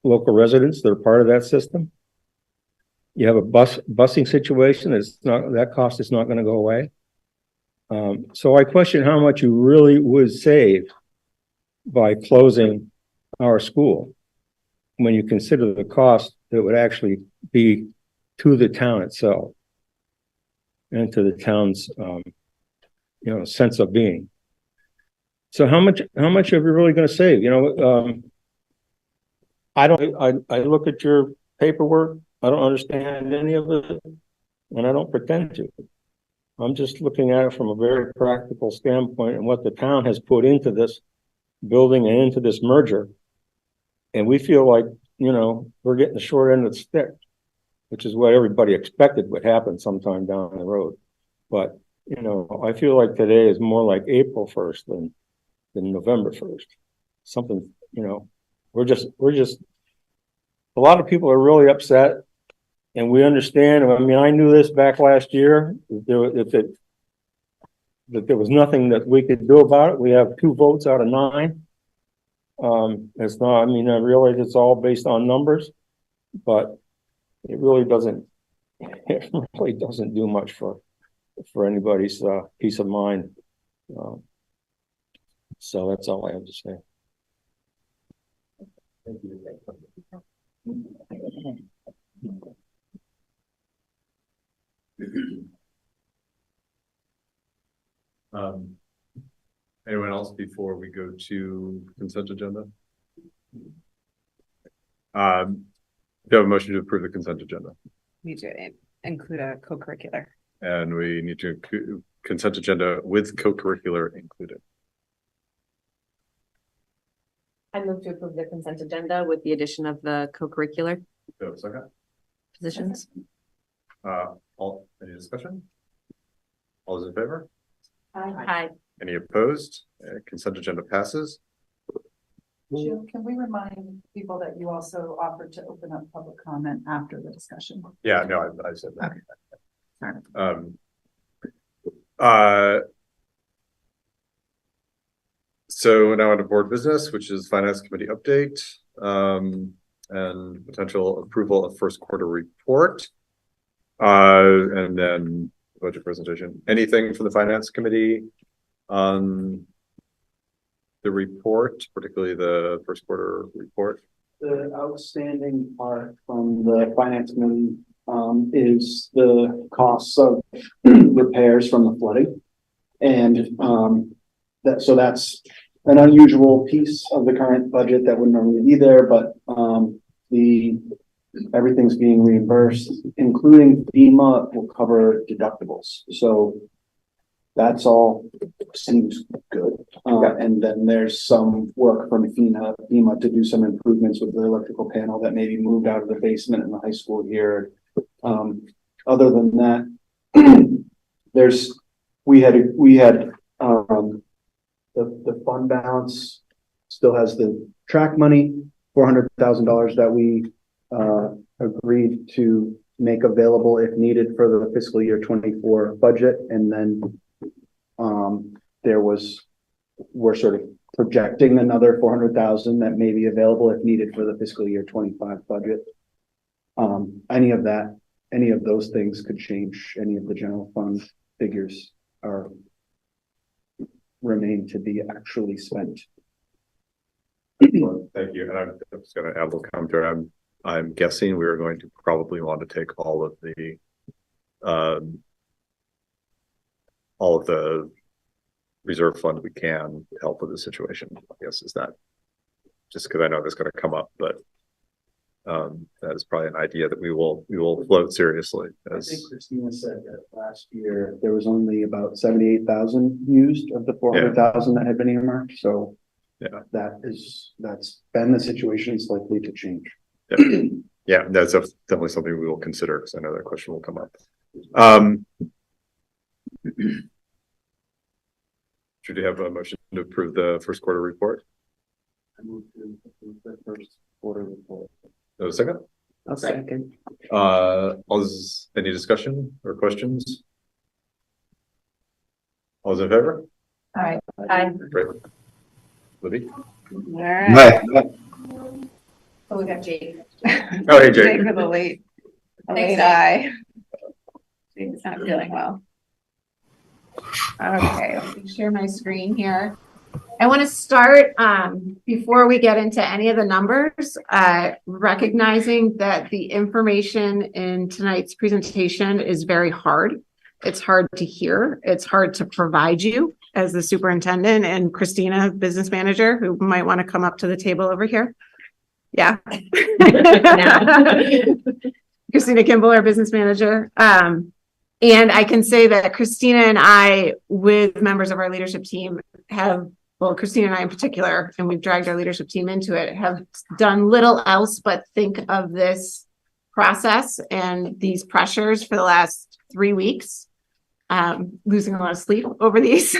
local residents that are part of that system. You have a busing situation. It's not, that cost is not going to go away. So I question how much you really would save by closing our school when you consider the cost that would actually be to the town itself and to the town's sense of being. So how much are we really going to save? I look at your paperwork. I don't understand any of it, and I don't pretend to. I'm just looking at it from a very practical standpoint and what the town has put into this building and into this merger. And we feel like, we're getting the short end of the stick, which is what everybody expected would happen sometime down the road. But, I feel like today is more like April 1st than November 1st. Something, we're just, a lot of people are really upset. And we understand. I mean, I knew this back last year. That there was nothing that we could do about it. We have 2 votes out of 9. It's not. I mean, I realize it's all based on numbers, but it really doesn't. It really doesn't do much for anybody's peace of mind. So that's all I have to say. Thank you. Anyone else before we go to consent agenda? Do you have a motion to approve the consent agenda? We need to include a co-curricular. And we need to include consent agenda with co-curricular included. I move to approve the consent agenda with the addition of the co-curricular. Do you have a second? Positions. Any discussion? All those in favor? Aye. Any opposed? Consent agenda passes. Jill, can we remind people that you also offered to open up public comment after the discussion? Yeah, no, I said that. Okay. So now on to board business, which is finance committee update and potential approval of first quarter report. And then budget presentation. Anything from the finance committee on the report, particularly the first quarter report? The outstanding part from the finance committee is the costs of repairs from the flooding. And that's an unusual piece of the current budget that wouldn't normally be there, but everything's being reimbursed, including FEMA will cover deductibles. So that's all seems good. And then there's some work from FEMA to do some improvements with the electrical panel that may be moved out of the basement in the high school here. Other than that, we had the fund balance still has the track money, $400,000 that we agreed to make available if needed for the fiscal year 24 budget. And then we're sort of projecting another 400,000 that may be available if needed for the fiscal year 25 budget. Any of those things could change. Any of the general fund figures remain to be actually spent. Well, thank you. And I'm just going to add a little commentary. I'm guessing we are going to probably want to take all of the reserve fund we can to help with the situation. I guess is that just because I know that's going to come up, but that is probably an idea that we will float seriously. I think Christina said that last year there was only about 78,000 used of the 400,000 that had been earmarked. So yeah, that's been the situation. It's likely to change. Yeah, that's definitely something we will consider because I know that question will come up. Should you have a motion to approve the first quarter report? I move to approve the first quarter report. No second? I'll second. Any discussion or questions? All those in favor? All right. Aye. Great. Libby? All right. Oh, we got Jake. Oh, hey, Jake. For the late Thanks, eye. Jake's not feeling well. Okay, let me share my screen here. I want to start, before we get into any of the numbers, recognizing that the information in tonight's presentation is very hard. It's hard to hear. It's hard to provide you as the superintendent, and Christina, business manager, who might want to come up to the table over here. Yeah. Christina Kimball, our business manager. And I can say that Christina and I, with members of our leadership team, have, well, Christina and I in particular, and we've dragged our leadership team into it, have done little else but think of this process and these pressures for the last 3 weeks, losing a lot of sleep over these.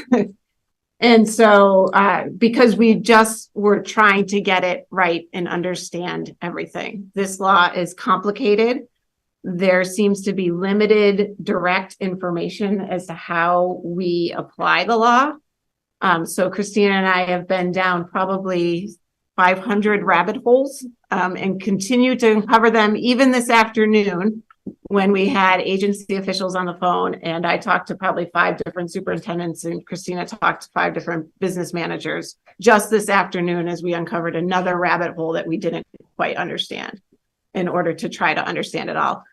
And so, because we just were trying to get it right and understand everything. This law is complicated. There seems to be limited direct information as to how we apply the law. So Christina and I have been down probably 500 rabbit holes, and continue to uncover them even this afternoon when we had agency officials on the phone, and I talked to probably 5 different superintendents, and Christina talked to 5 different business managers just this afternoon as we uncovered another rabbit hole that we didn't quite understand in order to try to understand it all.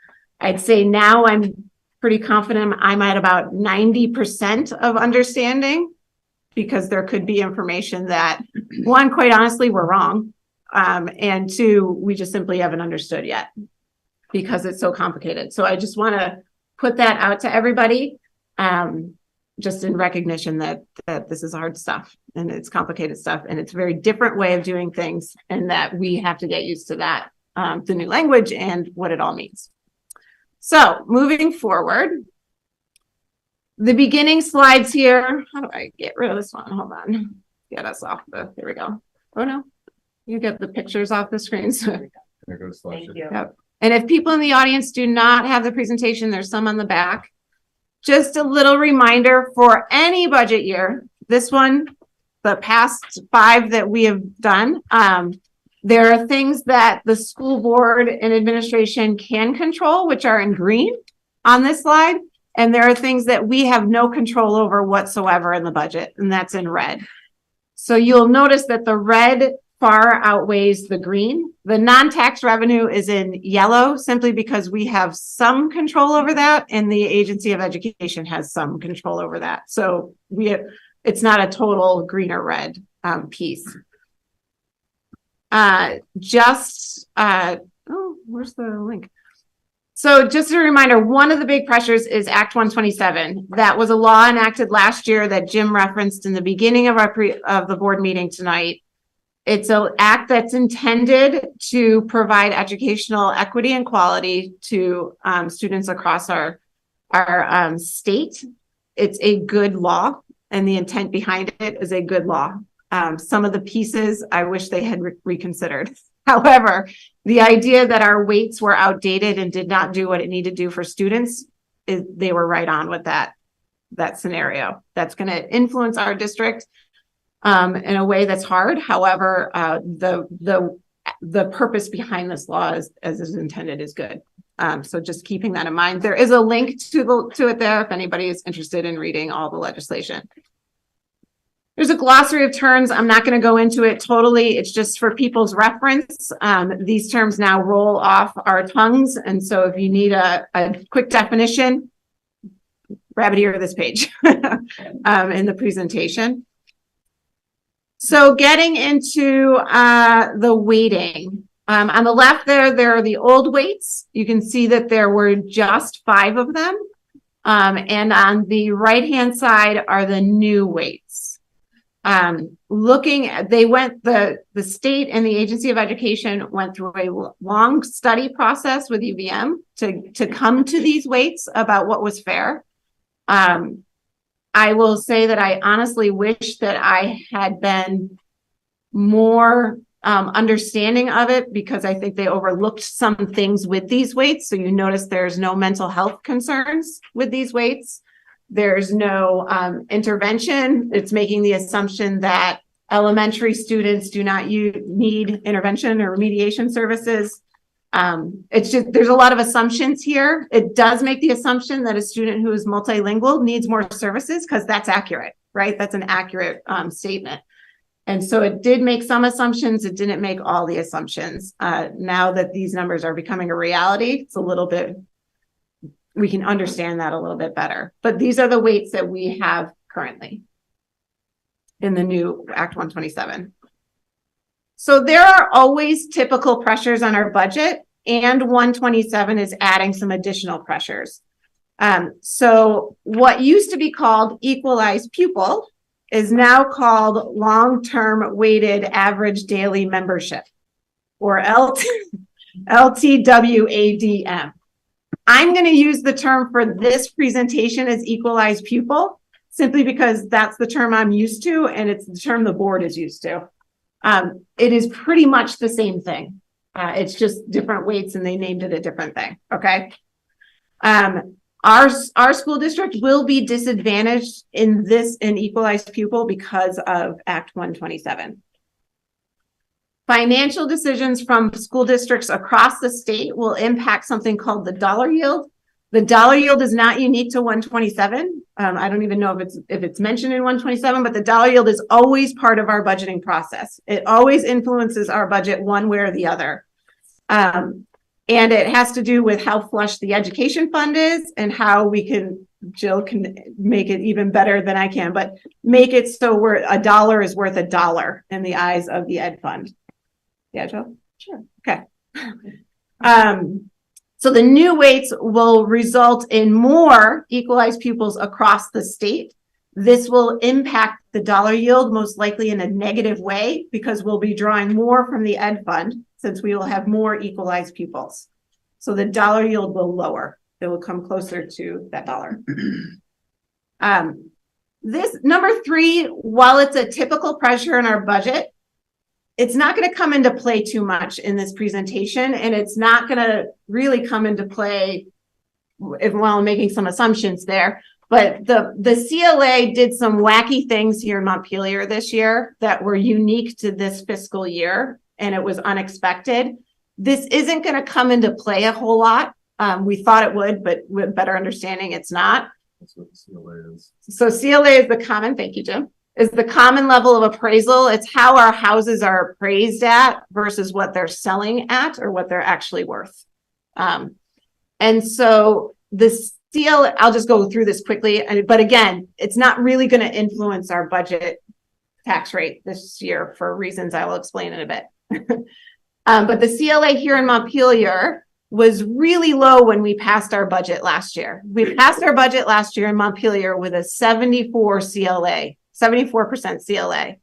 I'd say now I'm pretty confident I'm at about 90% of understanding, because there could be information that, one, quite honestly, we're wrong. And 2, we just simply haven't understood yet because it's so complicated. So I just want to put that out to everybody, just in recognition that this is hard stuff and it's complicated stuff and it's a very different way of doing things, and that we have to get used to that, the new language and what it all means. So moving forward, the beginning slides here. How do I get rid of this one? Hold on. Get us off the, there we go. Oh no, you get the pictures off the screen. So. There goes the Thank you. Yep. And if people in the audience do not have the presentation, there's some on the back. Just a little reminder for any budget year, this one, the past 5 that we have done, there are things that the school board and administration can control, which are in green on this slide. And there are things that we have no control over whatsoever in the budget, and that's in red. So you'll notice that the red far outweighs the green. The non-tax revenue is in yellow simply because we have some control over that, and the Agency of Education has some control over that. So it's not a total green or red piece. Where's the link? So just a reminder, one of the big pressures is Act 127. That was a law enacted last year that Jim referenced in the beginning of the board meeting tonight. It's an act that's intended to provide educational equity and quality to students across our state. It's a good law, and the intent behind it is a good law. Some of the pieces I wish they had reconsidered. However, the idea that our weights were outdated and did not do what it needed to do for students, they were right on with that scenario. That's going to influence our district in a way that's hard. However, the purpose behind this law as is intended is good. So just keeping that in mind. There is a link to it there if anybody is interested in reading all the legislation. There's a glossary of terms. I'm not going to go into it totally. It's just for people's reference. These terms now roll off our tongues. And so if you need a quick definition, grab it here to this page in the presentation. So getting into the weighting. On the left there are the old weights. You can see that there were just 5 of them. And on the right-hand side are the new weights. The state and the Agency of Education went through a long study process with UVM to come to these weights about what was fair. I will say that I honestly wish that I had been more understanding of it, because I think they overlooked some things with these weights. So you notice there's no mental health concerns with these weights. There's no intervention. It's making the assumption that Elementary students do not need intervention or remediation services. It's just, there's a lot of assumptions here. It does make the assumption that a student who is multilingual needs more services because that's accurate, right? That's an accurate statement. And so it did make some assumptions. It didn't make all the assumptions. Now that these numbers are becoming a reality, it's a little bit, we can understand that a little bit better. But these are the weights that we have currently in the new Act 127. So there are always typical pressures on our budget, and 127 is adding some additional pressures. So what used to be called equalized pupil is now called long-term weighted average daily membership, or LTWADM. I'm going to use the term for this presentation as equalized pupil, simply because that's the term I'm used to, and it's the term the board is used to. It is pretty much the same thing. It's just different weights and they named it a different thing, okay? Our school district will be disadvantaged in equalized pupil because of Act 127. Financial decisions from school districts across the state will impact something called the dollar yield. The dollar yield is not unique to 127. I don't even know if it's mentioned in 127, but the dollar yield is always part of our budgeting process. It always influences our budget one way or the other. And it has to do with how flush the education fund is and how we can, Jill can make it even better than I can, but make it so a dollar is worth $1 in the eyes of the ed fund. Yeah, Jill? Sure. Okay. So the new weights will result in more equalized pupils across the state. This will impact the dollar yield most likely in a negative way because we'll be drawing more from the ed fund since we will have more equalized pupils. So the dollar yield will lower. It will come closer to that dollar. This number 3, while it's a typical pressure in our budget, it's not going to come into play too much in this presentation, and it's not going to really come into play while I'm making some assumptions there. But the CLA did some wacky things here in Montpelier this year that were unique to this fiscal year, and it was unexpected. This isn't going to come into play a whole lot. We thought it would, but with better understanding, it's not. That's what the CLA is. So CLA is the common, thank you, Jim, is the common level of appraisal. It's how our houses are appraised at versus what they're selling at or what they're actually worth. And so the CLA, I'll just go through this quickly, but again, it's not really going to influence our budget tax rate this year for reasons I will explain in a bit. But the CLA here in Montpelier was really low when we passed our budget last year. We passed our budget last year in Montpelier with a 74% CLA.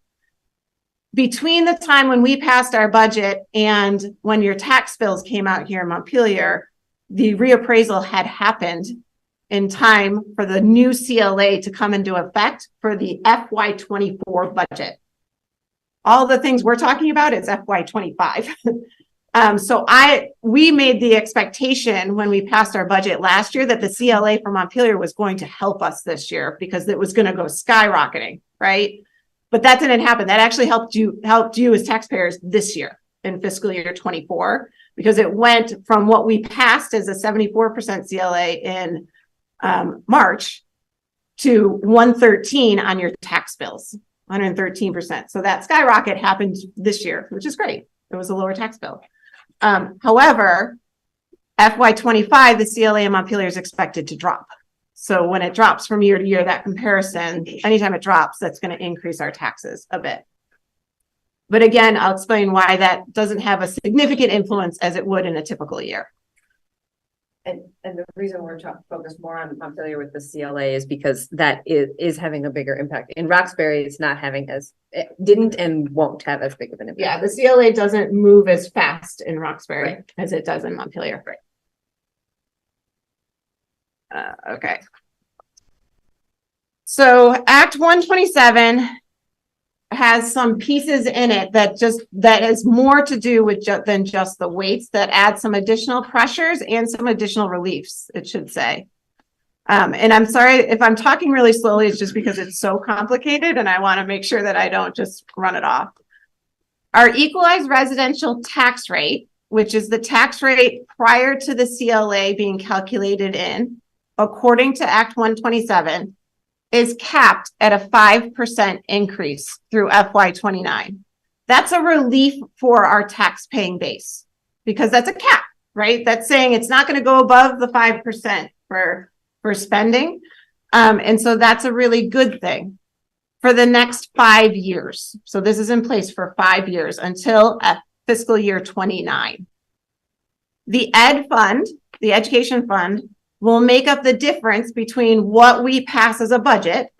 Between the time when we passed our budget and when your tax bills came out here in Montpelier, the reappraisal had happened in time for the new CLA to come into effect for the FY24 budget. All the things we're talking about is FY25. So we made the expectation when we passed our budget last year that the CLA for Montpelier was going to help us this year because it was going to go skyrocketing, right? But that didn't happen. That actually helped you as taxpayers this year in fiscal year 24, because it went from what we passed as a 74% CLA in March to 113 on your tax bills, 113%. So that skyrocket happened this year, which is great. It was a lower tax bill. However, FY25, the CLA in Montpelier is expected to drop. So when it drops from year to year, that comparison, anytime it drops, that's going to increase our taxes a bit. But again, I'll explain why that doesn't have a significant influence as it would in a typical year. And the reason we're focused more on Montpelier with the CLA is because that is having a bigger impact. In Roxbury, it's not having it didn't and won't have as big of an impact. Yeah, the CLA doesn't move as fast in Roxbury as it does in Montpelier. Right. Okay. So Act 127 has some pieces in it that has more to do with than just the weights, that add some additional pressures and some additional reliefs, it should say. And I'm sorry if I'm talking really slowly, it's just because it's so complicated and I want to make sure that I don't just run it off. Our equalized residential tax rate, which is the tax rate prior to the CLA being calculated in, according to Act 127, is capped at a 5% increase through FY29. That's a relief for our tax paying base because that's a cap, right? That's saying it's not going to go above the 5% for spending. And so that's a really good thing for the next 5 years. So this is in place for 5 years until fiscal year 29. The ed fund, the education fund, will make up the difference between what we pass as a budget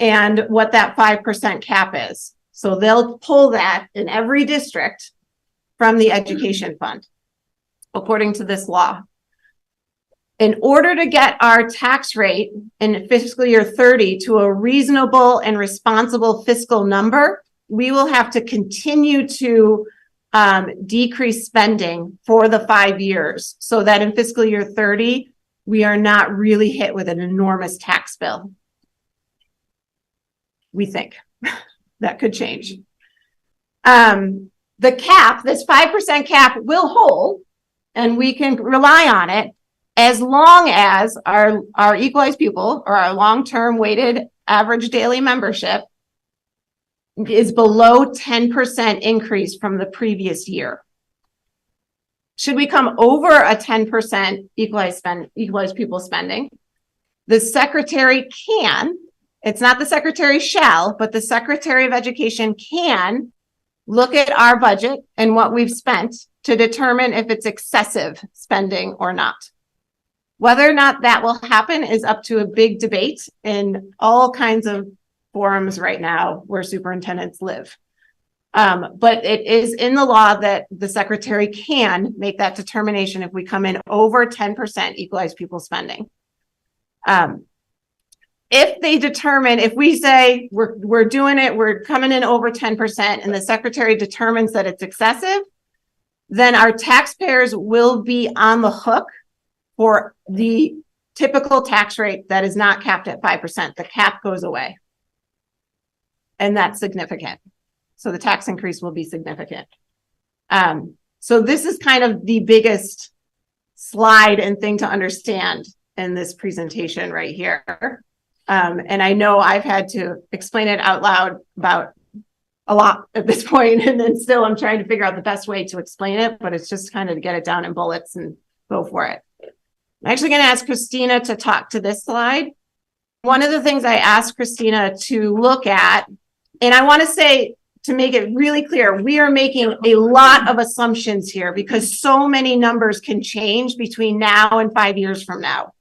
and what that 5% cap is. So they'll pull that in every district from the education fund, according to this law. In order to get our tax rate in fiscal year 30 to a reasonable and responsible fiscal number, we will have to continue to decrease spending for the 5 years so that in fiscal year 30, we are not really hit with an enormous tax bill. We think that could change. The cap, this 5% cap will hold, and we can rely on it as long as our equalized pupil or our long-term weighted average daily membership is below 10% increase from the previous year. Should we come over a 10% equalized pupil spending, the secretary can, it's not the secretary shall, but the Secretary of Education can look at our budget and what we've spent to determine if it's excessive spending or not. Whether or not that will happen is up to a big debate in all kinds of forums right now where superintendents live. But it is in the law that the secretary can make that determination if we come in over 10% equalized pupil spending. If they determine, if we say we're doing it, we're coming in over 10% and the secretary determines that it's excessive, then our taxpayers will be on the hook for the typical tax rate that is not capped at 5%. The cap goes away. And that's significant. So the tax increase will be significant. So this is kind of the biggest slide and thing to understand in this presentation right here. And I know I've had to explain it out loud about a lot at this point, and then still I'm trying to figure out the best way to explain it, but it's just kind of to get it down in bullets and go for it. I'm actually going to ask Christina to talk to this slide. One of the things I asked Christina to look at, and I want to say, to make it really clear, we are making a lot of assumptions here because so many numbers can change between now and 5 years from now.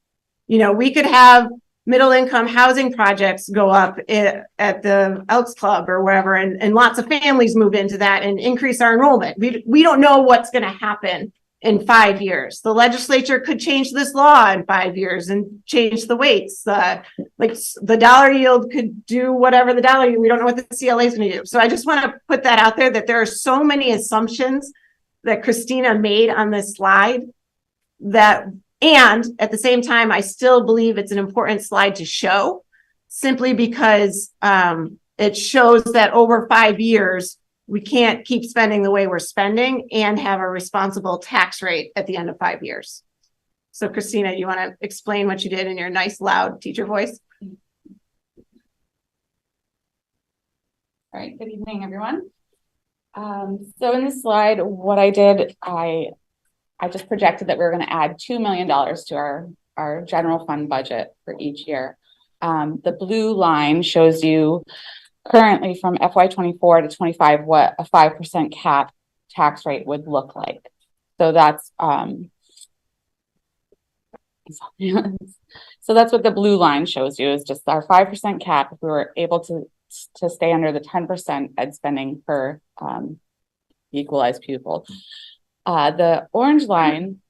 You know, we could have middle income housing projects go up at the Elks Club or wherever, and lots of families move into that and increase our enrollment. We don't know what's going to happen in 5 years. The legislature could change this law in 5 years and change the weights. Like the dollar yield could do whatever the dollar yield. We don't know what the CLA is going to do. So I just want to put that out there that there are so many assumptions that Christina made on this slide that, and at the same time, I still believe it's an important slide to show simply because it shows that over 5 years, we can't keep spending the way we're spending and have a responsible tax rate at the end of 5 years. So Christina, you want to explain what you did in your nice, loud teacher voice? All right, good evening, everyone. So in this slide, what I did, I just projected that we were going to add $2 million to our general fund budget for each year. The blue line shows you currently from FY24 to 25 what a 5% cap tax rate would look like. So that's so that's what the blue line shows you, is just our 5% cap if we were able to stay under the 10% ed spending per equalized pupil. The orange line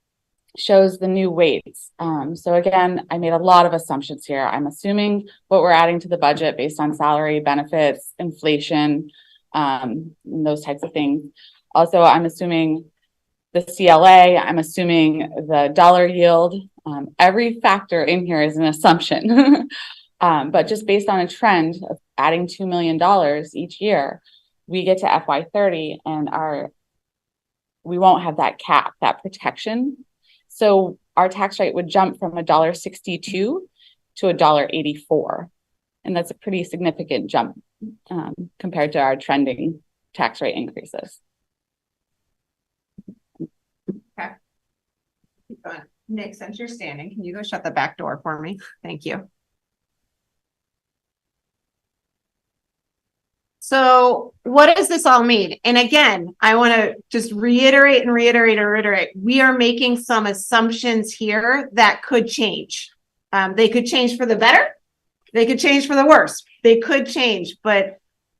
shows the new weights. So again, I made a lot of assumptions here. I'm assuming what we're adding to the budget based on salary, benefits, inflation, and those types of things. Also, I'm assuming the CLA, I'm assuming the dollar yield Every factor in here is an assumption. But just based on a trend of adding $2 million each year, we get to FY30 and we won't have that cap, that protection. So our tax rate would jump from $1.62 to $1.84. And that's a pretty significant jump compared to our trending tax rate increases. Okay. Nick, since you're standing, can you go shut the back door for me? Thank you. So what does this all mean? And again, I want to just reiterate. We are making some assumptions here that could change. They could change for the better. They could change for the worse. They could change. But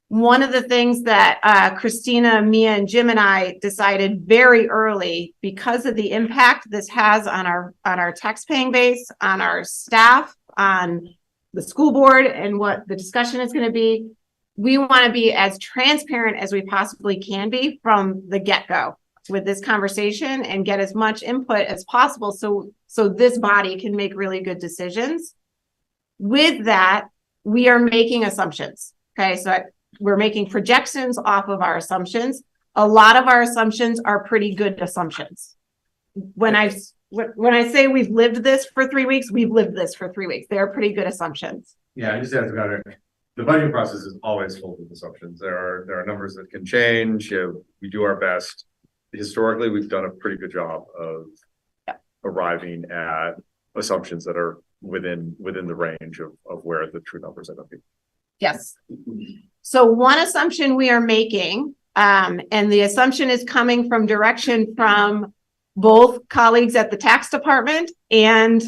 one of the things that Christina, Mia, and Jim and I decided very early, because of the impact this has on our tax-paying base, on our staff, on the school board, and what the discussion is going to be, we want to be as transparent as we possibly can be from the get-go with this conversation and get as much input as possible so this body can make really good decisions. With that, we are making assumptions. Okay, so we're making projections off of our assumptions. A lot of our assumptions are pretty good assumptions. When I say we've lived this for 3 weeks, we've lived this for 3 weeks. They're pretty good assumptions. Yeah, I just have to the budgeting process is always full of assumptions. There are numbers that can change. We do our best. Historically, we've done a pretty good job of arriving at assumptions that are within the range of where the true numbers end up being. Yes. So one assumption we are making, and the assumption is coming from direction from both colleagues at the tax department and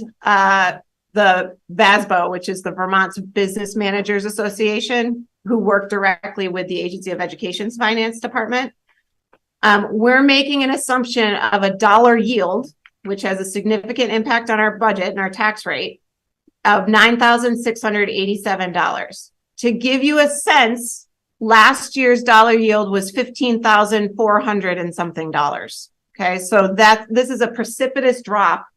the VASBO, which is the Vermont Business Managers Association, who work directly with the Agency of Education's finance department. We're making an assumption of a dollar yield, which has a significant impact on our budget and our tax rate, of $9,687. To give you a sense, last year's dollar yield was $15,400 and something dollars. Okay, so this is a precipitous drop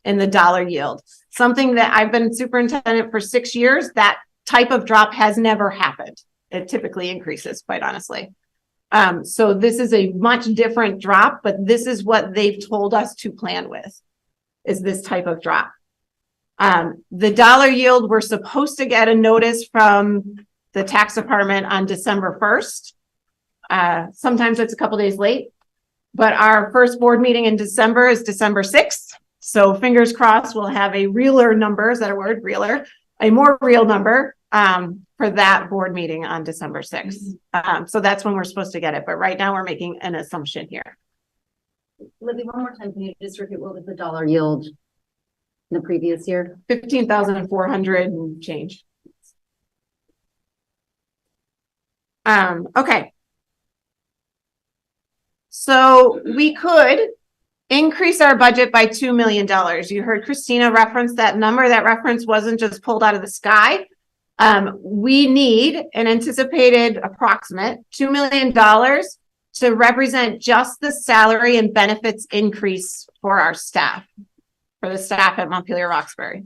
in the dollar yield. Something that I've been superintendent for 6 years, that type of drop has never happened. It typically increases, quite honestly. So this is a much different drop, but this is what they've told us to plan with, is this type of drop. The dollar yield, we're supposed to get a notice from the tax department on December 1st. Sometimes it's a couple days late, but our first board meeting in December is December 6th. So fingers crossed, we'll have a realer number. Is that a word? Realer? A more real number for that board meeting on December 6th. So that's when we're supposed to get it. But right now we're making an assumption here. Libby, one more time, can you just repeat what was the dollar yield in the previous year? 15,400 and change. Okay. So we could increase our budget by $2 million. You heard Christina reference that number. That reference wasn't just pulled out of the sky. We need an anticipated approximate $2 million to represent just the salary and benefits increase for our staff, for the staff at Montpelier-Roxbury.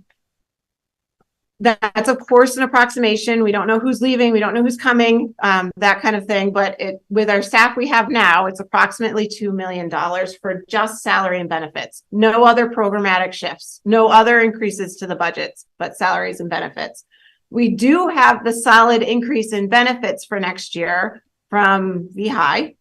That's of course an approximation. We don't know who's leaving. We don't know who's coming, that kind of thing. But with our staff we have now, it's approximately $2 million for just salary and benefits. No other programmatic shifts, no other increases to the budgets, but salaries and benefits. We do have the solid increase in benefits for next year from VHI.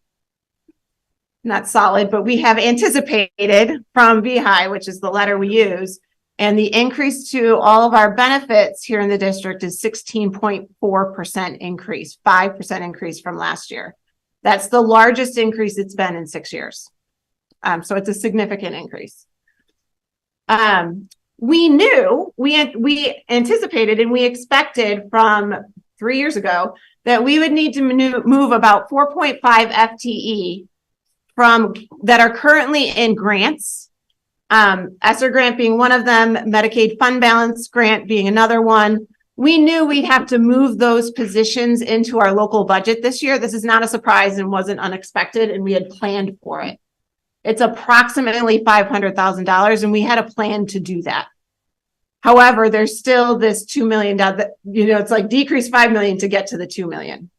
Not solid, but we have anticipated from VHI, which is the letter we use. And the increase to all of our benefits here in the district is 16.4% increase, 5% increase from last year. That's the largest increase it's been in 6 years. So it's a significant increase. We knew, we anticipated and we expected from 3 years ago that we would need to move about 4.5 FTE from that are currently in grants. ESSER grant being one of them, Medicaid fund balance grant being another one. We knew we'd have to move those positions into our local budget this year. This is not a surprise and wasn't unexpected, and we had planned for it. It's approximately $500,000, and we had a plan to do that. However, there's still this $2 million that, it's like decrease 5 million to get to the 2 million.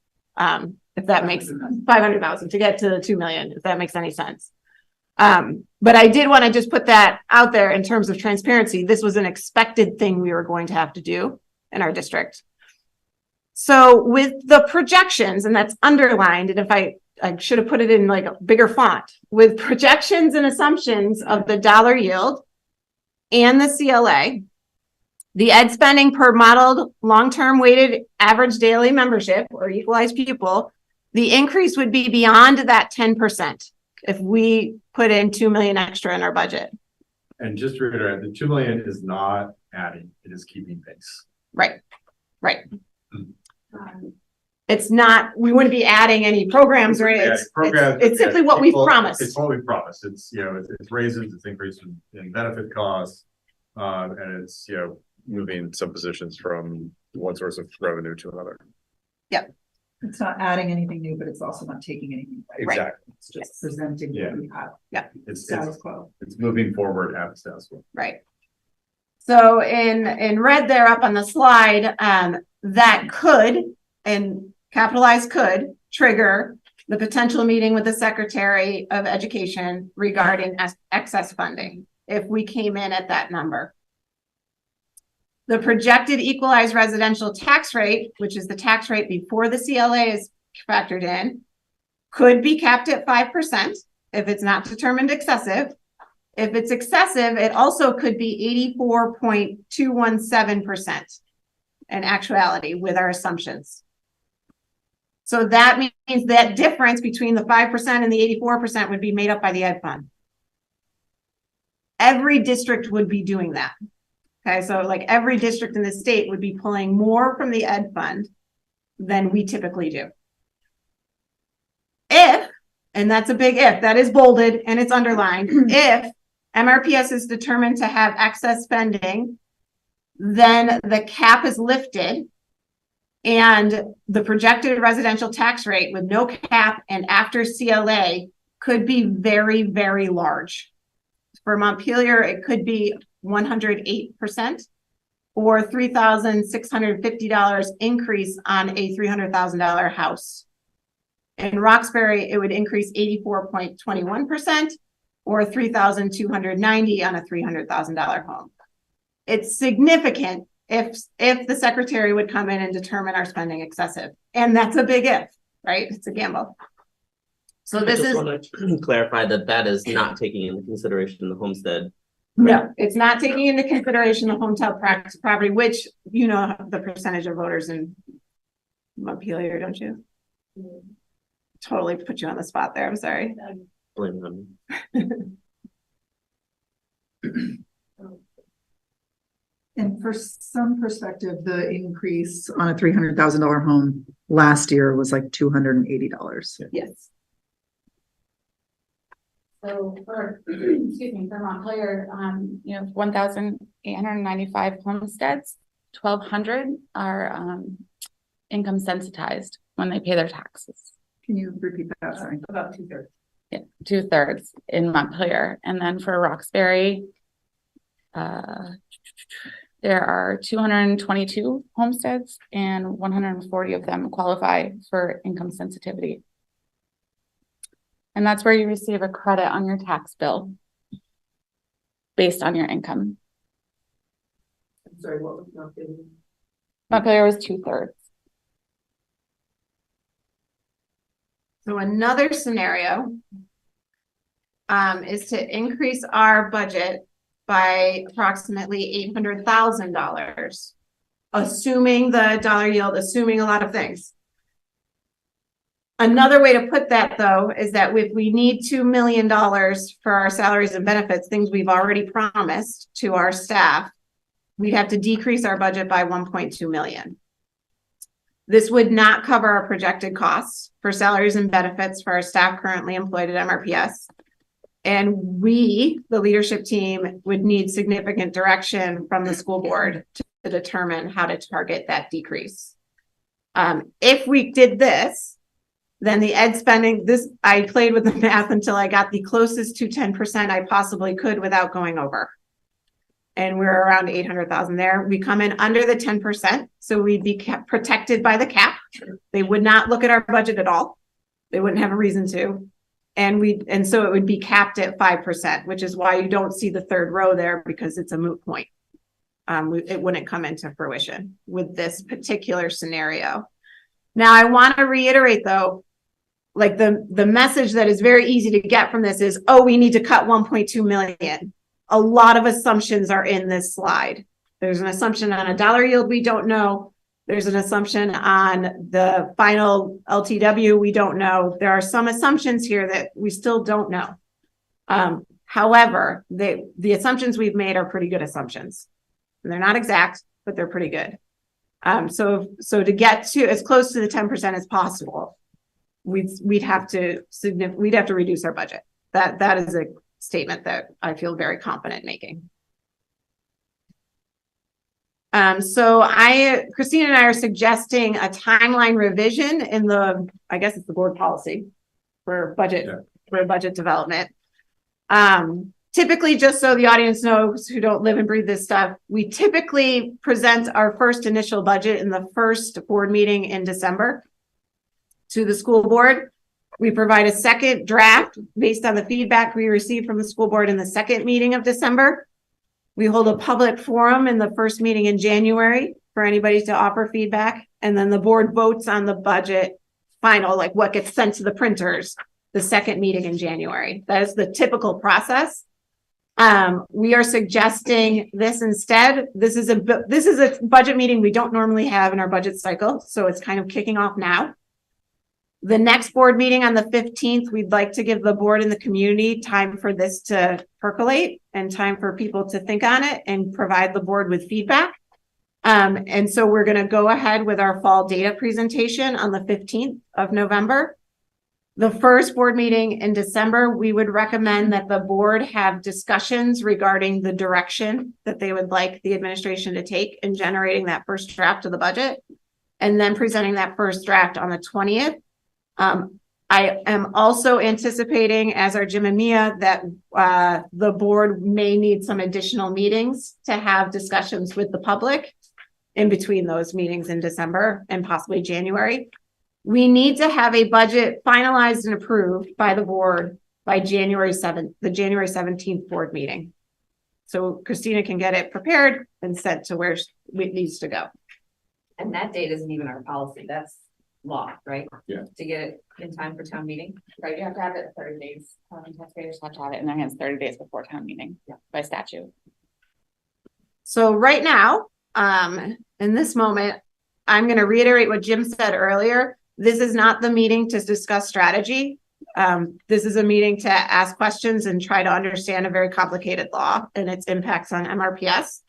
If that makes 500,000 to get to the 2 million, if that makes any sense. But I did want to just put that out there in terms of transparency. This was an expected thing we were going to have to do in our district. So with the projections, and that's underlined, and if I should have put it in like a bigger font, with projections and assumptions of the dollar yield and the CLA, the ed spending per modeled long-term weighted average daily membership or equalized pupil, the increase would be beyond that 10% if we put in 2 million extra in our budget. And just to reiterate, the 2 million is not adding, it is keeping pace. Right. It's not, we wouldn't be adding any programs or anything. It's simply what we've promised. It's what we've promised. It's, it's raises, it's increase in benefit costs, and it's, moving some positions from one source of revenue to another. Yep. It's not adding anything new, but it's also not taking anything away. Exactly. It's just presenting what we have. Yeah. It's Status quo. it's moving forward at the status quo. Right. So in red there up on the slide, that could, and capitalized could, trigger the potential meeting with the Secretary of Education regarding excess funding if we came in at that number. The projected equalized residential tax rate, which is the tax rate before the CLA is factored in, could be capped at 5% if it's not determined excessive. If it's excessive, it also could be 84.217% in actuality with our assumptions. So that means that difference between the 5% and the 84% would be made up by the ed fund. Every district would be doing that. Okay, so like every district in the state would be pulling more from the ed fund than we typically do. If, and that's a big if, that is bolded and it's underlined, if MRPS is determined to have excess spending, then the cap is lifted and the projected residential tax rate with no cap and after CLA could be very, very large. For Montpelier, it could be 108% or $3,650 increase on a $300,000 house. In Roxbury, it would increase 84.21% or $3,290 on a $300,000 home. It's significant if the secretary would come in and determine our spending excessive. And that's a big if, right? It's a gamble. So this is. I just want to clarify that is not taking into consideration the homestead. No, it's not taking into consideration the hometown practice property, which the percentage of voters in Montpelier, don't you? Totally put you on the spot there. I'm sorry. Blame them. And for some perspective, the increase on a $300,000 home last year was like $280. Yes. So for, for Montpelier, 1,895 homesteads, 1,200 are income sensitized when they pay their taxes. Can you repeat that? Sorry. About 2/3. Yeah, 2/3 in Montpelier. And then for Roxbury, there are 222 homesteads and 140 of them qualify for income sensitivity. And that's where you receive a credit on your tax bill based on your income. I'm sorry, what was Montpelier? Montpelier was 2/3. So another scenario is to increase our budget by approximately $800,000, assuming the dollar yield, assuming a lot of things. Another way to put that, though, is that if we need $2 million for our salaries and benefits, things we've already promised to our staff, we'd have to decrease our budget by 1.2 million. This would not cover our projected costs for salaries and benefits for our staff currently employed at MRPS. And we, the leadership team, would need significant direction from the school board to determine how to target that decrease. If we did this, Then the ed spending, I played with the math until I got the closest to 10% I possibly could without going over. And we're around 800,000 there. We come in under the 10%, so we'd be protected by the cap. They would not look at our budget at all. They wouldn't have a reason to. And so it would be capped at 5%, which is why you don't see the third row there, because it's a moot point. It wouldn't come into fruition with this particular scenario. Now, I want to reiterate though, like the message that is very easy to get from this is, oh, we need to cut 1.2 million. A lot of assumptions are in this slide. There's an assumption on a dollar yield we don't know. There's an assumption on the final LTW we don't know. There are some assumptions here that we still don't know. However, the assumptions we've made are pretty good assumptions. And they're not exact, but they're pretty good. So to get to as close to the 10% as possible, we'd have to reduce our budget. That is a statement that I feel very confident making. So Christina and I are suggesting a timeline revision in I guess it's the board policy for budget, for budget development. Typically, just so the audience knows who don't live and breathe this stuff, we typically present our first initial budget in the first board meeting in December to the school board. We provide a second draft based on the feedback we received from the school board in the second meeting of December. We hold a public forum in the first meeting in January for anybody to offer feedback. And then the board votes on the budget final, like what gets sent to the printers, the second meeting in January. That is the typical process. We are suggesting this instead. This is a budget meeting we don't normally have in our budget cycle, so it's kind of kicking off now. The next board meeting on the 15th, we'd like to give the board and the community time for this to percolate and time for people to think on it and provide the board with feedback. And so we're going to go ahead with our fall data presentation on the 15th of November. The first board meeting in December, we would recommend that the board have discussions regarding the direction that they would like the administration to take in generating that first draft of the budget, and then presenting that first draft on the 20th. I am also anticipating, as are Jim and Mia, that the board may need some additional meetings to have discussions with the public in between those meetings in December and possibly January. We need to have a budget finalized and approved by the board by January 7th, the January 17th board meeting. So Christina can get it prepared and sent to where it needs to go. And that date isn't even our policy. That's law, right? Yeah. To get it in time for town meeting. Right, you have to have it 30 days. Taxpayers have to have it in their hands 30 days before town meeting by statute. So right now, in this moment, I'm going to reiterate what Jim said earlier. This is not the meeting to discuss strategy. This is a meeting to ask questions and try to understand a very complicated law and its impacts on MRPS.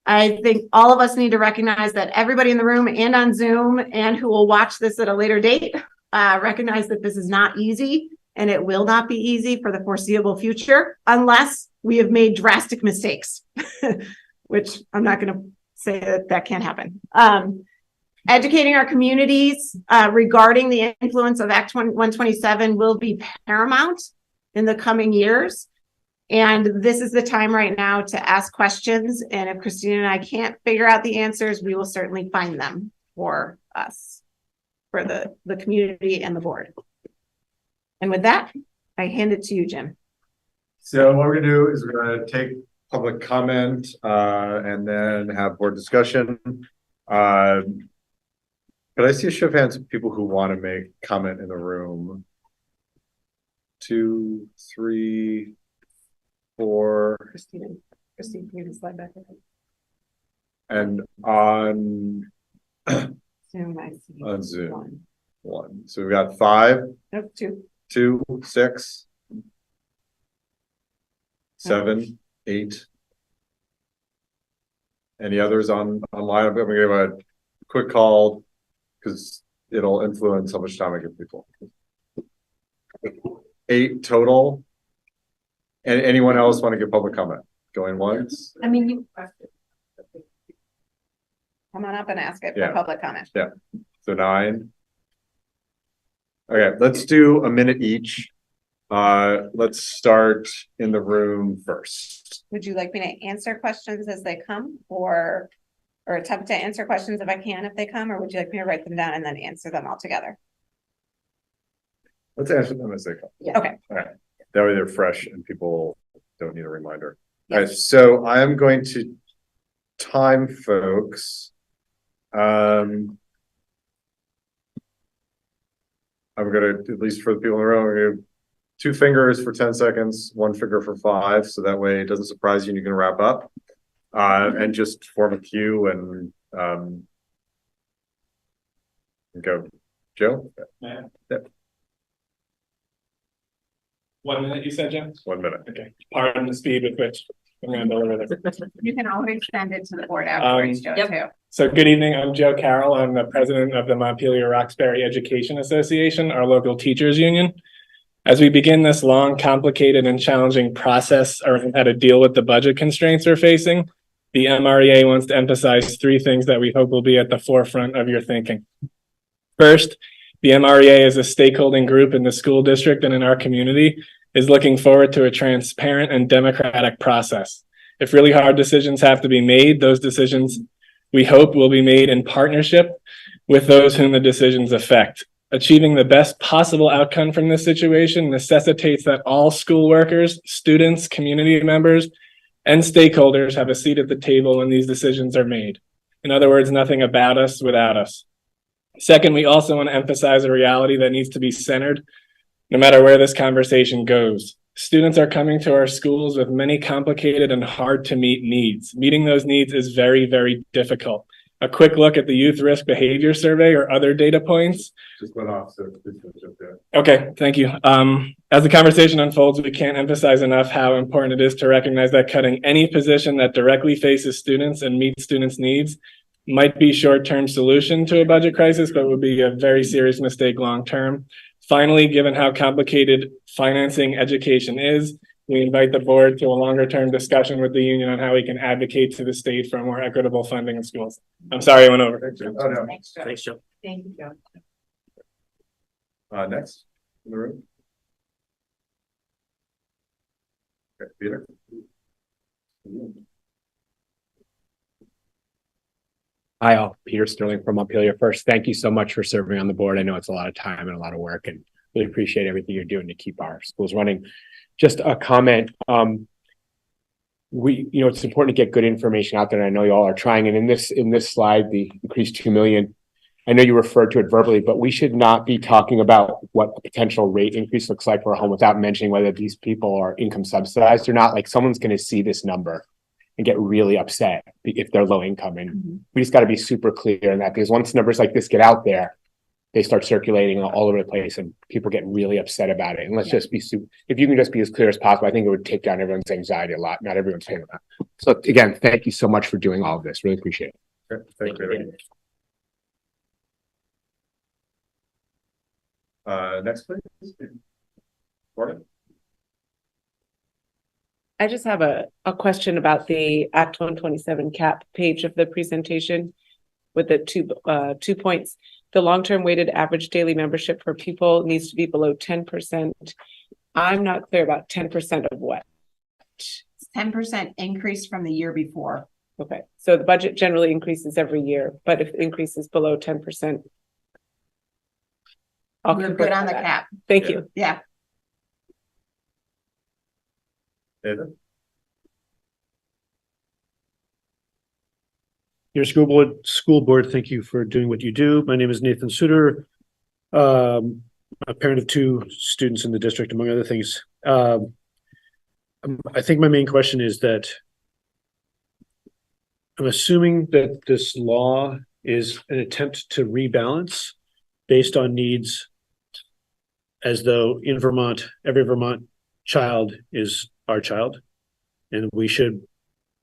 I think all of us need to recognize that everybody in the room and on Zoom and who will watch this at a later date recognize that this is not easy, and it will not be easy for the foreseeable future unless we have made drastic mistakes, which I'm not going to say that can't happen. Educating our communities regarding the influence of Act 127 will be paramount in the coming years. And this is the time right now to ask questions. And if Christina and I can't figure out the answers, we will certainly find them for us, for the community and the board. And with that, I hand it to you, Jim. So what we're gonna do is we're gonna take public comment and then have board discussion. But I see a show of hands of people who want to make comment in the room. 2, 3, 4. Christine, can you slide back? And on Zoom, I see. on Zoom, 1. So we've got 5. Nope, 2. 2, 6, 7, 8. Any others online? I'm gonna give a quick call because it'll influence how much time I give people. 8 total. And anyone else want to give public comment? Going once? I mean, you. Come on up and ask it Yeah. for public comment. Yeah. So 9. Okay, let's do a minute each. Let's start in the room first. Would you like me to answer questions as they come or attempt to answer questions if I can, if they come, or would you like me to write them down and then answer them all together? Let's answer them as they come. Yeah. Okay. All right. That way they're fresh and people don't need a reminder. All right, so I am going to time folks. I'm gonna, at least for the people in the room, I'm gonna 2 fingers for 10 seconds, 1 finger for 5, so that way it doesn't surprise you and you can wrap up. And just form a queue and go. Joe? Yeah. Yep. 1 minute, you said, Jim? 1 minute. Okay. Pardon the speed with which I'm going to deliver this. You can always send it to the board afterwards, Joe, too. So good evening, I'm Joe Carroll. I'm the president of the Montpelier-Roxbury Education Association, our local teachers union. As we begin this long, complicated, and challenging process around how to deal with the budget constraints we're facing, the MREA wants to emphasize 3 things that we hope will be at the forefront of your thinking. First, the MREA as a stakeholding group in the school district and in our community is looking forward to a transparent and democratic process. If really hard decisions have to be made, those decisions we hope will be made in partnership with those whom the decisions affect. Achieving the best possible outcome from this situation necessitates that all school workers, students, community members, and stakeholders have a seat at the table when these decisions are made. In other words, nothing about us without us. Second, we also want to emphasize a reality that needs to be centered no matter where this conversation goes. Students are coming to our schools with many complicated and hard to meet needs. Meeting those needs is very, very difficult. A quick look at the Youth Risk Behavior Survey or other data points. Just went off, so please don't jump there. Okay, thank you. As the conversation unfolds, we can't emphasize enough how important it is to recognize that cutting any position that directly faces students and meets students' needs might be a short-term solution to a budget crisis, but would be a very serious mistake long-term. Finally, given how complicated financing education is, we invite the board to a longer-term discussion with the union on how we can advocate to the state for more equitable funding in schools. I'm sorry I went over. Oh, no. Thanks, Joe. Thank you, Joe. Next in the room. Okay, Peter. Hi, all. Peter Sterling from Montpelier. First, thank you so much for serving on the board. I know it's a lot of time and a lot of work, and really appreciate everything you're doing to keep our schools running. Just a comment. It's important to get good information out there, and I know you all are trying. And in this slide, the increased 2 million, I know you referred to it verbally, but we should not be talking about what the potential rate increase looks like for a home without mentioning whether these people are income subsidized or not. Like, someone's going to see this number and get really upset if they're low income. And we just got to be super clear on that, because once numbers like this get out there, they start circulating all over the place and people get really upset about it. And let's just be if you can just be as clear as possible, I think it would take down everyone's anxiety a lot. Not everyone's saying that. So again, thank you so much for doing all of this. Really appreciate it. Okay, thank you. Next, please. Gordon? I just have a question about the Act 127 cap page of the presentation with the two points. The long-term weighted average daily membership per pupil needs to be below 10%. I'm not clear about 10% of what. 10% increase from the year before. Okay, so the budget generally increases every year, but if it increases below 10%, we're good on the cap. Thank you. Yeah. Nathan? Your school board, thank you for doing what you do. My name is Nathan Suter, a parent of 2 students in the district, among other things. I think my main question is that I'm assuming that this law is an attempt to rebalance based on needs, as though in Vermont, every Vermont child is our child, and we should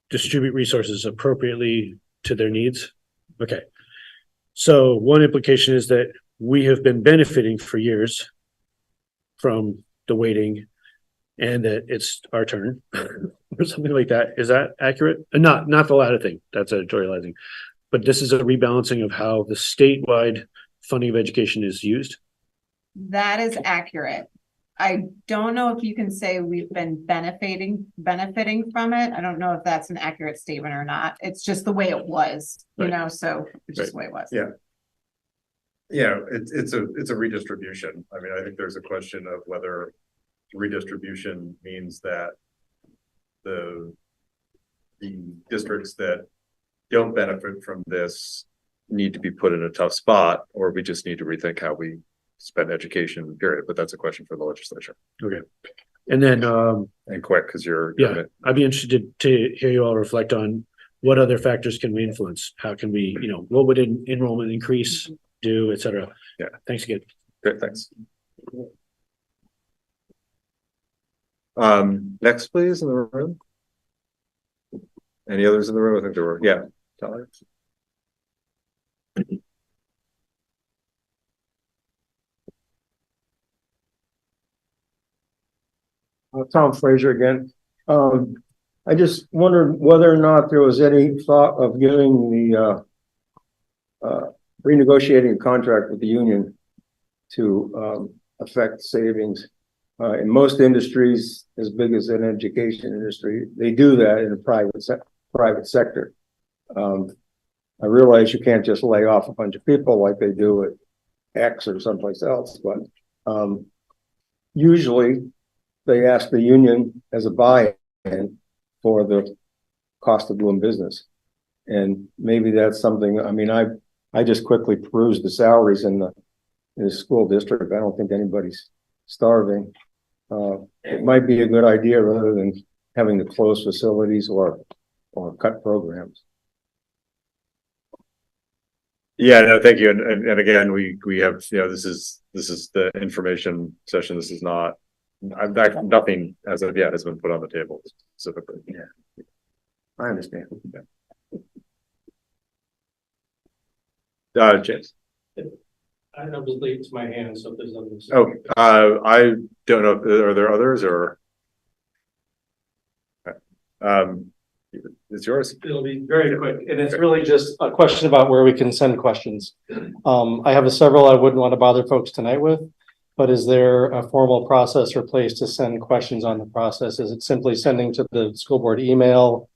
distribute resources appropriately to their needs. Okay. So one implication is that we have been benefiting for years from the waiting, and that it's our turn or something like that. Is that accurate? Not the latter thing. That's editorializing. But this is a rebalancing of how the statewide funding of education is used. That is accurate. I don't know if you can say we've been benefiting from it. I don't know if that's an accurate statement or not. It's just the way it was, you know, so it's just the way it was. Yeah. Yeah, it's a redistribution. I mean, I think there's a question of whether redistribution means that the districts that don't benefit from this need to be put in a tough spot, or we just need to rethink how we spend education, period. But that's a question for the legislature. Okay. And then, and quick, because you're I'd be interested to hear you all reflect on what other factors can we influence? How can we, you know, what would enrollment increase do, et cetera? Yeah. Thanks again. Great, thanks. Next, please, in the room. Any others in the room? I think there were, yeah. Tyler. Tom Fraser again. I just wondered whether or not there was any thought of giving the renegotiating a contract with the union to affect savings. In most industries, as big as an education industry, they do that in the private sector. I realize you can't just lay off a bunch of people like they do at X or someplace else, but usually they ask the union as a buy-in for the cost of doing business. And maybe that's something, I mean, I just quickly perused the salaries in the school district. I don't think anybody's starving. It might be a good idea rather than having to close facilities or cut programs. Yeah, no, thank you. And again, we have, you know, this is the information session. This is not, nothing as of yet has been put on the table specifically. Yeah, I understand. James. I don't believe it's my hand, so if there's others. Oh, I don't know. Are there others or? It's yours. It'll be very quick, and it's really just a question about where we can send questions. I have several I wouldn't want to bother folks tonight with, but is there a formal process or place to send questions on the process? Is it simply sending to the school board email?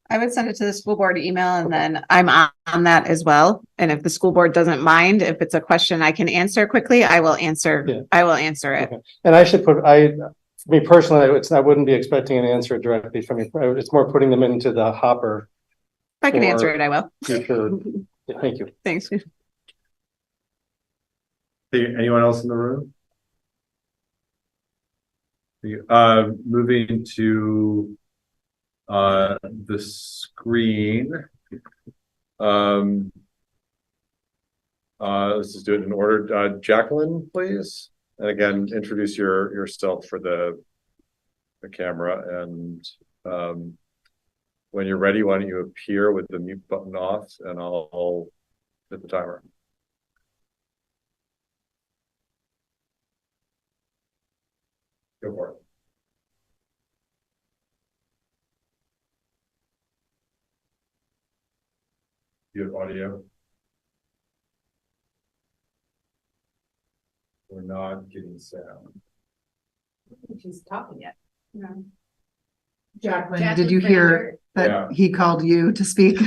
I would send it to the school board email, and then I'm on that as well. And if the school board doesn't mind, if it's a question I can answer quickly, I will answer. Yeah. I will answer it. Okay. And I should put, for me personally, I wouldn't be expecting an answer directly from you. It's more putting them into the hopper. If I can answer it, I will. Future. Yeah, thank you. Thanks. Anyone else in the room? Moving to the screen. Let's just do it in order. Jacqueline, please. And again, introduce yourself for the camera. And when you're ready, why don't you appear with the mute button off, and I'll hit the timer. Go for it. You have audio? We're not getting sound. She's talking yet. No. Jacqueline, did you hear that he called you to speak?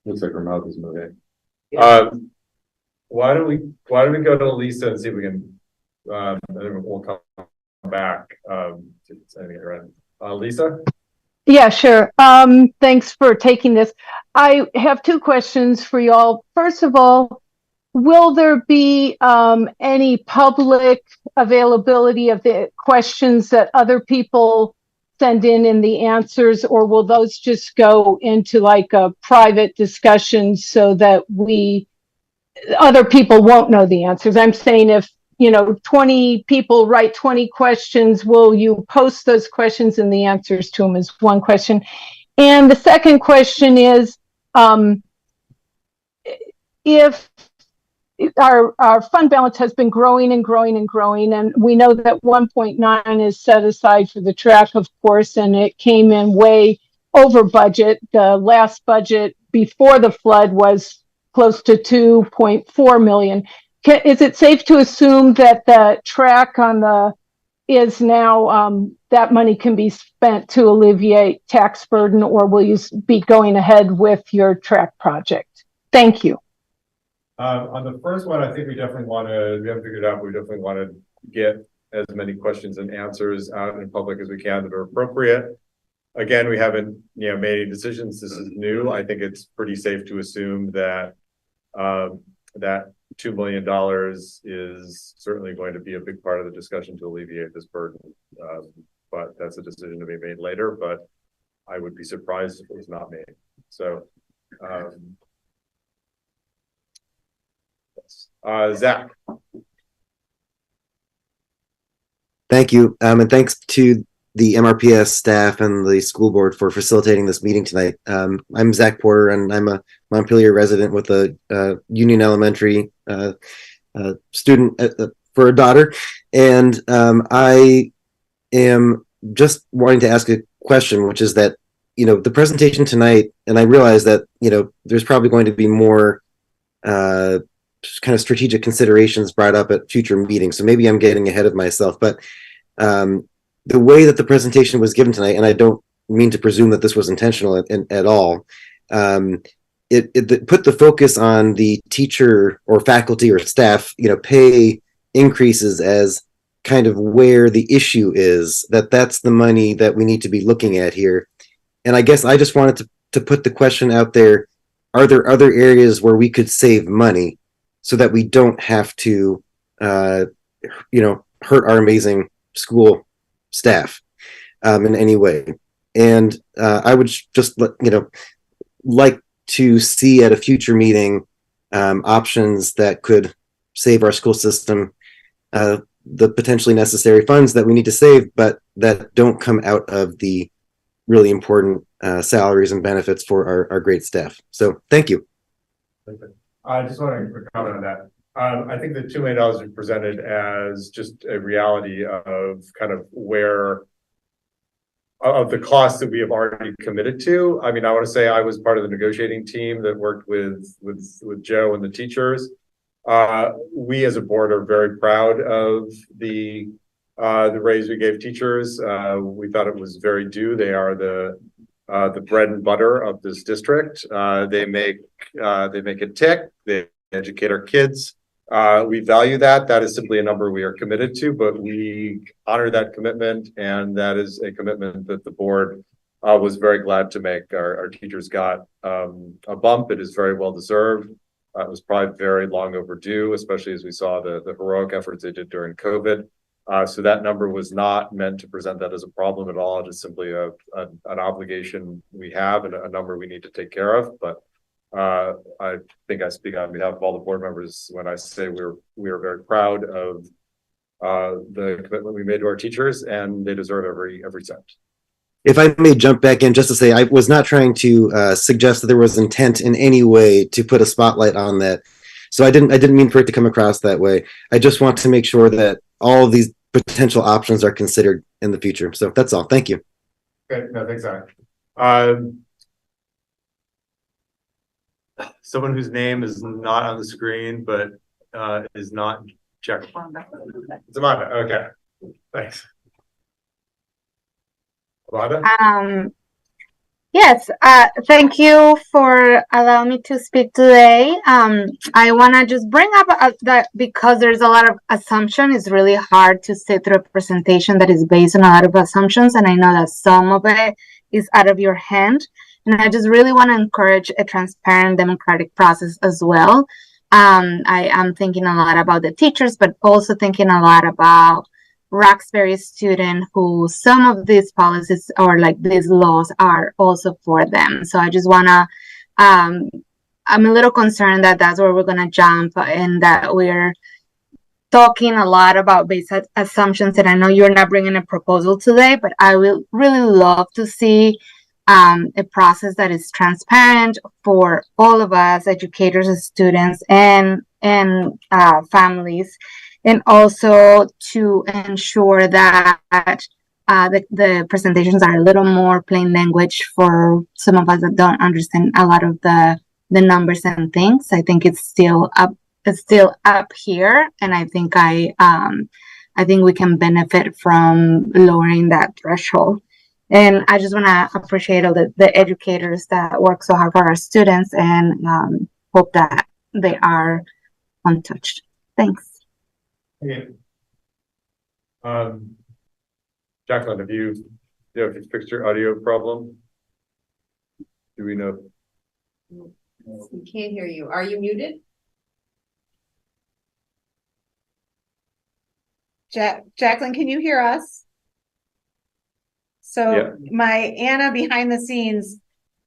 Looks like her mouth is moving. Yeah. Why don't we go to Lisa and see if we can and then we'll come back to anything around. Lisa? Yeah, sure. Thanks for taking this. I have two questions for y'all. First of all, will there be any public availability of the questions that other people send in the answers, or will those just go into like a private discussion so that other people won't know the answers? I'm saying if 20 people write 20 questions, will you post those questions and the answers to them is one question. And the second question is, if our fund balance has been growing and growing and growing, and we know that 1.9 is set aside for the track, of course, and it came in way over budget. The last budget before the flood was close to 2.4 million. Is it safe to assume that the track on the is now that money can be spent to alleviate tax burden, or will you be going ahead with your track project? Thank you. On the first one, I think we haven't figured it out, but we definitely want to get as many questions and answers out in public as we can that are appropriate. Again, we haven't, made any decisions. This is new. I think it's pretty safe to assume that that $2 million is certainly going to be a big part of the discussion to alleviate this burden. But that's a decision to be made later, but I would be surprised if it was not made. So, Zach. Thank you. And thanks to the MRPS staff and the school board for facilitating this meeting tonight. I'm Zach Porter, and I'm a Montpelier resident with a Union Elementary student for a daughter. And I am just wanting to ask a question, which is that, the presentation tonight, and I realize that, there's probably going to be more kind of strategic considerations brought up at future meetings. So maybe I'm getting ahead of myself, but the way that the presentation was given tonight, and I don't mean to presume that this was intentional at all, it put the focus on the teacher or faculty or staff, pay increases as kind of where the issue is, that's the money that we need to be looking at here. And I guess I just wanted to put the question out there, are there other areas where we could save money so that we don't have to, hurt our amazing school staff in any way? And I would just like to see at a future meeting options that could save our school system the potentially necessary funds that we need to save, but that don't come out of the really important salaries and benefits for our great staff. So thank you. I just want to comment on that. I think the $2 million is presented as just a reality of kind of where of the costs that we have already committed to. I mean, I want to say I was part of the negotiating team that worked with Joe and the teachers. We as a board are very proud of the raise we gave teachers. We thought it was very due. They are the bread and butter of this district. They make it tick. They educate our kids. We value that. That is simply a number we are committed to, but we honor that commitment, and that is a commitment that the board was very glad to make. Our teachers got a bump. It is very well deserved. It was probably very long overdue, especially as we saw the heroic efforts they did during COVID. So that number was not meant to present that as a problem at all. It is simply an obligation we have and a number we need to take care of. But I think I speak on behalf of all the board members when I say we are very proud of the commitment we made to our teachers, and they deserve every cent. If I may jump back in just to say, I was not trying to suggest that there was intent in any way to put a spotlight on that. So I didn't mean for it to come across that way. I just want to make sure that all of these potential options are considered in the future. So that's all. Thank you. Okay, no, thanks, Zach. Someone whose name is not on the screen, but is not checked. It's Amanda. Okay, thanks. Amanda? Yes, thank you for allowing me to speak today. I want to just bring up that because there's a lot of assumption, it's really hard to sit through a presentation that is based on a lot of assumptions, and I know that some of it is out of your hand. And I just really want to encourage a transparent democratic process as well. I am thinking a lot about the teachers, but also thinking a lot about Roxbury student who some of these policies or like these laws are also for them. So I just want to, I'm a little concerned that that's where we're going to jump and that we're talking a lot about basic assumptions. And I know you're not bringing a proposal today, but I will really love to see a process that is transparent for all of us, educators and students and families, and also to ensure that the presentations are a little more plain language for some of us that don't understand a lot of the numbers and things. I think it's still up here, and I think we can benefit from lowering that threshold. And I just want to appreciate all the educators that work so hard for our students, and hope that they are untouched. Thanks. Yeah. Jacqueline, have you fixed your audio problem? Do we know? We can't hear you. Are you muted? Jacqueline, can you hear us? So Yeah. my Anna behind the scenes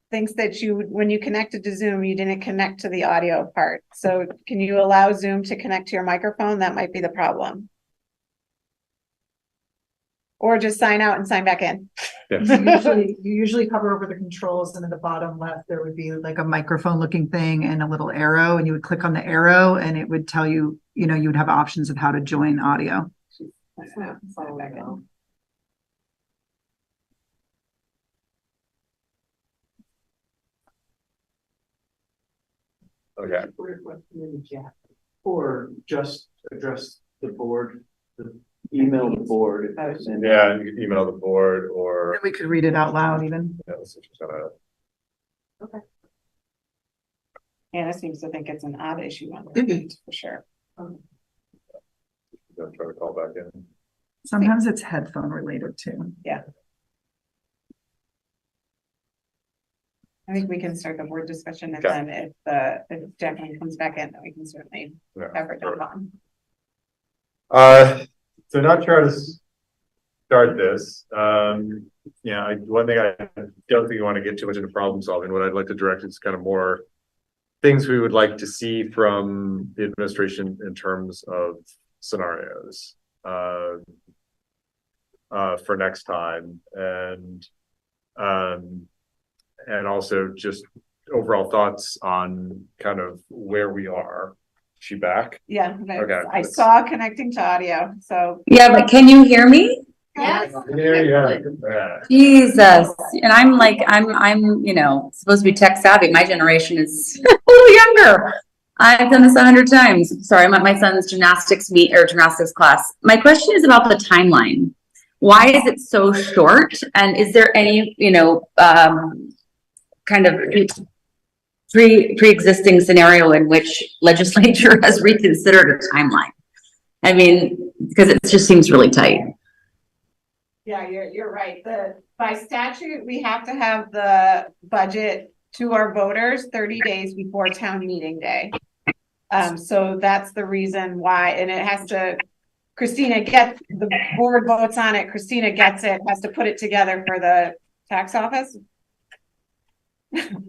thinks that when you connected to Zoom, you didn't connect to the audio part. So can you allow Zoom to connect to your microphone? That might be the problem. Or just sign out and sign back in. You usually hover over the controls, and in the bottom left, there would be like a microphone looking thing and a little arrow, and you would click on the arrow and it would tell you, you would have options of how to join audio. Sign back in. Okay. Or just address the board, email the board. Yeah, you can email the board, or We could read it out loud even. yeah, let's just gonna. Okay. Anna seems to think it's an odd issue on the for sure. Gonna try to call back in. Sometimes it's headphone related too. Yeah. I think we can start the board discussion, and then if Jacqueline comes back in, then we can certainly have her jump on. So not sure how to start this. Yeah, one thing I don't think you want to get too much into problem solving. What I'd like to direct is kind of more things we would like to see from the administration in terms of scenarios for next time, and also just overall thoughts on kind of where we are. Is she back? Yeah. Okay. I saw connecting to audio. So yeah, but can you hear me? Yes. Yeah. Jesus. And I'm like, I'm, supposed to be tech savvy. My generation is a little younger. I've done this 100 times. Sorry, I'm at my son's gymnastics class. My question is about the timeline. Why is it so short? And is there any, kind of pre-existing scenario in which legislature has reconsidered a timeline? I mean, because it just seems really tight. yeah, you're right. By statute, we have to have the budget to our voters 30 days before town meeting day. So that's the reason why, and it has to, Christina gets, the board votes on it, Christina gets it, has to put it together for the tax office.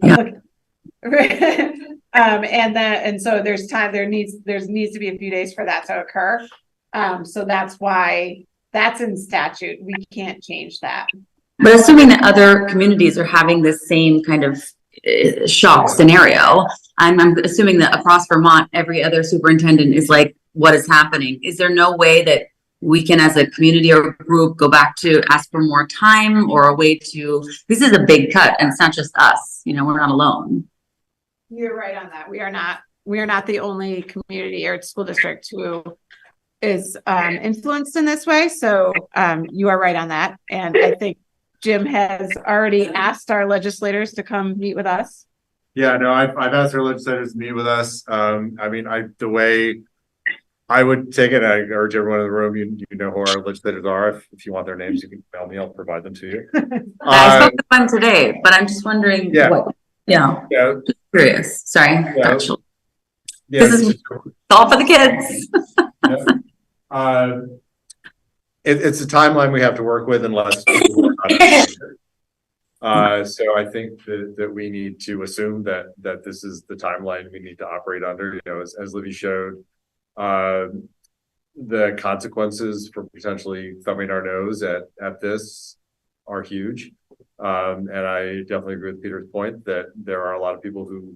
Yeah. And so there's time, there needs to be a few days for that to occur. So that's why that's in statute. We can't change that. But assuming that other communities are having this same kind of shock scenario, I'm assuming that across Vermont, every other superintendent is like, what is happening? Is there no way that we can, as a community or group, go back to ask for more time, or a way to, this is a big cut, and it's not just us, we're not alone. You're right on that. We are not the only community or school district who is influenced in this way. So you are right on that. And I think Jim has already asked our legislators to come meet with us. Yeah, no, I've asked our legislators to meet with us. I mean, the way I would take it, I urge everyone in the room, you know who our legislators are. If you want their names, you can email me, I'll provide them to you. I spoke to one today, but I'm just wondering what, just curious. Sorry. Actually. This is all for the kids. It's a timeline we have to work with unless people work on it. So I think that we need to assume that this is the timeline we need to operate under. As Libby showed, the consequences for potentially thumbing our nose at this are huge. And I definitely agree with Peter's point that there are a lot of people who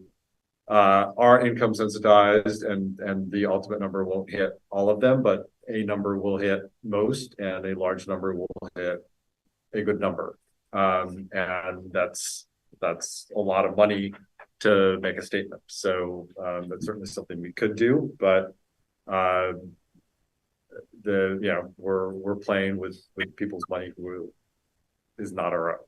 are income sensitized, and the ultimate number won't hit all of them, but a number will hit most, and a large number will hit a good number. And that's a lot of money to make a statement. So that's certainly something we could do, but we're playing with people's money who is not our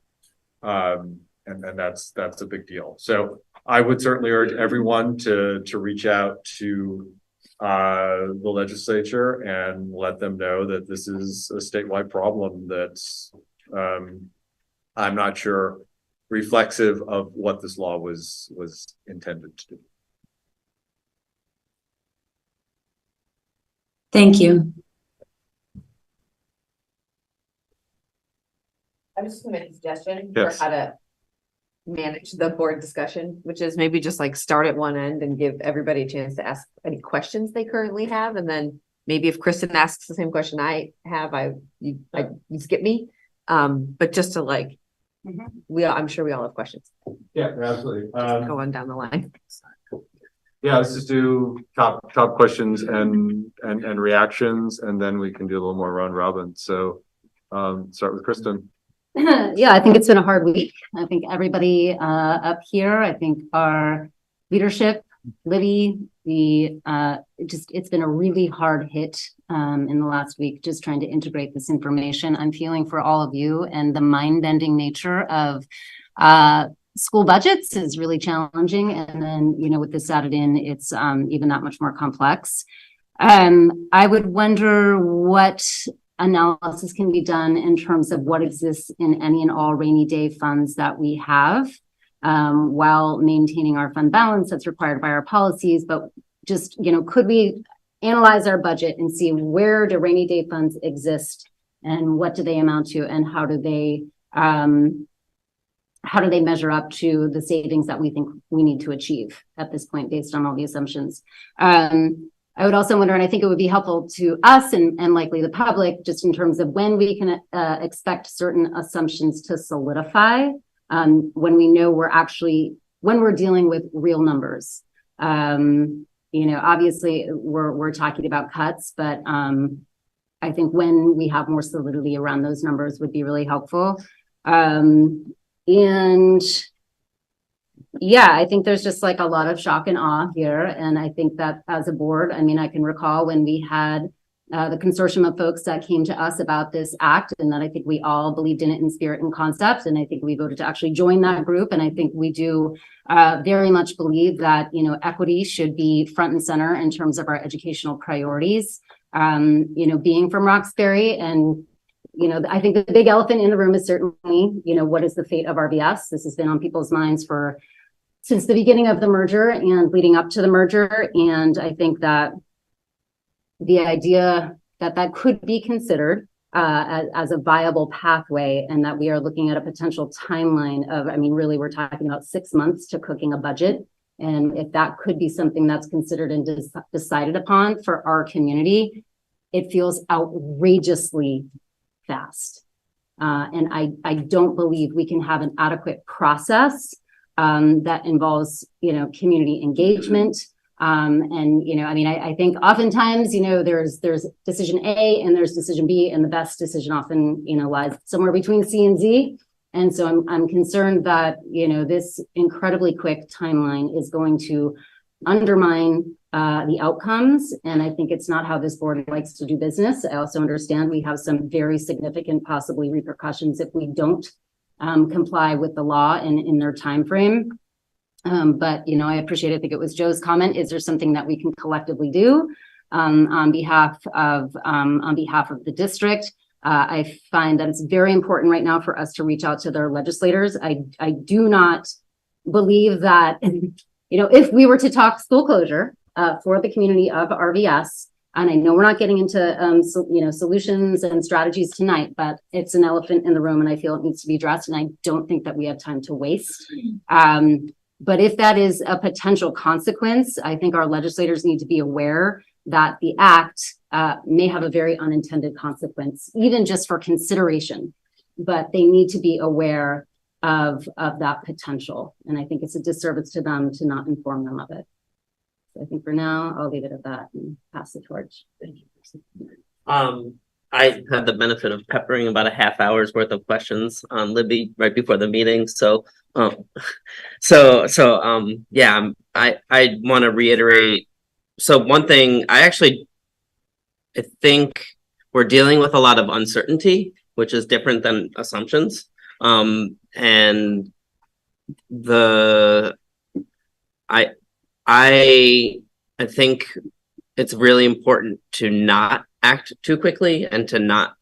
own. And that's a big deal. So I would certainly urge everyone to reach out to the legislature and let them know that this is a statewide problem that's I'm not sure reflexive of what this law was intended to do. Thank you. I'm just gonna make a suggestion Yes. for how to manage the board discussion, which is maybe just like start at one end and give everybody a chance to ask any questions they currently have. And then maybe if Kristen asks the same question I have, you skip me. But just to like, I'm sure we all have questions. Yeah, absolutely. Go on down the line. Yeah, let's just do top questions and reactions, and then we can do a little more round robin. So start with Kristen. Yeah, I think it's been a hard week. I think everybody up here, I think our leadership, Libby, it's been a really hard hit in the last week, just trying to integrate this information. I'm feeling for all of you, and the mind-bending nature of school budgets is really challenging. And then, with this added in, it's even that much more complex. I would wonder what analysis can be done in terms of what exists in any and all rainy day funds that we have, while maintaining our fund balance that's required by our policies. But just, could we analyze our budget and see where do rainy day funds exist and what do they amount to, and how do they measure up to the savings that we think we need to achieve at this point based on all the assumptions. I would also wonder, and I think it would be helpful to us and likely the public, just in terms of when we can expect certain assumptions to solidify, when we know when we're dealing with real numbers. Obviously we're talking about cuts, but I think when we have more solidity around those numbers would be really helpful. And yeah, I think there's just like a lot of shock and awe here. And I think that as a board, I can recall when we had the consortium of folks that came to us about this act, and that I think we all believed in it in spirit and concept. And I think we voted to actually join that group. And I think we do very much believe that, equity should be front and center in terms of our educational priorities. Being from Roxbury, and I think the big elephant in the room is certainly, what is the fate of RVS? This has been on people's minds since the beginning of the merger and leading up to the merger. And I think that the idea that could be considered as a viable pathway, and that we are looking at a potential timeline of, really, we're talking about 6 months to cooking a budget. And if that could be something that's considered and decided upon for our community, it feels outrageously fast. And I don't believe we can have an adequate process that involves, community engagement. I think oftentimes, there's decision A and there's decision B, and the best decision often, lies somewhere between C and Z. And so I'm concerned that, this incredibly quick timeline is going to undermine the outcomes. And I think it's not how this board likes to do business. I also understand we have some very significant, possibly repercussions if we don't comply with the law in their time frame. But I appreciate it. I think it was Joe's comment. Is there something that we can collectively do on behalf of the district? I find that it's very important right now for us to reach out to their legislators. I do not believe that, if we were to talk school closure for the community of RVS, and I know we're not getting into, solutions and strategies tonight, but it's an elephant in the room and I feel it needs to be addressed. And I don't think that we have time to waste. But if that is a potential consequence, I think our legislators need to be aware that the act may have a very unintended consequence, even just for consideration, but they need to be aware of that potential. And I think it's a disservice to them to not inform them of it. So I think for now, I'll leave it at that and pass the torch. Thank you. I had the benefit of peppering about a half hour's worth of questions on Libby right before the meeting. So, yeah, I want to reiterate. So one thing, I think we're dealing with a lot of uncertainty, which is different than assumptions. And I think it's really important to not act too quickly and to not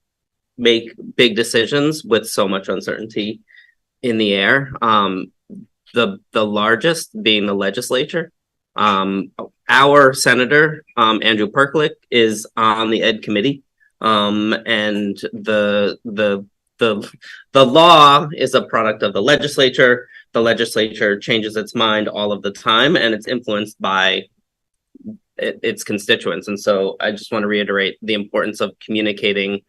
make big decisions with so much uncertainty in the air. The largest being the legislature. Our senator, Andrew Perklick, is on the Ed committee. And the law is a product of the legislature. The legislature changes its mind all of the time, and it's influenced by its constituents. And so I just want to reiterate the importance of communicating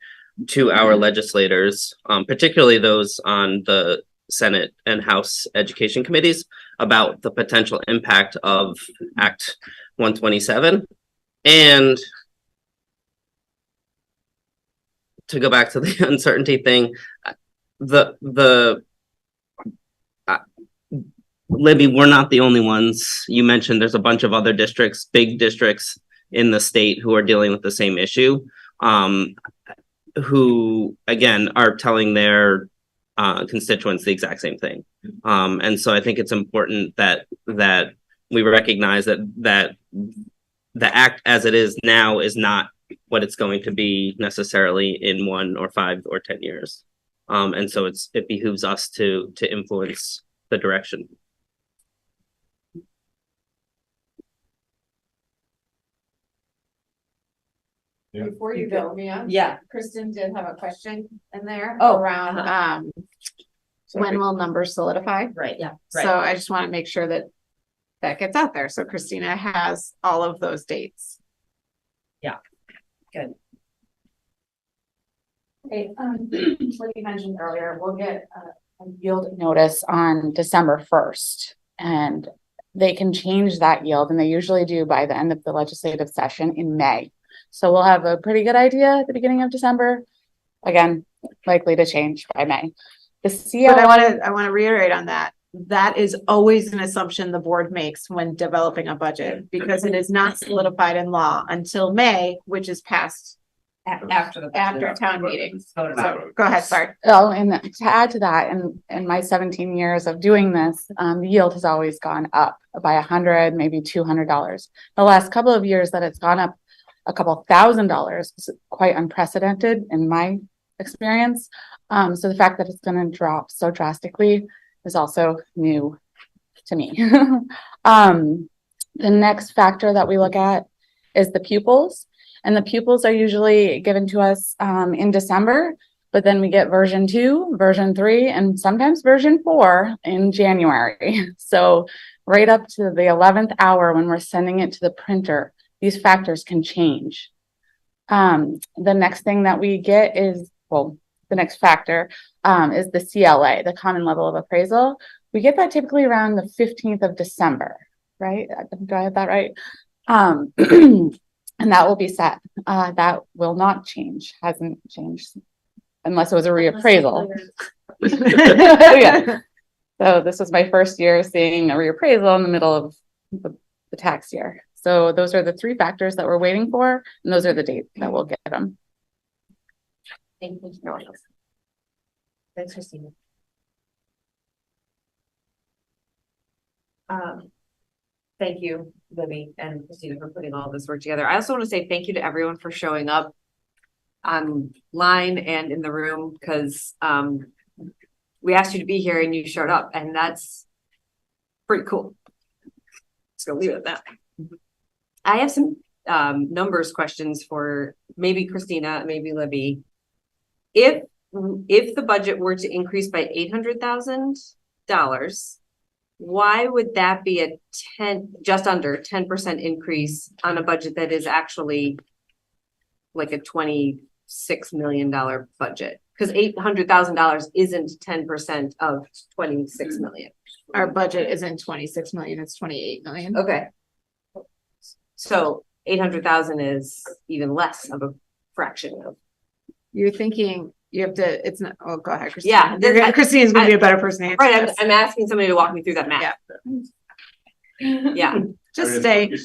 to our legislators, particularly those on the Senate and House education committees, about the potential impact of Act 127. And to go back to the uncertainty thing, Libby, we're not the only ones. You mentioned there's a bunch of other districts, big districts in the state, who are dealing with the same issue, who again are telling their constituents the exact same thing. And so I think it's important that we recognize that the act as it is now is not what it's going to be necessarily in 1 or 5 or 10 years. And so it behooves us to influence the direction. Before you go, Mia. Yeah. Kristen did have a question in there Oh, around, when will numbers solidify? Right, yeah. So I just want to make sure that that gets out there. So Christina has all of those dates. Yeah, good. Okay, like you mentioned earlier, we'll get a yield notice on December 1st, and they can change that yield, and they usually do by the end of the legislative session in May. So we'll have a pretty good idea at the beginning of December. Again, likely to change by May. The CLA, But I want to reiterate on that. That is always an assumption the board makes when developing a budget, because it is not solidified in law until May, which is passed after town meetings. So go ahead, sorry. Oh, and to add to that, in my 17 years of doing this, the yield has always gone up by $100, maybe $200. The last couple of years that it's gone up a couple $1,000 is quite unprecedented in my experience. So the fact that it's going to drop so drastically is also new to me. The next factor that we look at is the pupils. And the pupils are usually given to us in December, but then we get version 2, version 3, and sometimes version 4 in January. So right up to the 11th hour when we're sending it to the printer, these factors can change. The next thing that we get is, well, the next factor is the CLA, the common level of appraisal. We get that typically around the 15th of December, right? Do I have that right? And that will be set. That will not change, hasn't changed, unless it was a reappraisal. Yeah. So this was my first year seeing a reappraisal in the middle of the tax year. So those are the 3 factors that we're waiting for, and those are the dates that we'll get them. Thank you. Thanks, Christina. Thank you, Libby and Christina, for putting all this work together. I also want to say thank you to everyone for showing up online and in the room, because we asked you to be here and you showed up, and that's pretty cool. Just gonna leave it at that. I have some numbers questions for maybe Christina, maybe Libby. If the budget were to increase by $800,000, why would that be a just under 10% increase on a budget that is actually like a $26 million budget? Because $800,000 isn't 10% of 26 million. Our budget isn't 26 million, it's 28 million. Okay. So 800,000 is even less of a fraction of you're thinking, you have to, it's not, oh, go ahead, Christine. Yeah, Christine's gonna be a better person to answer Right, this. I'm asking somebody to walk me through that math. Yeah. Just stay,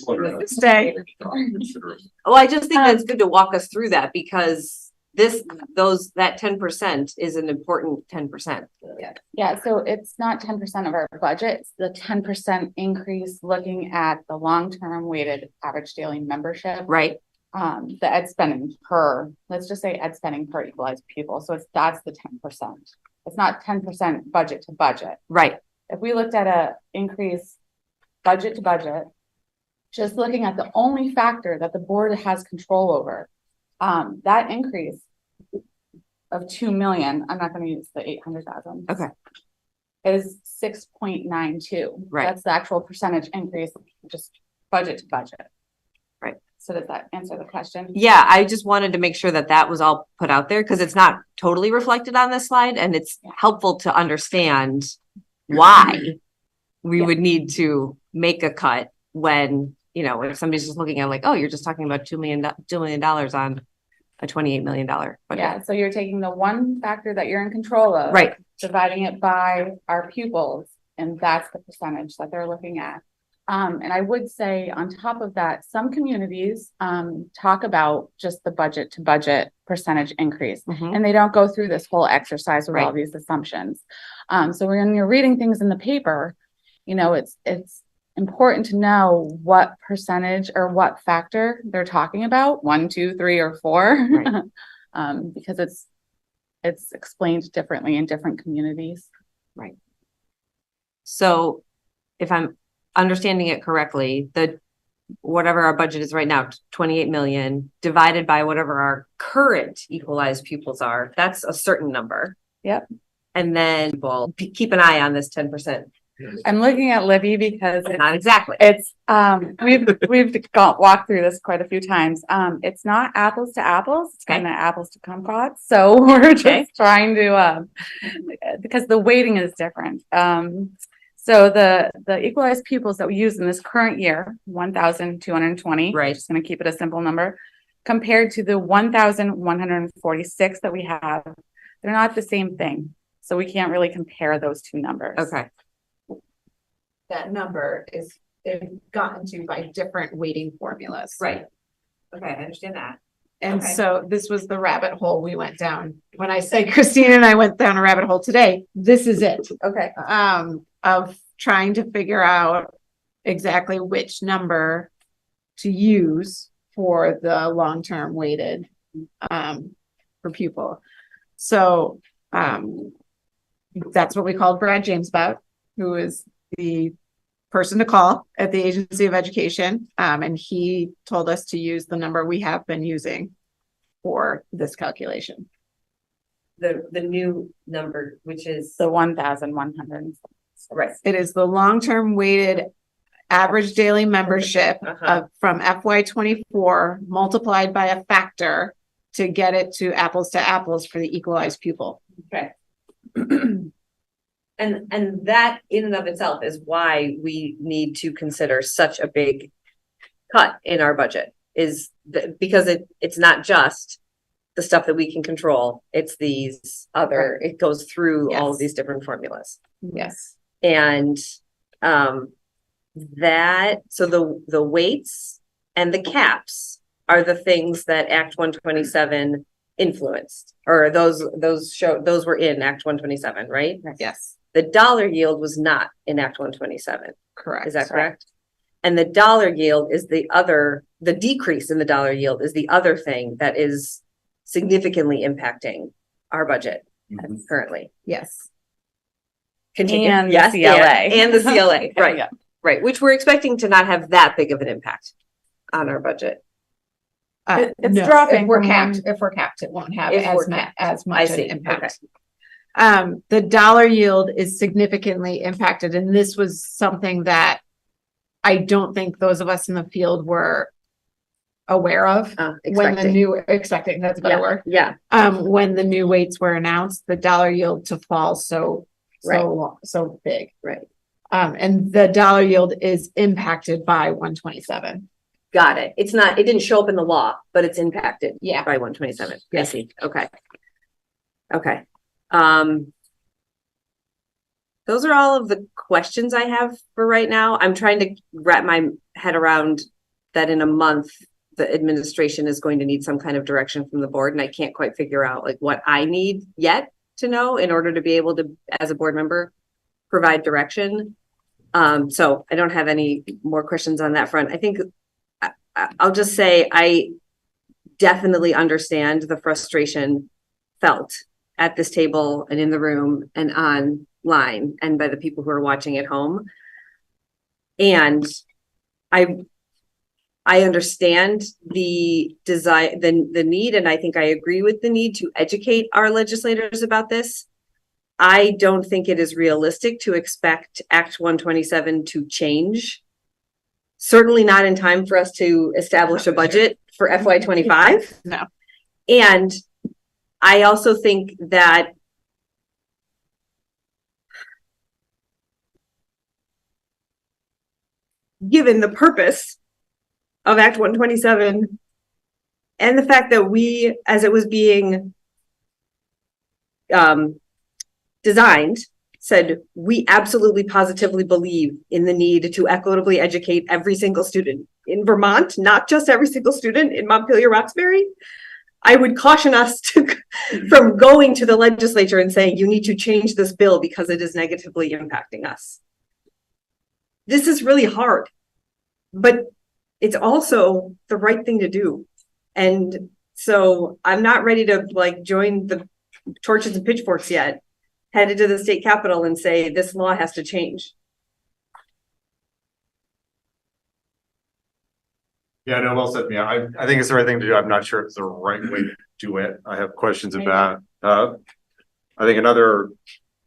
stay. Well, I just think that's good to walk us through that because that 10% is an important 10%. Yeah, so it's not 10% of our budget, it's the 10% increase looking at the long-term weighted average daily membership. Right. The ed spending per, let's just say ed spending per equalized pupil. So that's the 10%. It's not 10% budget to budget. Right. If we looked at a increase budget to budget, just looking at the only factor that the board has control over, that increase of 2 million, I'm not going to use the 800,000. Okay. Is 6.92. Right. That's the actual percentage increase, just budget to budget. Right. So does that answer the question? Yeah, I just wanted to make sure that that was all put out there because it's not totally reflected on this slide and it's helpful to understand why we would need to make a cut when, if somebody's just looking at like, oh, you're just talking about $2 million on a $28 million budget. Yeah, so you're taking the one factor that you're in control of, right, dividing it by our pupils, and that's the percentage that they're looking at. And I would say on top of that, some communities talk about just the budget to budget percentage increase, and they don't go through this whole exercise with all these assumptions. So when you're reading things in the paper, it's important to know what percentage or what factor they're talking about, 1, 2, 3, or 4, right. Because it's explained differently in different communities. Right. So if I'm understanding it correctly, whatever our budget is right now, 28 million divided by whatever our current equalized pupils are, that's a certain number. Yep. And then we'll keep an eye on this 10%. I'm looking at Libby because not exactly. It's we've walked through this quite a few times. It's not apples to apples. It's kind of apples to kumquats. So we're just trying to because the weighting is different. So the equalized pupils that we use in this current year, 1,220. Right. Just going to keep it a simple number. Compared to the 1,146 that we have, they're not the same thing. So we can't really compare those two numbers. Okay. That number is gotten to by different weighting formulas. Right. Okay, I understand that. And so this was the rabbit hole we went down. When I say Christina and I went down a rabbit hole today, this is it. Okay. Of trying to figure out exactly which number to use for the long-term weighted per pupil. So that's what we called Brad James about, who is the person to call at the Agency of Education. And he told us to use the number we have been using for this calculation. The new number, which is the 1,100. Right. It is the long-term weighted average daily membership from FY24 multiplied by a factor to get it to apples for the equalized pupil. Okay. And that in and of itself is why we need to consider such a big cut in our budget, because it's not just the stuff that we can control. It's these other, it goes through all of these different formulas. Yes. And so the weights and the caps are the things that Act 127 influenced, or those were in Act 127, right? Yes. The dollar yield was not in Act 127. Correct. Is that correct? And the dollar yield is the decrease in the dollar yield is the other thing that is significantly impacting our budget currently. Yes. Continue. And yes, the CLA. And the CLA. Right. Yeah. Right. Which we're expecting to not have that big of an impact on our budget. It's dropping. If we're capped, it won't have as much an impact. Okay. The dollar yield is significantly impacted, and this was something that I don't think those of us in the field were aware of when the new expecting, that's a better word. Yeah. When the new weights were announced, the dollar yield to fall so big. Right. And the dollar yield is impacted by 127. Got it. It's not, it didn't show up in the law, but it's impacted. Yeah. By 127. I Yes. see. Okay. Okay. Those are all of the questions I have for right now. I'm trying to wrap my head around that in a month, the administration is going to need some kind of direction from the board, and I can't quite figure out like what I need yet to know in order to be able to, as a board member, provide direction. So I don't have any more questions on that front. I think I'll just say I definitely understand the frustration felt at this table and in the room and online and by the people who are watching at home. And I understand the desire, the need, and I think I agree with the need to educate our legislators about this. I don't think it is realistic to expect Act 127 to change. Certainly not in time for us to establish a budget for FY25. No. And I also think that given the purpose of Act 127 and the fact that we, as it was being designed, said we absolutely positively believe in the need to equitably educate every single student in Vermont, not just every single student in Montpelier-Roxbury, I would caution us from going to the legislature and saying, you need to change this bill because it is negatively impacting us. This is really hard, but it's also the right thing to do. And so I'm not ready to like join the torches and pitchforks yet, headed to the state capitol and say, this law has to change. Yeah, no, well said. Yeah, I think it's the right thing to do. I'm not sure it's the right way to do it. I have questions about, I think another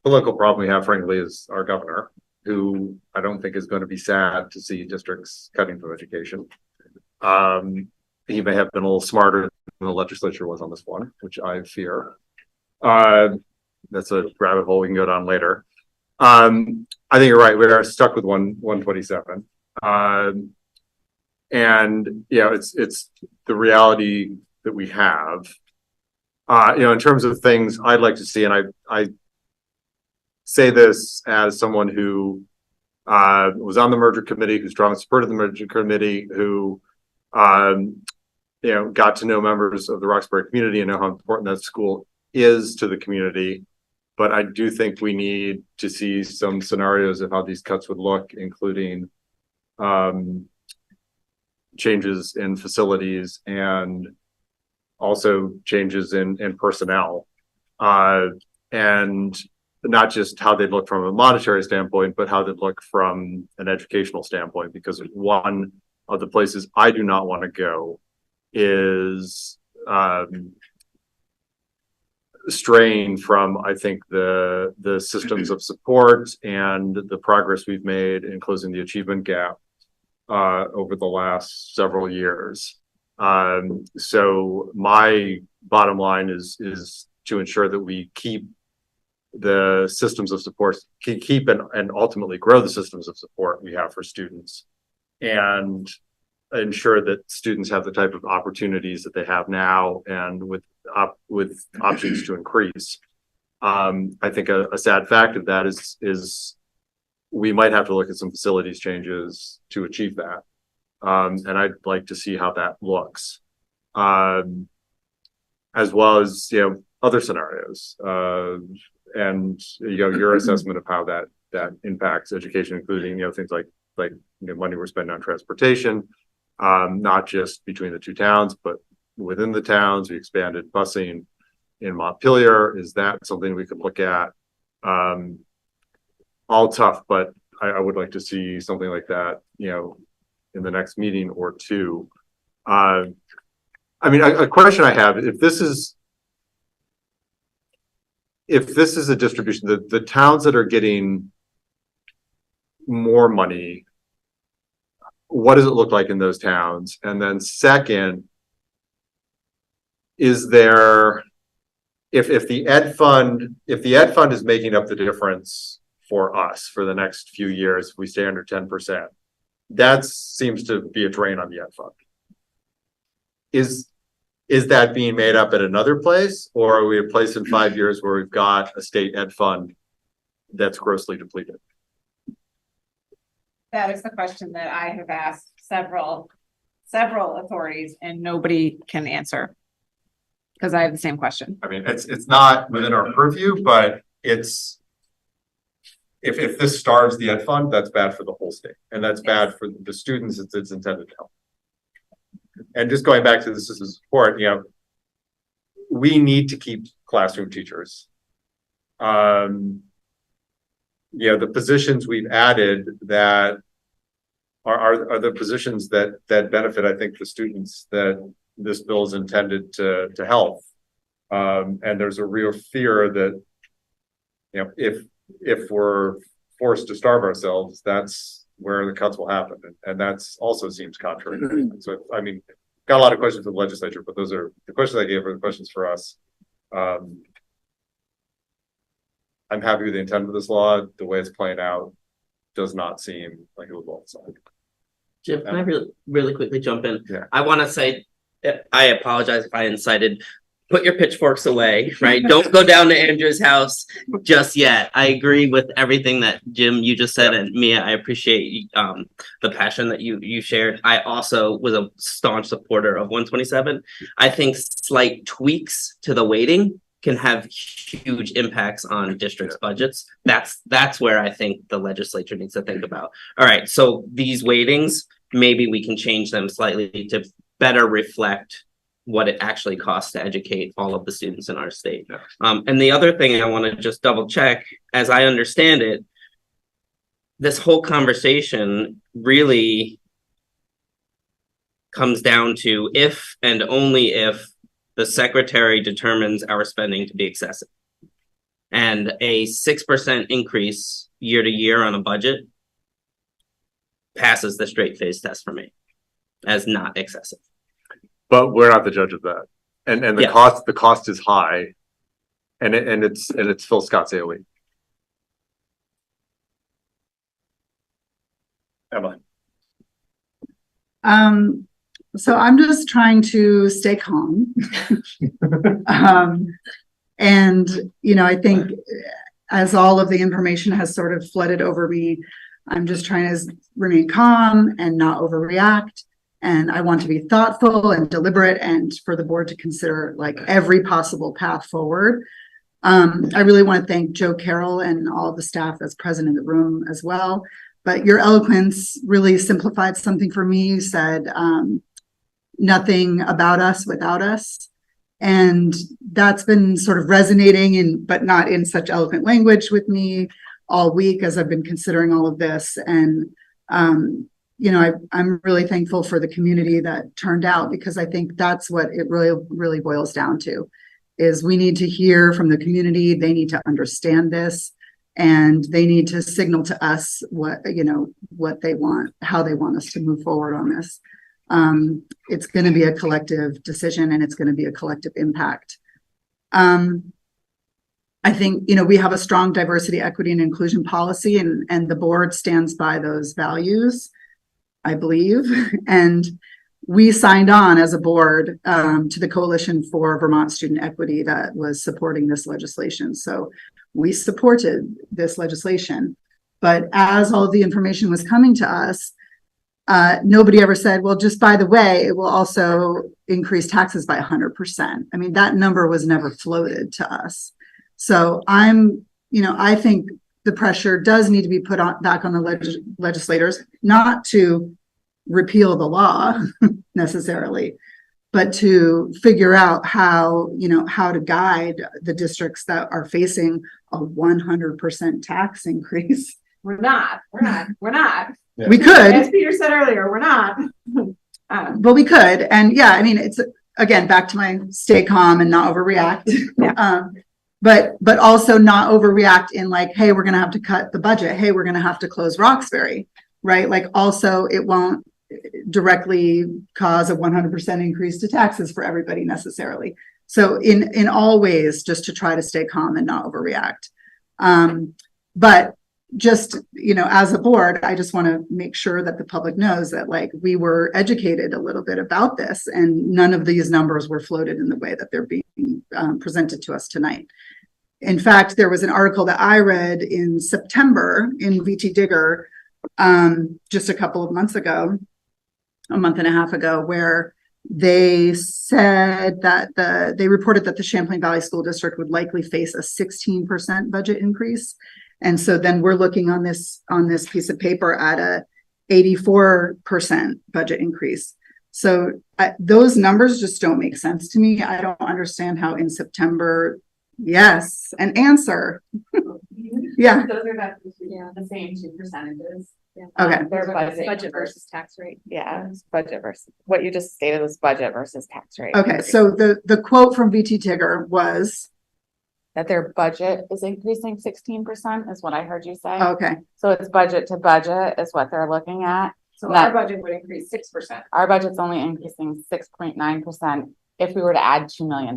political problem we have, frankly, is our governor, who I don't think is going to be sad to see districts cutting from education. He may have been a little smarter than the legislature was on this one, which I fear. That's a rabbit hole we can go down later. I think you're right. We are stuck with 127. And yeah, it's the reality that we have. In terms of things I'd like to see, and I say this as someone who was on the merger committee, who strongly supported the merger committee, who got to know members of the Roxbury community and know how important that school is to the community. But I do think we need to see some scenarios of how these cuts would look, including changes in facilities and also changes in personnel, and not just how they look from a monetary standpoint, but how they look from an educational standpoint, because one of the places I do not want to go is straying from, I think, the systems of support and the progress we've made in closing the achievement gap over the last several years. So my bottom line is to ensure that we keep the systems of support, keep and ultimately grow the systems of support we have for students, and ensure that students have the type of opportunities that they have now, and with options to increase. I think a sad fact of that is we might have to look at some facilities changes to achieve that. And I'd like to see how that looks, as well as, other scenarios, and, your assessment of how that impacts education, including, things like money we're spending on transportation, not just between the two towns, but within the towns. We expanded busing in Montpelier. Is that something we could look at? All tough, but I would like to see something like that, in the next meeting or two. A question I have, if this is a distribution, the towns that are getting more money, what does it look like in those towns? And then second, is there, if the ed fund is making up the difference for us for the next few years, if we stay under 10%, that seems to be a drain on the ed fund. Is that being made up at another place, or are we a place in 5 years where we've got a state ed fund that's grossly depleted? That is the question that I have asked several authorities and nobody can answer. Because I have the same question. I mean, it's not within our purview, but it's, if this starves the ed fund, that's bad for the whole state, and that's bad for the students it's intended to help. And just going back to the system support, you know, we need to keep classroom teachers. You know, the positions we've added that are the positions that benefit, I think, the students that this bill is intended to help. And there's a real fear that, you know, if we're forced to starve ourselves, that's where the cuts will happen. And that's also seems contrary. So, I mean, got a lot of questions for the legislature, but those are the questions I gave are the questions for us. I'm happy with the intent of this law. The way it's playing out does not seem like it was well designed. Jim, can I really quickly jump in? Yeah. I want to say, I apologize if I incited. Put your pitchforks away, right? Don't go down to Andrew's house just yet. I agree with everything that Jim, you just said, and Mia, I appreciate the passion that you shared. I also was a staunch supporter of 127. I think slight tweaks to the weighting can have huge impacts on districts' budgets. That's where I think the legislature needs to think about. All right, so these weightings, maybe we can change them slightly to better reflect what it actually costs to educate all of the students in our state. And the other thing I want to just double check, as I understand it, this whole conversation really comes down to if and only if the secretary determines our spending to be excessive. And a 6% increase year to year on a budget passes the straight face test for me as not excessive. But we're not the judge of that. And the cost is high, and it's Phil Scott's AOE. Emma. So I'm just trying to stay calm. And, you know, I think as all of the information has sort of flooded over me, I'm just trying to remain calm and not overreact. And I want to be thoughtful and deliberate and for the board to consider like every possible path forward. I really want to thank Joe Carroll and all the staff that's present in the room as well. But your eloquence really simplified something for me. You said nothing about us without us. And that's been sort of resonating but not in such eloquent language with me all week as I've been considering all of this. And you know, I'm really thankful for the community that turned out, because I think that's what it really boils down to, is we need to hear from the community. They need to understand this, and they need to signal to us what they want, how they want us to move forward on this. It's going to be a collective decision, and it's going to be a collective impact. I think, you know, we have a strong diversity, equity, and inclusion policy, and the board stands by those values, I believe. And we signed on as a board to the Coalition for Vermont Student Equity that was supporting this legislation. So we supported this legislation. But as all of the information was coming to us, nobody ever said, well, just by the way, it will also increase taxes by 100%. I mean, that number was never floated to us. So I think the pressure does need to be put back on the legislators, not to repeal the law necessarily, but to figure out how to guide the districts that are facing a 100% tax increase. We're not. Yeah. We could. As Peter said earlier, we're not. But we could. And yeah, I mean, it's again, back to my stay calm and not overreact. Yeah. But also not overreact in like, hey, we're going to have to cut the budget. Hey, we're going to have to close Roxbury, right? Like also it won't directly cause a 100% increase to taxes for everybody necessarily. So in all ways, just to try to stay calm and not overreact. But just, as a board, I just want to make sure that the public knows that like we were educated a little bit about this and none of these numbers were floated in the way that they're being presented to us tonight. In fact, there was an article that I read in September in VT Digger just a couple of months ago, a month and a half ago, where they said that they reported that the Champlain Valley School District would likely face a 16% budget increase. And so then we're looking on this piece of paper at a 84% budget increase. So those numbers just don't make sense to me. I don't understand how in September, yes, an answer. Yeah. Those are the same two percentages. Okay. They're budget versus tax rate. Yeah, it's budget versus what you just stated was budget versus tax rate. Okay, so the quote from VT Tigger was that their budget is increasing 16% is what I heard you say. Okay. So it's budget to budget is what they're looking at. So our budget would increase 6%. Our budget's only increasing 6.9% if we were to add $2 million.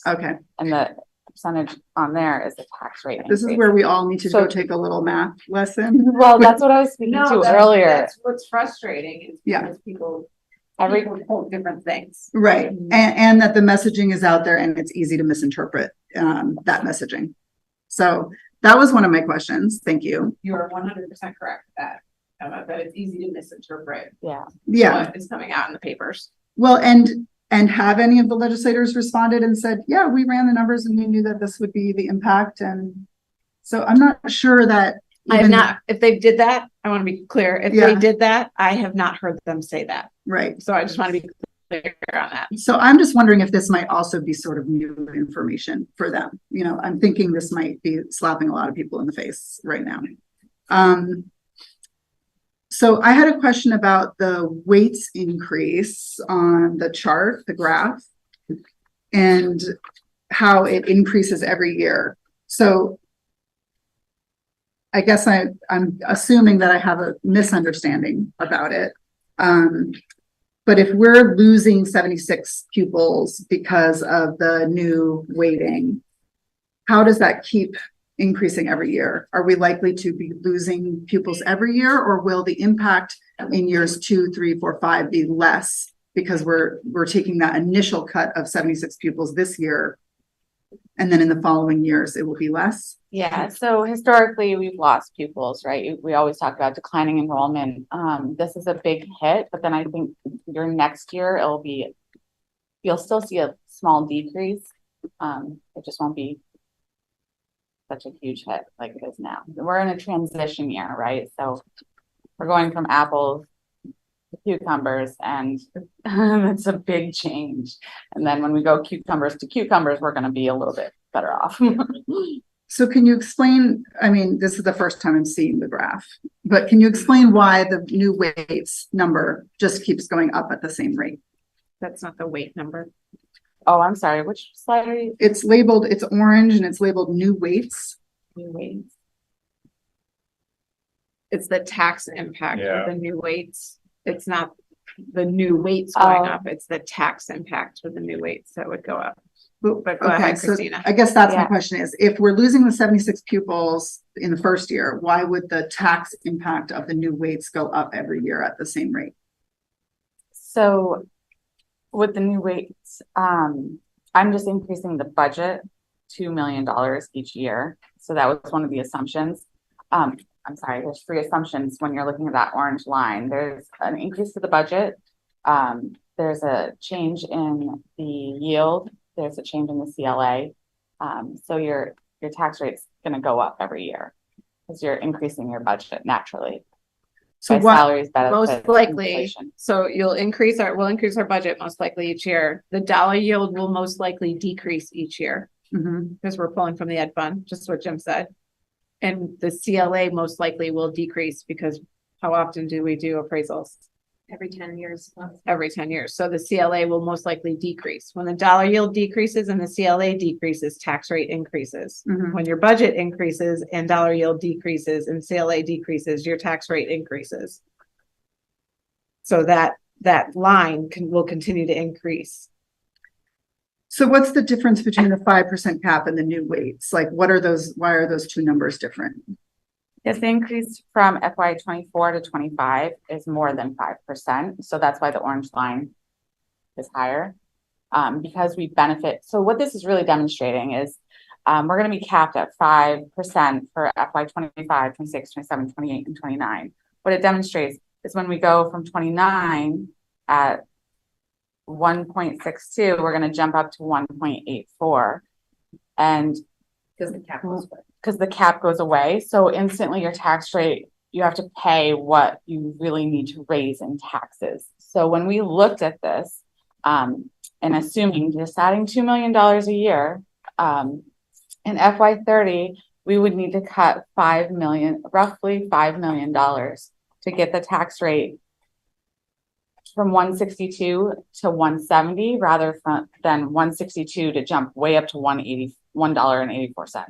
Okay. And the percentage on there is the tax rate. This is where we all need to go take a little math lesson. Well, that's what I was speaking to earlier. That's what's frustrating is because people hold different things. Right. And that the messaging is out there and it's easy to misinterpret that messaging. So that was one of my questions. Thank you. You are 100% correct with that. That it's easy to misinterpret. Yeah. What is coming out in the papers. Well, and have any of the legislators responded and said, yeah, we ran the numbers and we knew that this would be the impact. And so I'm not sure that I have not, if they did that, I want to be clear. If they did that, I have not heard them say that. Right. So I just want to be clear on that. So I'm just wondering if this might also be sort of new information for them. I'm thinking this might be slapping a lot of people in the face right now. So I had a question about the weights increase on the chart, the graph, and how it increases every year. So I guess I'm assuming that I have a misunderstanding about it. But if we're losing 76 pupils because of the new weighting, how does that keep increasing every year? Are we likely to be losing pupils every year, or will the impact in years 2, 3, 4, 5 be less because we're taking that initial cut of 76 pupils this year, and then in the following years it will be less? Yeah, so historically we've lost pupils, right? We always talk about declining enrollment. This is a big hit, but then I think your next year you'll still see a small decrease. It just won't be such a huge hit like it is now. We're in a transition year, right? So we're going from apples to cucumbers, and it's a big change. And then when we go cucumbers to cucumbers, we're going to be a little bit better off. So can you explain, I mean, this is the first time I'm seeing the graph, but can you explain why the new weights number just keeps going up at the same rate? That's not the weight number. Oh, I'm sorry. Which slide are you? It's labeled, it's orange and it's labeled new weights. New weights. It's the tax impact of the new weights. It's not the new weights going up. It's the tax impact with the new weights that would go up. But go ahead, Christina. I guess that's my question is, if we're losing the 76 pupils in the first year, why would the tax impact of the new weights go up every year at the same rate? So with the new weights, I'm just increasing the budget $2 million each year. So that was one of the assumptions. I'm sorry, there's 3 assumptions when you're looking at that orange line. There's an increase to the budget. There's a change in the yield. There's a change in the CLA. So your tax rate's going to go up every year because you're increasing your budget naturally. So what salaries, most likely, inflation. So we'll increase our budget most likely each year. The dollar yield will most likely decrease each year because we're pulling from the ed fund, just what Jim said. And the CLA most likely will decrease because how often do we do appraisals? Every 10 years. Every 10 years. So the CLA will most likely decrease. When the dollar yield decreases and the CLA decreases, tax rate increases. When your budget increases and dollar yield decreases and CLA decreases, your tax rate increases. So that line will continue to increase. So what's the difference between the 5% cap and the new weights? Like, what are those? Why are those two numbers different? Yes, the increase from FY 24 to 25 is more than 5%. So that's why the orange line is higher. Because we benefit. So what this is really demonstrating is we're going to be capped at 5% for FY 25, 26, 27, 28, and 29. What it demonstrates is when we go from 29 at 1.62, we're going to jump up to 1.84. And because the cap goes away. Because the cap goes away. So instantly your tax rate, you have to pay what you really need to raise in taxes. So when we looked at this, and assuming just adding $2 million a year, in FY 30, we would need to cut roughly $5 million to get the tax rate from 162 to 170 rather than 162 to jump way up to $1.84. Does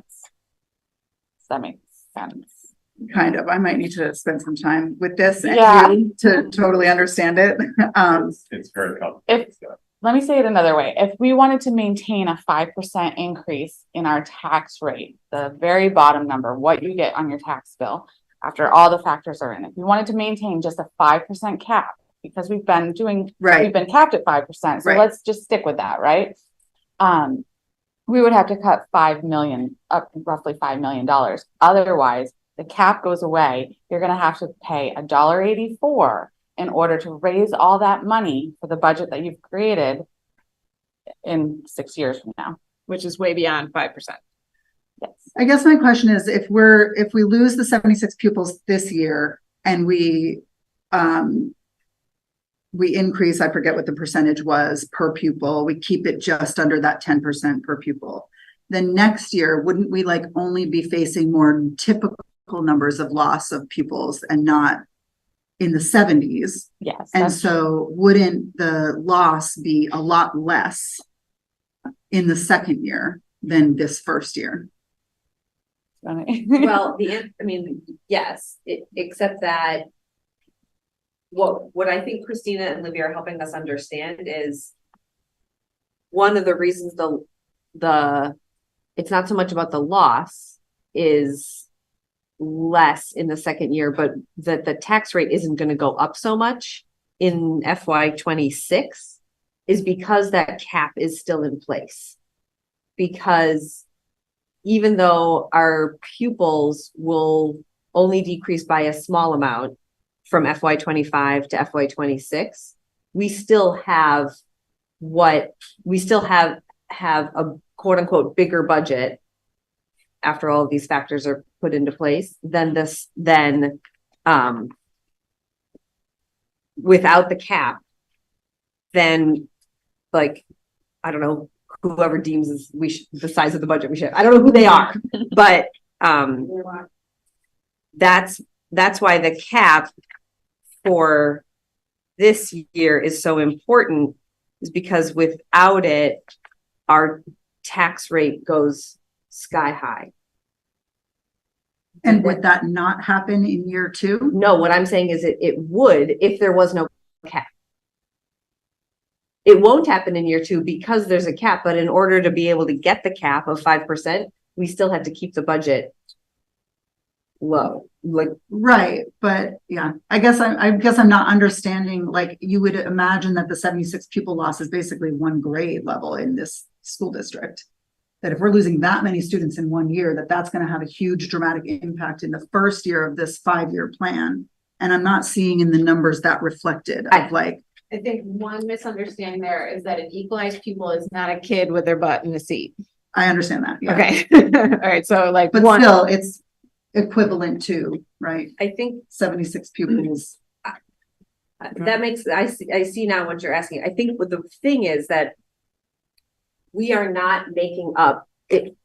that make sense? Kind of. I might need to spend some time with this to totally understand it. It's very complicated. Let me say it another way. If we wanted to maintain a 5% increase in our tax rate, the very bottom number, what you get on your tax bill after all the factors are in it, we wanted to maintain just a 5% cap because we've been capped at 5%. So let's just stick with that, right? We would have to cut roughly $5 million. Otherwise, the cap goes away. You're going to have to pay $1.84 in order to raise all that money for the budget that you've created in 6 years from now, which is way beyond 5%. Yes. I guess my question is, if we lose the 76 pupils this year and we increase, I forget what the percentage was per pupil, we keep it just under that 10% per pupil, then next year, wouldn't we only be facing more typical numbers of loss of pupils and not in the 70s? Yes. And so wouldn't the loss be a lot less in the second year than this first year? Well, yes, except that what I think Christina and Livia are helping us understand is one of the reasons it's not so much about the loss is less in the second year, but that the tax rate isn't going to go up so much in FY 26 is because that cap is still in place. Because even though our pupils will only decrease by a small amount from FY 25 to FY 26, we still have a quote unquote bigger budget after all of these factors are put into place than without the cap, then I don't know, whoever deems the size of the budget we should, I don't know who they are, but that's why the cap for this year is so important, is because without it, our tax rate goes sky high. And would that not happen in year 2? No, what I'm saying is it would if there was no cap. It won't happen in year 2 because there's a cap, but in order to be able to get the cap of 5%, we still have to keep the budget low. Right, but yeah, I guess I'm not understanding. You would imagine that the 76 pupil loss is basically one grade level in this school district. That if we're losing that many students in 1 year, that's going to have a huge dramatic impact in the first year of this 5-year plan. And I'm not seeing in the numbers that reflected of I think one misunderstanding there is that an equalized pupil is not a kid with their butt in a seat. I understand that. Yeah. Okay. All right. So but still it's equivalent to, right? I think 76 pupils. That makes, I see now what you're asking. I think what the thing is that we are not making up it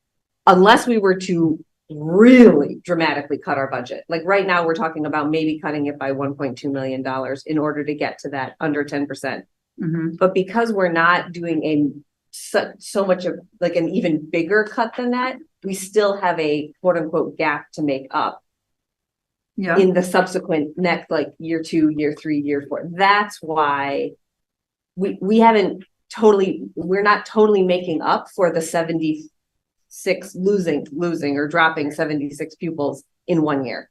unless we were to really dramatically cut our budget. Right now we're talking about maybe cutting it by $1.2 million in order to get to that under 10%. Mm-hmm. But because we're not doing so much of an even bigger cut than that, we still have a quote unquote gap to make up in the subsequent next year 2, year 3, year 4. That's why we're not totally making up for the 76 losing or dropping 76 pupils in 1 year.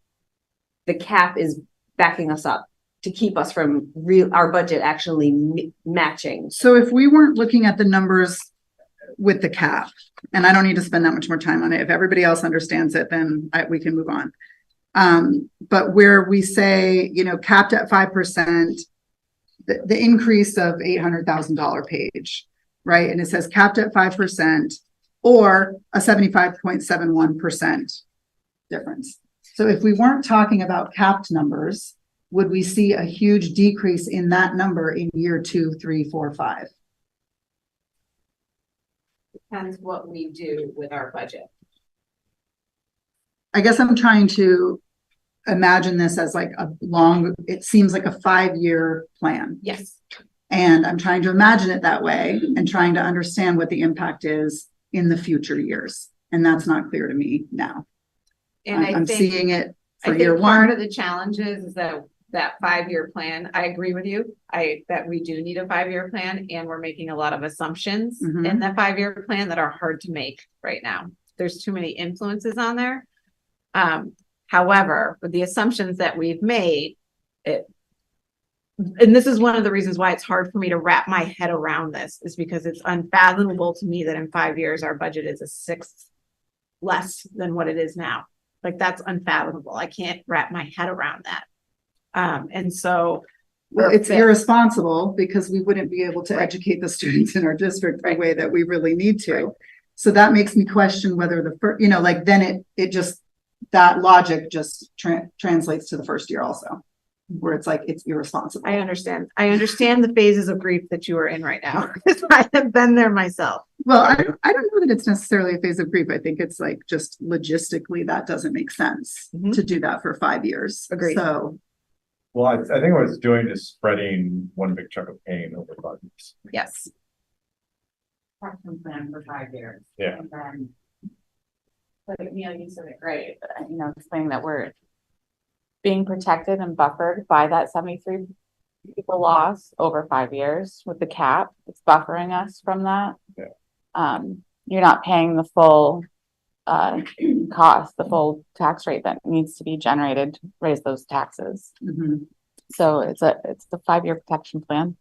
the cap is backing us up to keep us from our budget actually matching. So if we weren't looking at the numbers with the cap, and I don't need to spend that much more time on it. If everybody else understands it, then we can move on. But where we say, you know, capped at 5%, the increase of $800,000 page, right? And it says capped at 5% or a 75.71% difference. So if we weren't talking about capped numbers, would we see a huge decrease in that number in year 2, 3, 4, 5? Depends what we do with our budget. I guess I'm trying to imagine this as like it seems like a 5-year plan. Yes. And I'm trying to imagine it that way and trying to understand what the impact is in the future years. And that's not clear to me now. And I'm seeing it for I year think 1. part of the challenge is that 5-year plan, I agree with you. That we do need a 5-year plan, and we're making a lot of assumptions in that 5-year plan that are hard to make right now. There's too many influences on there. However, with the assumptions that we've made, and this is one of the reasons why it's hard for me to wrap my head around this, is because it's unfathomable to me that in 5 years, our budget is a sixth less than what it is now. Like, that's unfathomable. I can't wrap my head around that. And so, well, it's irresponsible because we wouldn't be able to educate the students in our district the way that we really need to. Right. So that makes me question whether then it just, that logic just translates to the first year also, where it's like, it's irresponsible. I understand the phases of grief that you are in right now. I have been there myself. Well, I don't know that it's necessarily a phase of grief. I think it's like just logistically that doesn't make sense to do that for 5 years. Agreed. So, well, I think what it's doing is spreading one big chunk of pain over 5 years. Yes. Plan for 5 years. Yeah. And then, like Neil, you said it great, but explaining that we're being protected and buffered by that 73 people loss over 5 years with the cap. It's buffering us from that. Yeah. You're not paying the full cost, the full tax rate that needs to be generated to raise those taxes. So it's a 5-year protection plan,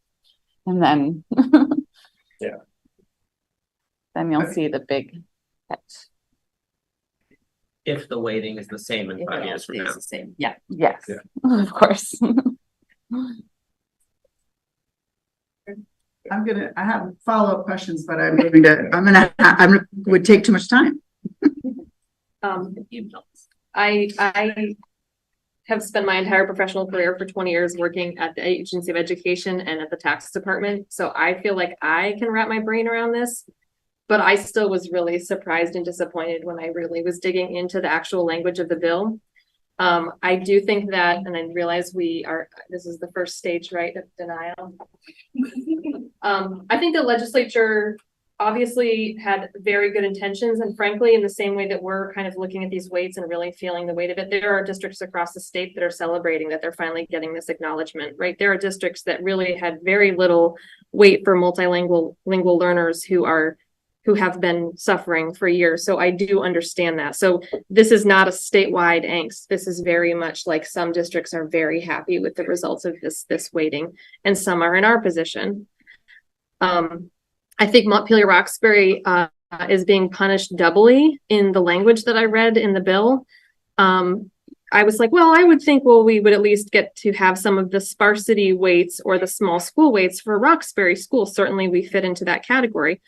and then yeah, then you'll see the big hit. If the weighting is the same in 5 years from now. The same. Yeah. Yes. Yeah. Of course. I have follow-up questions, but would take too much time. I have spent my entire professional career for 20 years working at the Agency of Education and at the tax department. So I feel like I can wrap my brain around this, but I still was really surprised and disappointed when I really was digging into the actual language of the bill. I do think that, and I realize this is the first stage, right, of denial. I think the legislature obviously had very good intentions, and frankly, in the same way that we're kind of looking at these weights and really feeling the weight of it, there are districts across the state that are celebrating that they're finally getting this acknowledgement, right? There are districts that really had very little weight for multilingual learners who have been suffering for years. So I do understand that. So this is not a statewide angst. This is very much like some districts are very happy with the results of this weighting, and some are in our position. I think Montpelier-Roxbury is being punished doubly in the language that I read in the bill. I was like, well, I would think, we would at least get to have some of the sparsity weights or the small school weights for Roxbury School. Certainly we fit into that category.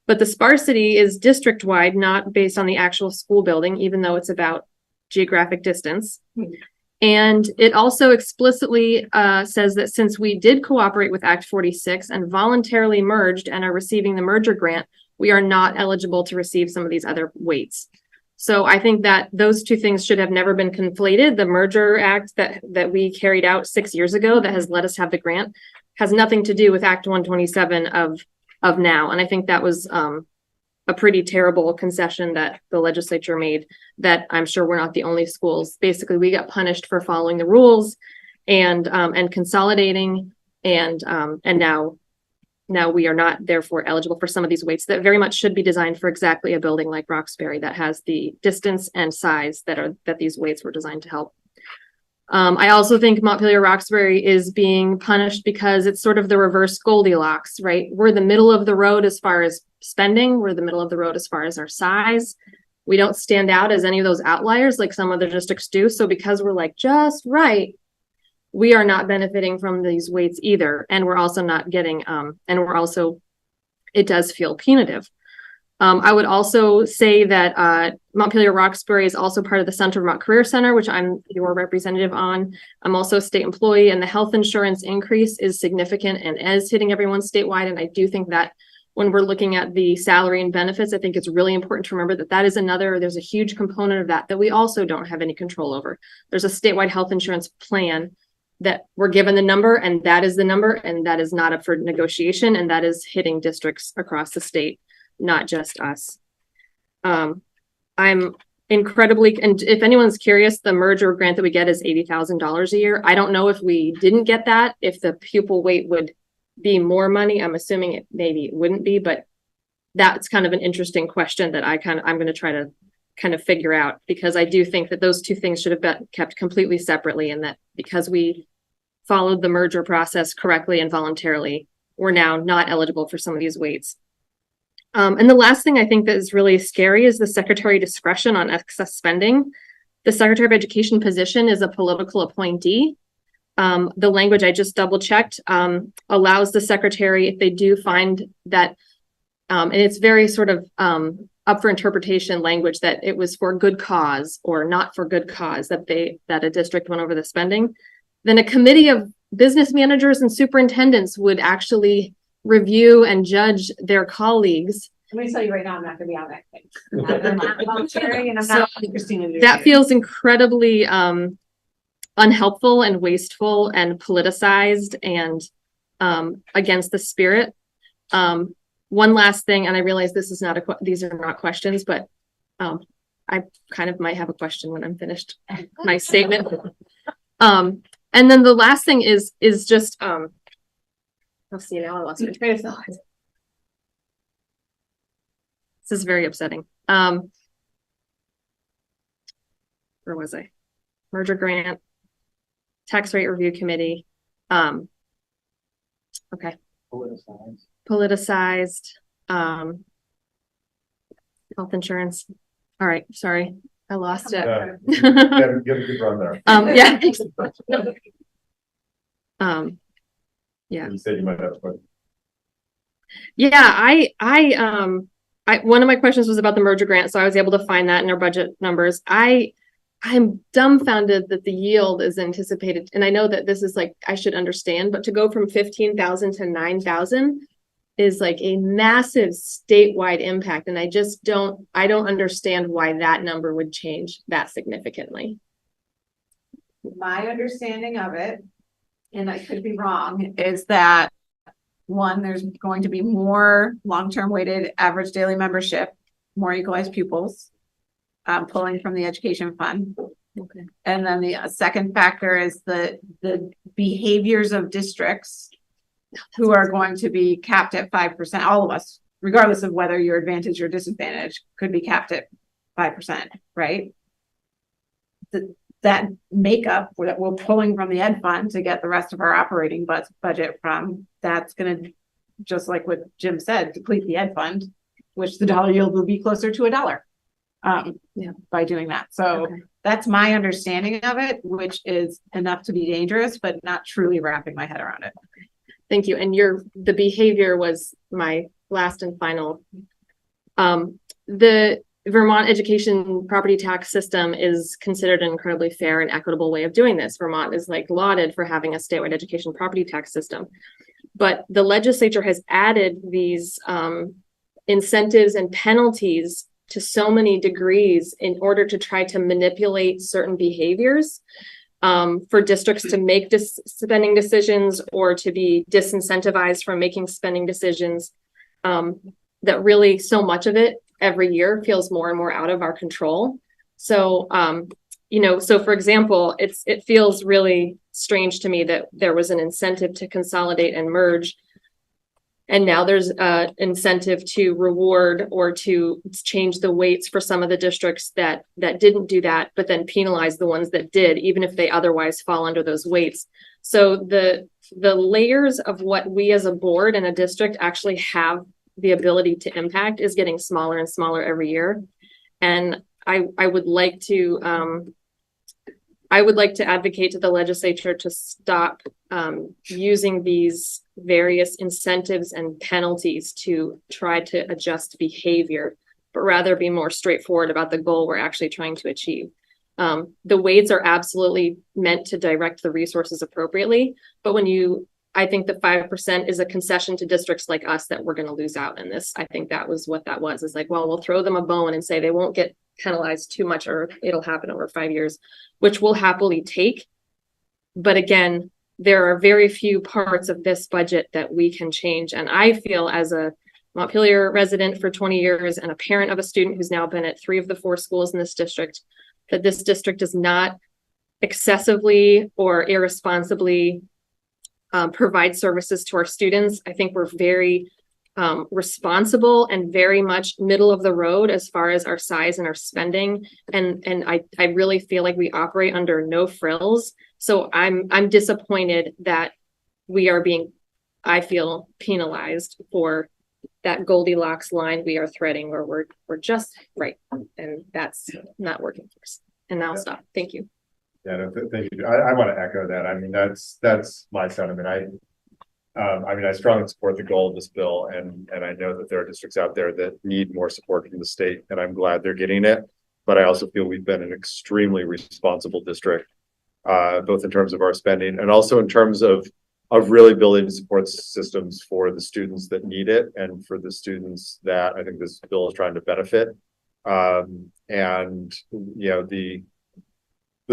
But the sparsity is district-wide, not based on the actual school building, even though it's about geographic distance. And it also explicitly says that since we did cooperate with Act 46 and voluntarily merged and are receiving the merger grant, we are not eligible to receive some of these other weights. So I think that those two things should have never been conflated. The merger act that we carried out 6 years ago that has let us have the grant has nothing to do with Act 127 of now. And I think that was a pretty terrible concession that the legislature made, that I'm sure we're not the only schools. Basically, we got punished for following the rules and consolidating, and now we are not therefore eligible for some of these weights that very much should be designed for exactly a building like Roxbury that has the distance and size that these weights were designed to help. I also think Montpelier-Roxbury is being punished because it's sort of the reverse Goldilocks, right? We're the middle of the road as far as spending. We're the middle of the road as far as our size. We don't stand out as any of those outliers like some other districts do. So because we're like just right, we are not benefiting from these weights either. And we're also not getting, it does feel punitive. I would also say that Montpelier-Roxbury is also part of the Central Vermont Career Center, which I'm your representative on. I'm also a state employee, and the health insurance increase is significant and is hitting everyone statewide. And I do think that when we're looking at the salary and benefits, I think it's really important to remember that there's a huge component of that we also don't have any control over. There's a statewide health insurance plan that we're given the number, and that is the number, and that is not up for negotiation, and that is hitting districts across the state, not just us. I'm incredibly, and if anyone's curious, the merger grant that we get is $80,000 a year. I don't know if we didn't get that, if the pupil weight would be more money. I'm assuming it maybe it wouldn't be, but that's kind of an interesting question that I'm going to try to kind of figure out, because I do think that those two things should have been kept completely separately, and that because we followed the merger process correctly and voluntarily, we're now not eligible for some of these weights. And the last thing I think that is really scary is the secretary discretion on excess spending. The Secretary of Education position is a political appointee. The language I just double checked allows the secretary, if they do find that, and it's very sort of up for interpretation language, that it was for good cause or not for good cause, that a district went over the spending, then a committee of business managers and superintendents would actually review and judge their colleagues. I'm going to tell you right now, I'm not going to be on that thing. I'm not volunteering, and I'm not Christina. That feels incredibly unhelpful and wasteful and politicized and against the spirit. One last thing, and I realize this is not these are not questions, but I kind of might have a question when I'm finished my statement. And then the last thing is just I'll see now. I lost my train of thought. This is very upsetting. Where was I? Merger grant, tax rate review committee. Okay. Politicized. Health insurance. All right. Sorry, I lost it. Get a good run there. Yeah. Yeah. You said you might have a question. Yeah, one of my questions was about the merger grant, so I was able to find that in our budget numbers. I'm dumbfounded that the yield is anticipated, and I know that this is like I should understand, but to go from 15,000 to 9,000 is like a massive statewide impact, and I don't understand why that number would change that significantly. My understanding of it, and I could be wrong, is that one, there's going to be more long-term weighted average daily membership, more equalized pupils, pulling from the education fund. Okay. And then the second factor is the behaviors of districts who are going to be capped at 5%. All of us, regardless of whether you're advantaged or disadvantaged, could be capped at 5%, right? That makeup that we're pulling from the ed fund to get the rest of our operating budget from, that's going to, just like what Jim said, deplete the ed fund, which the dollar yield will be closer to $1 by doing that. So that's my understanding of it, which is enough to be dangerous, but not truly wrapping my head around it. Thank you. And the behavior was my last and final. The Vermont education property tax system is considered an incredibly fair and equitable way of doing this. Vermont is like lauded for having a statewide education property tax system, but the legislature has added these incentives and penalties to so many degrees in order to try to manipulate certain behaviors for districts to make spending decisions or to be disincentivized from making spending decisions, that really so much of it every year feels more and more out of our control. So, so for example, it feels really strange to me that there was an incentive to consolidate and merge And now there's incentive to reward or to change the weights for some of the districts that didn't do that, but then penalize the ones that did, even if they otherwise fall under those weights. So the layers of what we as a board and a district actually have the ability to impact is getting smaller and smaller every year. And I would like to advocate to the legislature to stop using these various incentives and penalties to try to adjust behavior, but rather be more straightforward about the goal we're actually trying to achieve. The weights are absolutely meant to direct the resources appropriately, but I think the 5% is a concession to districts like us that we're going to lose out in this. I think that was what that was. It's like, well, we'll throw them a bone and say they won't get penalized too much or it'll happen over 5 years, which we'll happily take. But again, there are very few parts of this budget that we can change. And I feel, as a Montpelier resident for 20 years and a parent of a student who's now been at 3 of the 4 schools in this district, that this district does not excessively or irresponsibly provide services to our students. I think we're very responsible and very much middle of the road as far as our size and our spending. And I really feel like we operate under no frills. So I'm disappointed that we are being, I feel, penalized for that Goldilocks line we are threading where we're just right. And that's not working for us. And now I'll stop. Thank you. Yeah, no, thank you. I want to echo that. I mean, that's my sentiment. I strongly support the goal of this bill, and I know that there are districts out there that need more support from the state, and I'm glad they're getting it. But I also feel we've been an extremely responsible district, both in terms of our spending and also in terms of really building support systems for the students that need it and for the students that I think this bill is trying to benefit. And you know, the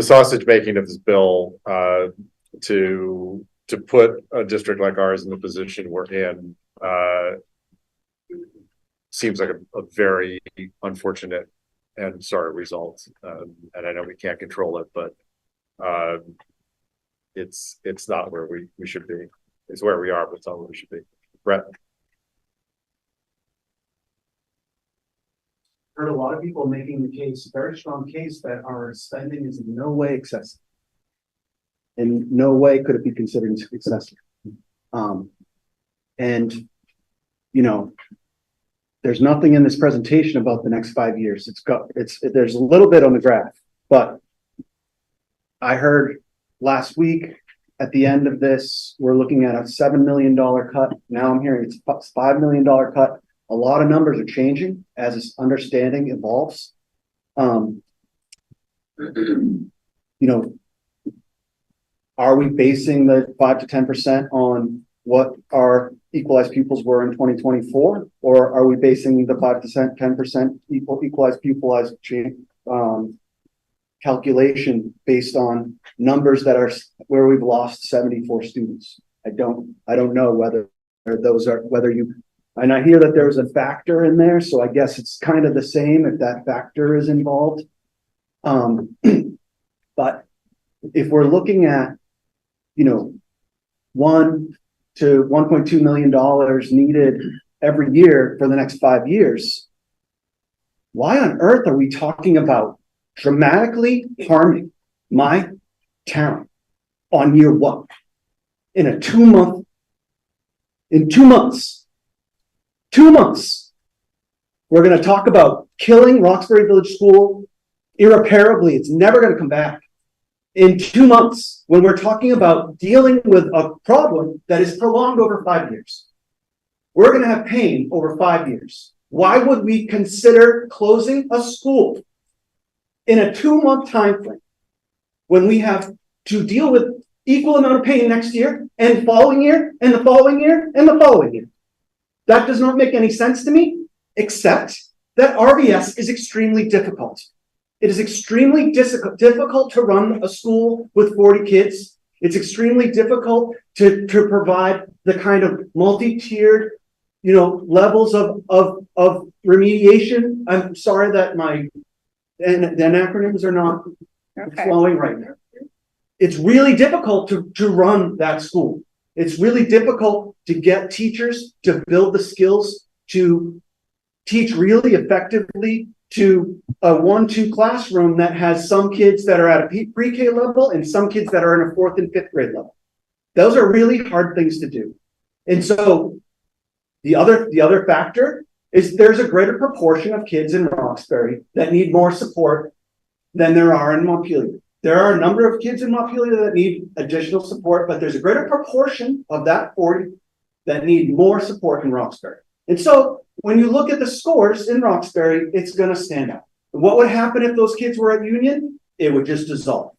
sausage making of this bill to put a district like ours in the position we're in seems like a very unfortunate and sorry result. And I know we can't control it, but it's not where we should be. It's where we are, but it's not where we should be. Brett. Heard a lot of people making the case, very strong case, that our spending is in no way excessive. In no way could it be considered excessive. And you know, there's nothing in this presentation about the next 5 years. There's a little bit on the graph, but I heard last week at the end of this, we're looking at a $7 million cut. Now I'm hearing it's a $5 million cut. A lot of numbers are changing as this understanding evolves. You know, are we basing the 5 to 10% on what our equalized pupils were in 2024, or are we basing the 5 to 10% equalized pupilized calculation based on numbers that are where we've lost 74 students? I don't know whether those are and I hear that there's a factor in there, so I guess it's kind of the same if that factor is involved. But if we're looking at, you know, $1 to $1.2 million needed every year for the next 5 years, why on earth are we talking about dramatically harming my town on year 1 in 2 months? In 2 months. 2 months, we're going to talk about killing Roxbury Village School irreparably. It's never going to come back. In 2 months, when we're talking about dealing with a problem that is prolonged over 5 years, we're going to have pain over 5 years. Why would we consider closing a school in a 2-month time frame when we have to deal with equal amount of pain next year and the following year and the following year and the following year? That does not make any sense to me, except that RVS is extremely difficult. It is extremely difficult to run a school with 40 kids. It's extremely difficult to provide the kind of multi-tiered, you know, levels of remediation. I'm sorry that the acronyms are not flowing right now. It's really difficult to run that school. It's really difficult to get teachers to build the skills to teach really effectively to a 1-2 classroom that has some kids that are at a pre-K level and some kids that are in a 4th and 5th grade level. Those are really hard things to do. And so the other factor is there's a greater proportion of kids in Roxbury that need more support than there are in Montpelier. There are a number of kids in Montpelier that need additional support, but there's a greater proportion of that 40 that need more support in Roxbury. And so when you look at the scores in Roxbury, it's going to stand out. What would happen if those kids were at Union? It would just dissolve.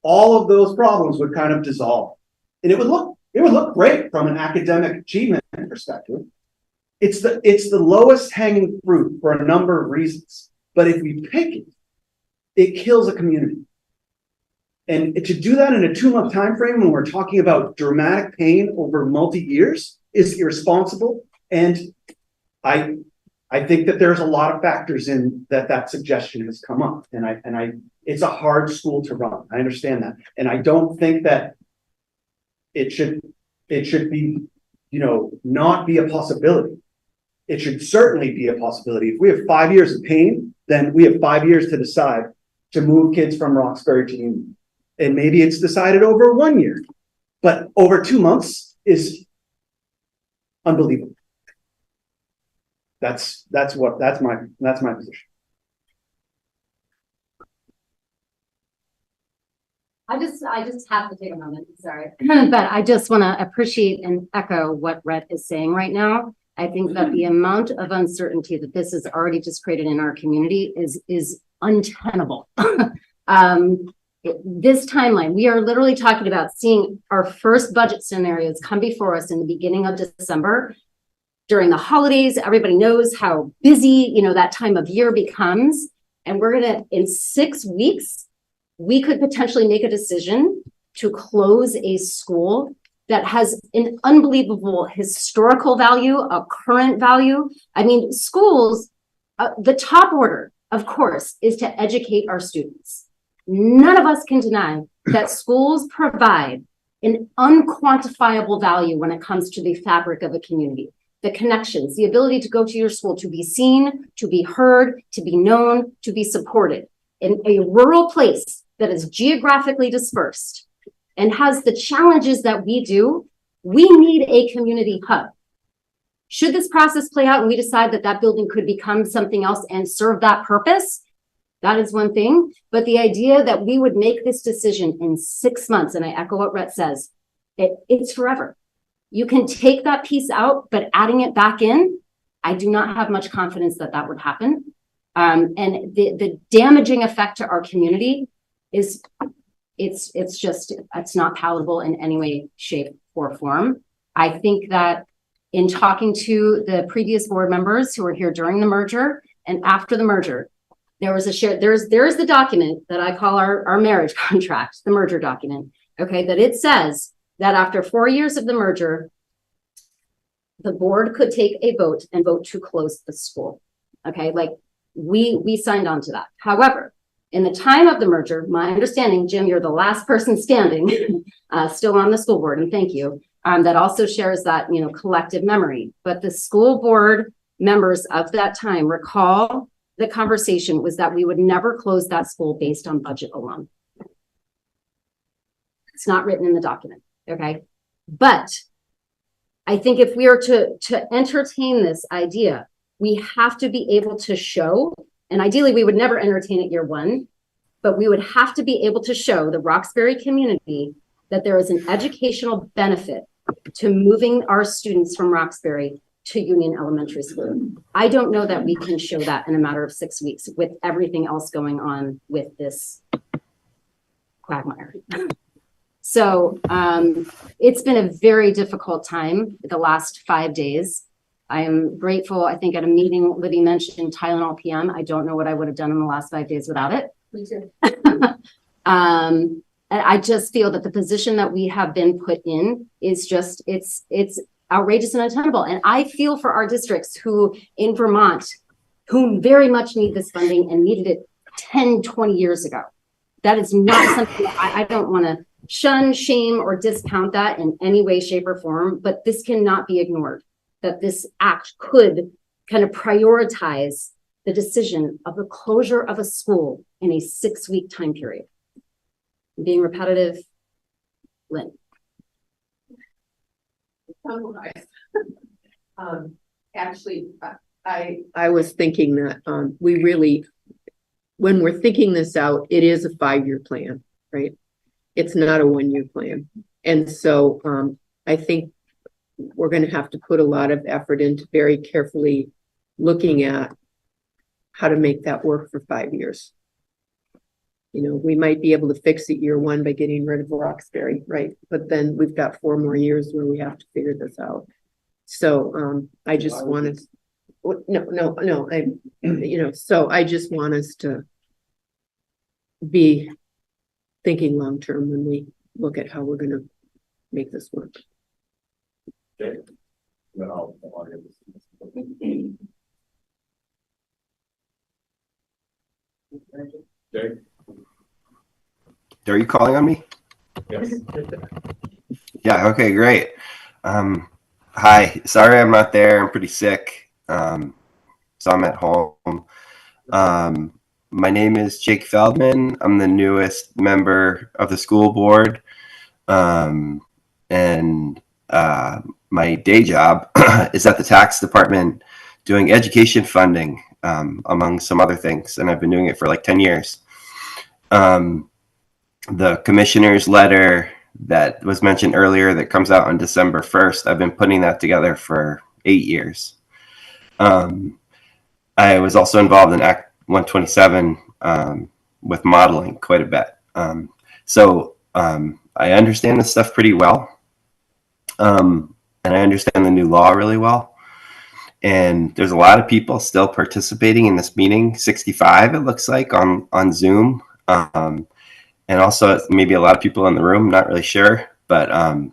All of those problems would kind of dissolve. And it would look great from an academic achievement perspective. It's the lowest hanging fruit for a number of reasons. But if we pick it, it kills a community. And to do that in a 2-month time frame when we're talking about dramatic pain over multi-years is irresponsible. And I think that there's a lot of factors in that suggestion has come up. And it's a hard school to run. I understand that. And I don't think that it should be, not be a possibility. It should certainly be a possibility. If we have 5 years of pain, then we have 5 years to decide to move kids from Roxbury to Union. And maybe it's decided over 1 year, but over 2 months is unbelievable. That's my position. I just have to take a moment, sorry. But I just want to appreciate and echo what Rhett is saying right now. I think that the amount of uncertainty that this has already just created in our community is untenable. This timeline, we are literally talking about seeing our first budget scenarios come before us in the beginning of December. During the holidays, everybody knows how busy, that time of year becomes. And we're gonna, in 6 weeks, we could potentially make a decision to close a school that has an unbelievable historical value, a current value. I mean, schools, the top order, of course, is to educate our students. None of us can deny that schools provide an unquantifiable value when it comes to the fabric of a community. The connections, the ability to go to your school, to be seen, to be heard, to be known, to be supported. In a rural place that is geographically dispersed and has the challenges that we do, we need a community hub. Should this process play out and we decide that that building could become something else and serve that purpose, that is one thing. But the idea that we would make this decision in 6 months, and I echo what Rhett says, it's forever. You can take that piece out, but adding it back in, I do not have much confidence that that would happen. And the damaging effect to our community is it's not palatable in any way, shape, or form. I think that in talking to the previous board members who were here during the merger and after the merger, there was there's the document that I call our marriage contract, the merger document, okay, that it says that after 4 years of the merger, the board could take a vote and vote to close the school. Okay, like we signed on to that. However, in the time of the merger, my understanding, Jim, you're the last person standing, still on the school board, and thank you. That also shares that, collective memory. But the school board members of that time recall the conversation was that we would never close that school based on budget alone. It's not written in the document, okay? But I think if we are to entertain this idea, we have to be able to show, and ideally we would never entertain it year one, but we would have to be able to show the Roxbury community that there is an educational benefit to moving our students from Roxbury to Union Elementary School. I don't know that we can show that in a matter of 6 weeks with everything else going on with this quagmire. So it's been a very difficult time the last 5 days. I am grateful. I think at a meeting, Libby mentioned Tylenol PM. I don't know what I would have done in the last 5 days without it. Me too. And I just feel that the position that we have been put in is just, it's outrageous and untenable. And I feel for our districts who in Vermont, who very much need this funding and needed it 10, 20 years ago. That is not something I don't want to shun, shame, or discount that in any way, shape, or form, but this cannot be ignored. That this act could kind of prioritize the decision of the closure of a school in a 6-week time period. Being repetitive, Lynn. Actually, I was thinking that we really, when we're thinking this out, it is a 5-year plan, right? It's not a 1-year plan. And so I think we're going to have to put a lot of effort into very carefully looking at how to make that work for 5 years. You know, we might be able to fix it year 1 by getting rid of Roxbury, right? But then we've got 4 more years where we have to figure this out. So I just want to, so I just want us to be thinking long term when we look at how we're going to make this work. Okay. Then I'll Jake? Are you calling on me? Yes. Yeah, okay, great. Hi, sorry I'm not there. I'm pretty sick. So I'm at home. My name is Jake Feldman. I'm the newest member of the school board. And my day job is at the tax department doing education funding, among some other things. And I've been doing it for like 10 years. The commissioner's letter that was mentioned earlier that comes out on December 1st, I've been putting that together for 8 years. I was also involved in Act 127 with modeling quite a bit. So I understand this stuff pretty well. And I understand the new law really well. And there's a lot of people still participating in this meeting, 65 it looks like on Zoom. And also maybe a lot of people in the room, not really sure. But I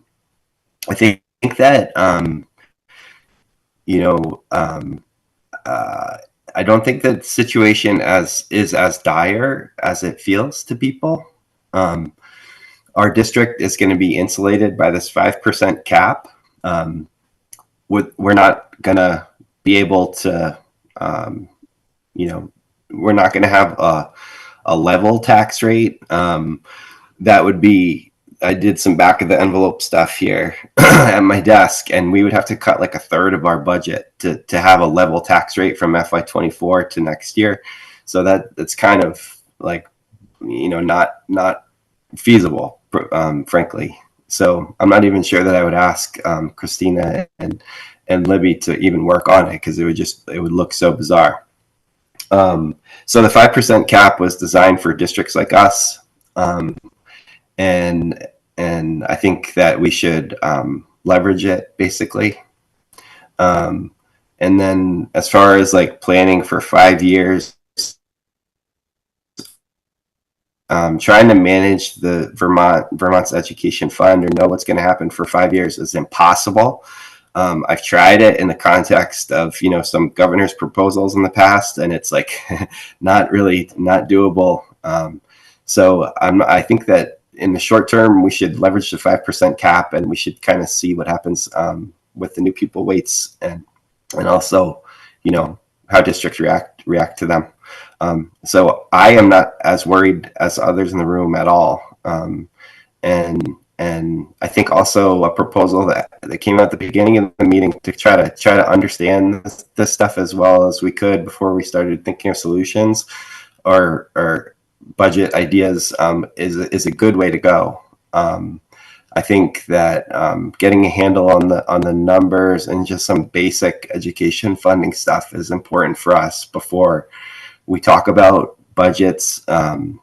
think that, I don't think that the situation is as dire as it feels to people. Our district is going to be insulated by this 5% cap. We're not going to be able to, we're not going to have a level tax rate. That would be, I did some back of the envelope stuff here at my desk, and we would have to cut like 1/3 of our budget to have a level tax rate from FY24 to next year. So that's kind of like, not feasible, frankly. So I'm not even sure that I would ask Christina and Libby to even work on it, because it would look so bizarre. So the 5% cap was designed for districts like us. And I think that we should leverage it, basically. And then as far as like planning for 5 years, trying to manage the Vermont's education fund or know what's going to happen for 5 years is impossible. I've tried it in the context of, some governor's proposals in the past, and it's like not doable. So I think that in the short term, we should leverage the 5% cap, and we should kind of see what happens with the new pupil weights, and also, how districts react to them. So I am not as worried as others in the room at all. And I think also a proposal that came out at the beginning of the meeting to try to understand this stuff as well as we could before we started thinking of solutions or budget ideas is a good way to go. I think that getting a handle on the numbers and just some basic education funding stuff is important for us before we talk about budgets. That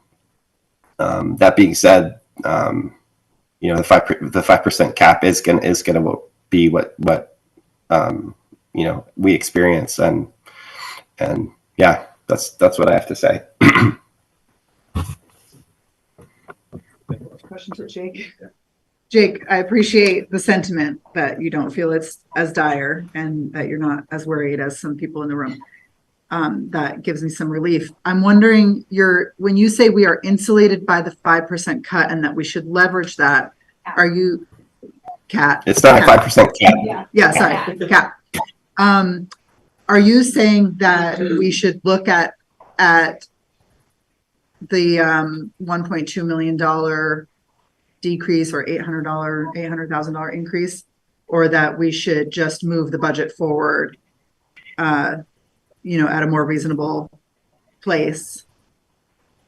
being said, the 5% cap is gonna be what we experience, and yeah, that's what I have to say. Question to Jake. Jake, I appreciate the sentiment that you don't feel it's as dire and that you're not as worried as some people in the room. that gives me some relief. I'm wondering, when you say we are insulated by the 5% cut and that we should leverage that, are you, Kat? It's not a 5% cap. Yeah, sorry, Kat. Are you saying that we should look at the $1.2 million decrease or $800,000 increase, or that we should just move the budget forward, at a more reasonable place?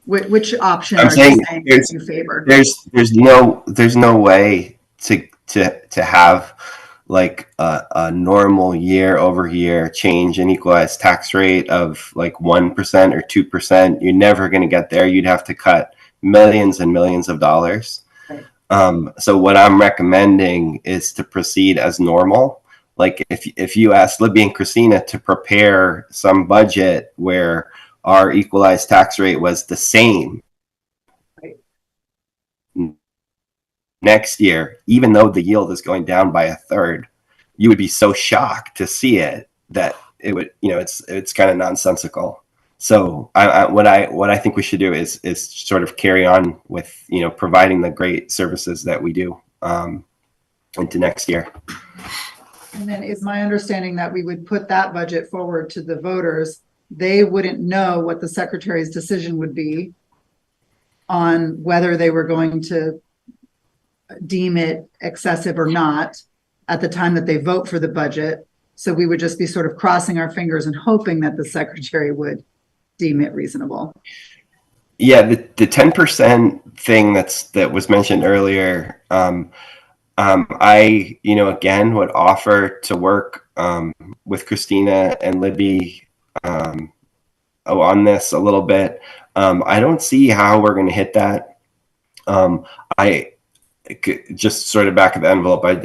Which option are you saying you favor? There's no way to have like a normal year over year change in equalized tax rate of like 1% or 2%. You're never going to get there. You'd have to cut millions and millions of dollars. Right. So what I'm recommending is to proceed as normal. Like if you ask Libby and Christina to prepare some budget where our equalized tax rate was the same next year, even though the yield is going down by a third, you would be so shocked to see it that it would, it's kind of nonsensical. So what I think we should do is sort of carry on with, providing the great services that we do into next year. And then is my understanding that we would put that budget forward to the voters. They wouldn't know what the secretary's decision would be on whether they were going to deem it excessive or not at the time that they vote for the budget. So we would just be sort of crossing our fingers and hoping that the secretary would deem it reasonable. Yeah, the 10% thing that was mentioned earlier, I again would offer to work with Christina and Libby on this a little bit. I don't see how we're going to hit that. I just sort of back of the envelope. I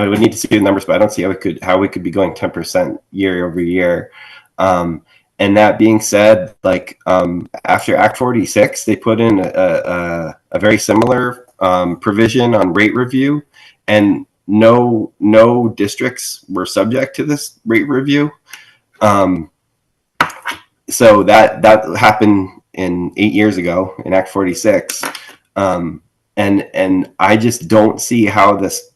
would need to see the numbers, but I don't see how we could be going 10% year over year. And that being said, like after Act 46, they put in a very similar provision on rate review, and no districts were subject to this rate review. So that happened 8 years ago in Act 46. And I just don't see how this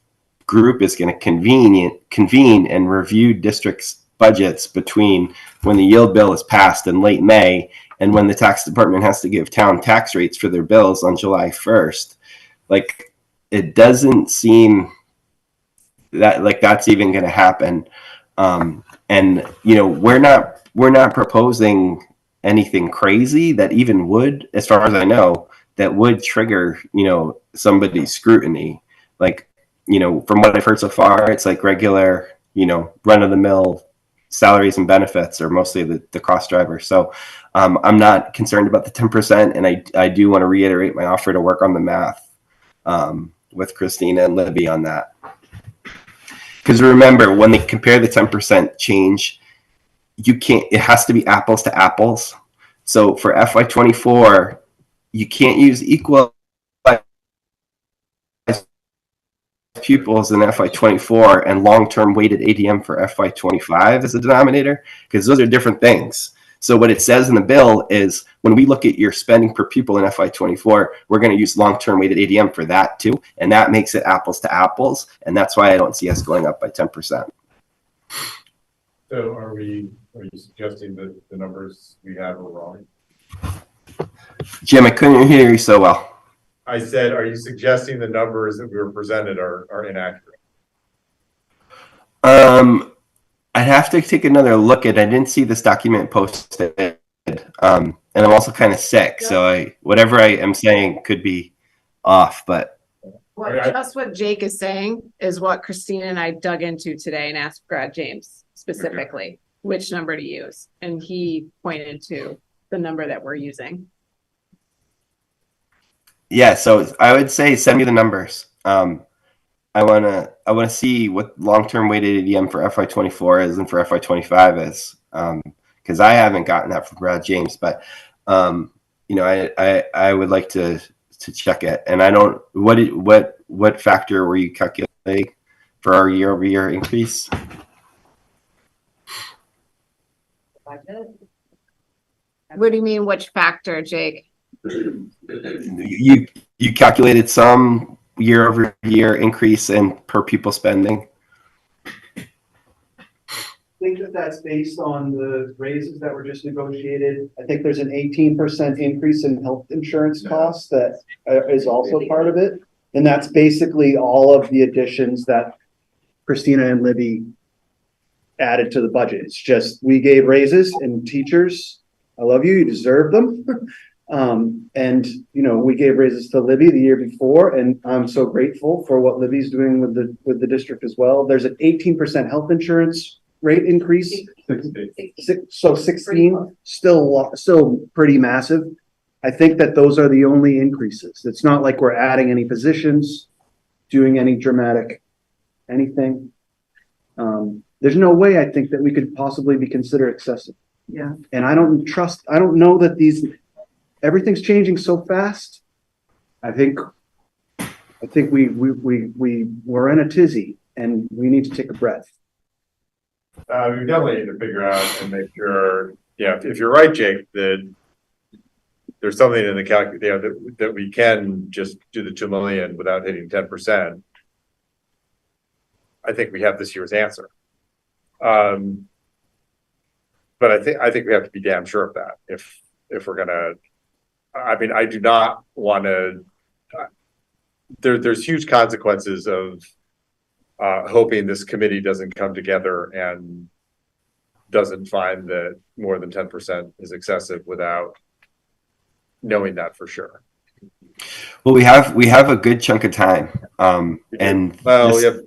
group is going to convene and review districts' budgets between when the yield bill is passed in late May and when the tax department has to give town tax rates for their bills on July 1st. Like, it doesn't seem that like that's even going to happen. And we're not proposing anything crazy that even would, as far as I know, that would trigger, somebody's scrutiny. Like, from what I've heard so far, it's like regular, run of the mill salaries and benefits are mostly the cost driver. So I'm not concerned about the 10%. And I do want to reiterate my offer to work on the math with Christina and Libby on that. Because remember, when they compare the 10% change, it has to be apples to apples. So for FY24, you can't use equal pupils in FY24 and long-term weighted ADM for FY25 as a denominator, because those are different things. So what it says in the bill is when we look at your spending per pupil in FY24, we're going to use long-term weighted ADM for that too. And that makes it apples to apples. And that's why I don't see us going up by 10%. So are you suggesting that the numbers we have are wrong? Jim, I couldn't hear you so well. I said, are you suggesting the numbers that we were presented are inaccurate? I'd have to take another look at it. I didn't see this document posted. And I'm also kind of sick, so whatever I am saying could be off, but. Well, just what Jake is saying is what Christina and I dug into today and asked Brad James specifically which number to use. And he pointed to the number that we're using. Yeah, so I would say send me the numbers. I wanna see what long-term weighted ADM for FY24 is and for FY25 is, because I haven't gotten that from Brad James. But I would like to check it. And I don't. What factor were you calculating for our year-over-year increase? What do you mean, which factor, Jake? You calculated some year over year increase in per pupil spending. I think that that's based on the raises that were just negotiated. I think there's an 18% increase in health insurance costs that is also part of it. And that's basically all of the additions that Christina and Libby added to the budget. It's just, we gave raises, and teachers, I love you, you deserve them. And you know, we gave raises to Libby the year before, and I'm so grateful for what Libby's doing with the district as well. There's an 18% health insurance rate increase. So 16, still pretty massive. I think that those are the only increases. It's not like we're adding any positions, doing any dramatic anything. There's no way I think that we could possibly be considered excessive. Yeah. And I don't know that everything's changing so fast. I think we're in a tizzy, and we need to take a breath. We definitely need to figure out and make sure, yeah, if you're right, Jake, that there's something in the calculation that we can just do the 2 million without hitting 10%. I think we have this year's answer. But I think we have to be damn sure of that if we're gonna. I mean, I do not want to. There's huge consequences of hoping this committee doesn't come together and doesn't find that more than 10% is excessive without knowing that for sure. Well, we have a good chunk of time, and we have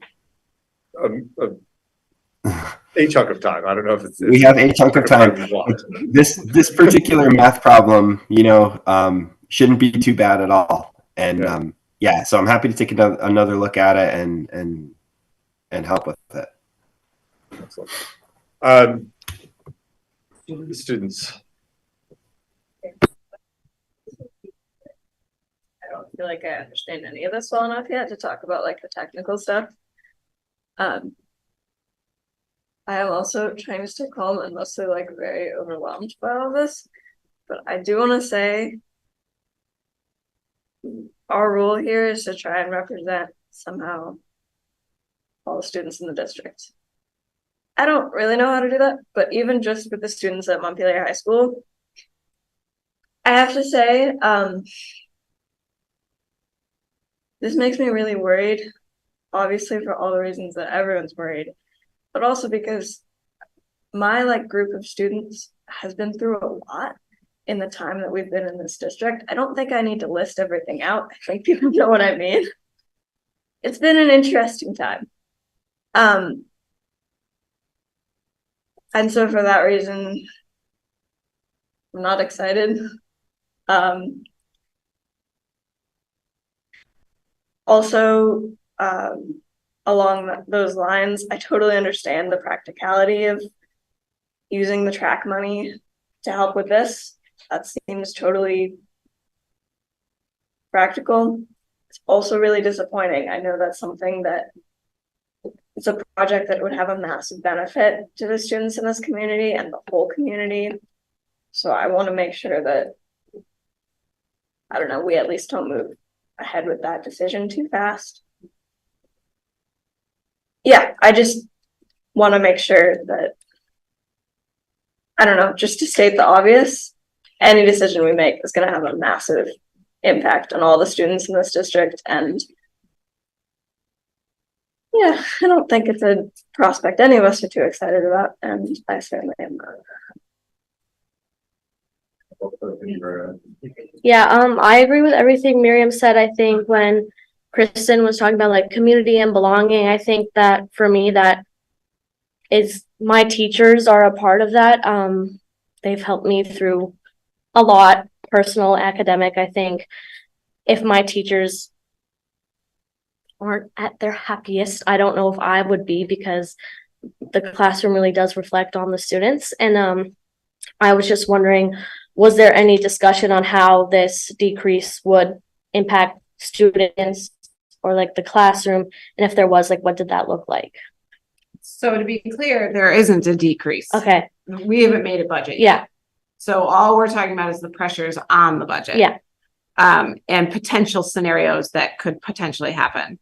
a chunk of time. I don't know if it's we have a chunk of time. This particular math problem, you know, shouldn't be too bad at all. And yeah, so I'm happy to take another look at it and help with it. Excellent. Students. I don't feel like I understand any of this well enough yet to talk about like the technical stuff. I am also trying to stay calm and mostly like very overwhelmed by all this, but I do want to say our role here is to try and represent somehow all the students in the district. I don't really know how to do that, but even just with the students at Montpelier High School, I have to say, this makes me really worried, obviously for all the reasons that everyone's worried, but also because my like group of students has been through a lot in the time that we've been in this district. I don't think I need to list everything out. I think people know what I mean. It's been an interesting time. And so for that reason, I'm not excited. Also, along those lines, I totally understand the practicality of using the track money to help with this. That seems totally practical. It's also really disappointing. I know that's something that it's a project that would have a massive benefit to the students in this community and the whole community. So I want to make sure that, I don't know, we at least don't move ahead with that decision too fast. Yeah, I just want to make sure that, I don't know, just to state the obvious, any decision we make is going to have a massive impact on all the students in this district. And yeah, I don't think it's a prospect any of us are too excited about, and I certainly am not. Yeah, I agree with everything Miriam said. I think when Kristen was talking about like community and belonging, I think that for me, that is my teachers are a part of that. They've helped me through a lot, personal, academic. I think if my teachers aren't at their happiest, I don't know if I would be, because the classroom really does reflect on the students. And I was just wondering, was there any discussion on how this decrease would impact students or like the classroom? And if there was, like, what did that look like? So to be clear, there isn't a decrease. Okay, We haven't made a budget yet. yeah, So all we're talking about is the pressures on the budget. yeah, And potential scenarios that could potentially happen.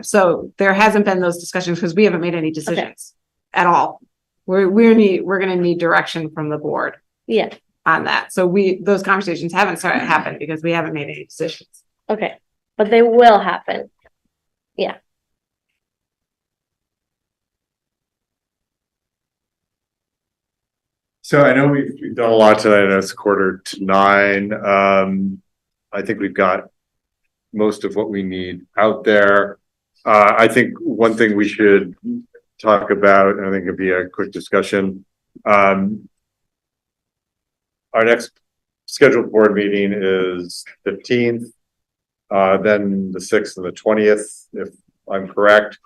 So there hasn't been those discussions because we haven't made any decisions at all. We're gonna need direction from the board yeah, on that. So those conversations haven't started to happen because we haven't made any decisions. okay, but they will happen. Yeah. So I know we've done a lot tonight, and it's 8:45. I think we've got most of what we need out there. I think one thing we should talk about, and I think it'd be a quick discussion. Our next scheduled board meeting is 15th, then the 6th and the 20th, if I'm correct.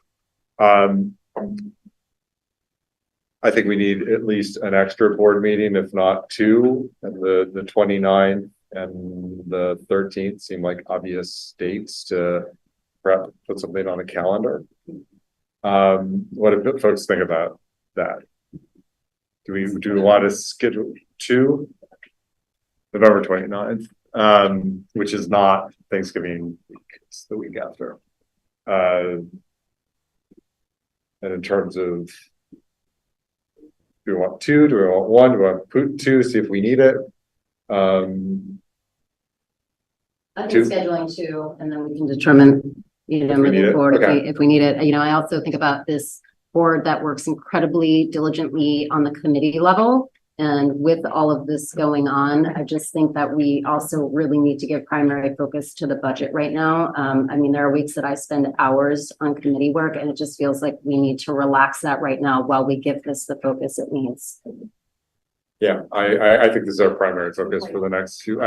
I think we need at least an extra board meeting, if not two, and the 29th and the 13th seem like obvious dates to perhaps put something on a calendar. What do folks think about that? Do we want to schedule two? November 29th, which is not Thanksgiving week, it's the week after. And in terms of, do we want two? Do we want one? Do we want two? See if we need it. I Two. think scheduling two, and then we can determine, moving forward if we need it. I also think about this board that works incredibly diligently on the committee level. And with all of this going on, I just think that we also really need to give primary focus to the budget right now. There are weeks that I spend hours on committee work, and it just feels like we need to relax that right now while we give this the focus it needs. Yeah, I think this is our primary focus for the next few.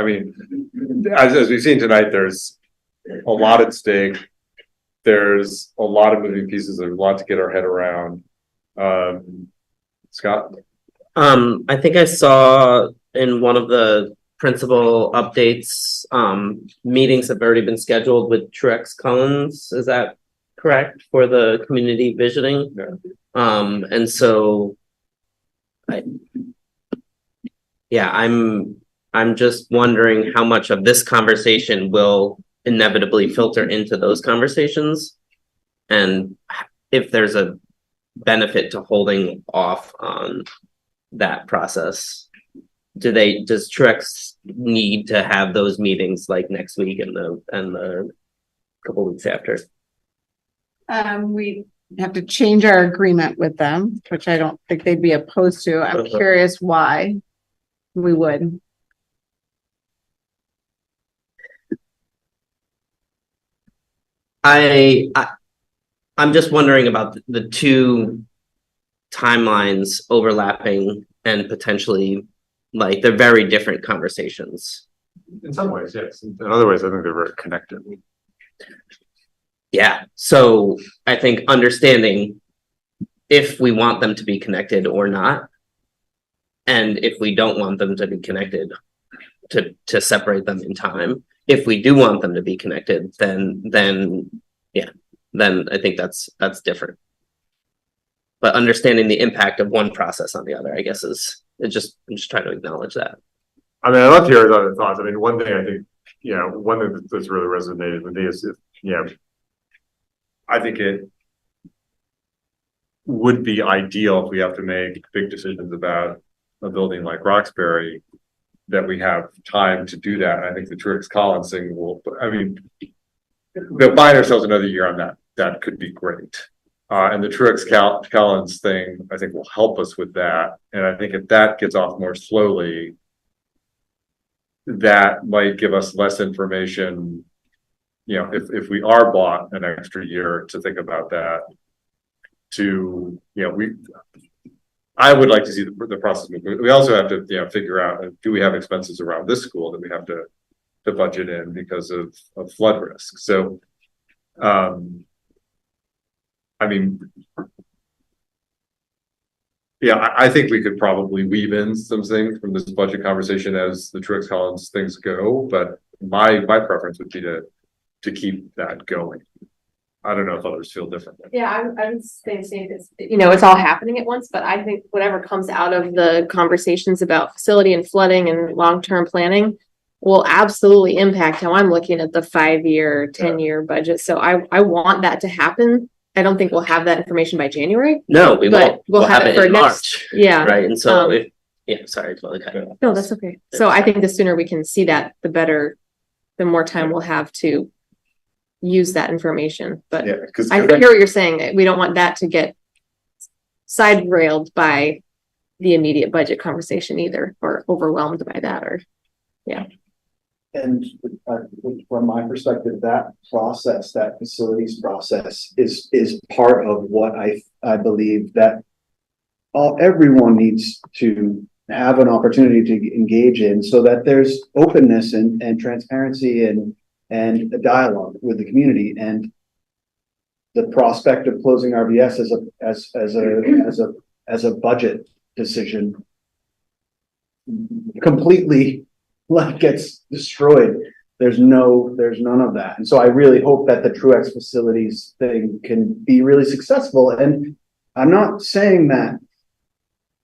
As we've seen tonight, there's a lot at stake. There's a lot of moving pieces. There's a lot to get our head around. Scott? I think I saw in one of the principal updates, meetings have already been scheduled with Truex Collins. Is that correct for the community visioning? Yeah. And so I'm just wondering how much of this conversation will inevitably filter into those conversations, and if there's a benefit to holding off on that process. Does Truex need to have those meetings like next week and the couple weeks after? We have to change our agreement with them, which I don't think they'd be opposed to. I'm curious why we would. I'm just wondering about the two timelines overlapping and potentially, like, they're very different conversations. In some ways, yes. In other ways, I think they're very connected. Yeah, so I think understanding if we want them to be connected or not, and if we don't want them to be connected, to separate them in time. If we do want them to be connected, then I think that's different. But understanding the impact of one process on the other, I guess, I'm just trying to acknowledge that. I'd love to hear his other thoughts. One thing I think, one thing that's really resonated with me is, I think it would be ideal if we have to make big decisions about a building like Roxbury, that we have time to do that. And I think the Truex Collins thing they'll buy ourselves another year on that. That could be great. And the Truex Collins thing, I think, will help us with that. And I think if that gets off more slowly, that might give us less information, if we are bought an extra year to think about that. I would like to see the process move. We also have to, figure out, do we have expenses around this school that we have to budget in because of flood risk? So, I think we could probably weave in some things from this budget conversation as the Truex Collins things go, but my preference would be to keep that going. I don't know if others feel differently. Yeah, I would say the same. It's, you know, it's all happening at once, but I think whatever comes out of the conversations about facility and flooding and long-term planning will absolutely impact how I'm looking at the 5-year, 10-year budget. So I want that to happen. I don't think we'll have that information by January. No, we but won't. We'll have it for in next. March. Yeah. Right. And so Um, yeah, sorry, totally cut you off. No, that's okay. So I think the sooner we can see that, the better, the more time we'll have to use that information. But Yeah, because I hear what you're saying. We don't want that to get side railed by the immediate budget conversation either, or overwhelmed by that, or yeah. And from my perspective, that process, that facilities process is part of what I believe that everyone needs to have an opportunity to engage in, so that there's openness and transparency and a dialogue with the community. And the prospect of closing RBS as a budget decision completely gets destroyed. There's none of that. And so I really hope that the Truex facilities thing can be really successful. And I'm not saying that,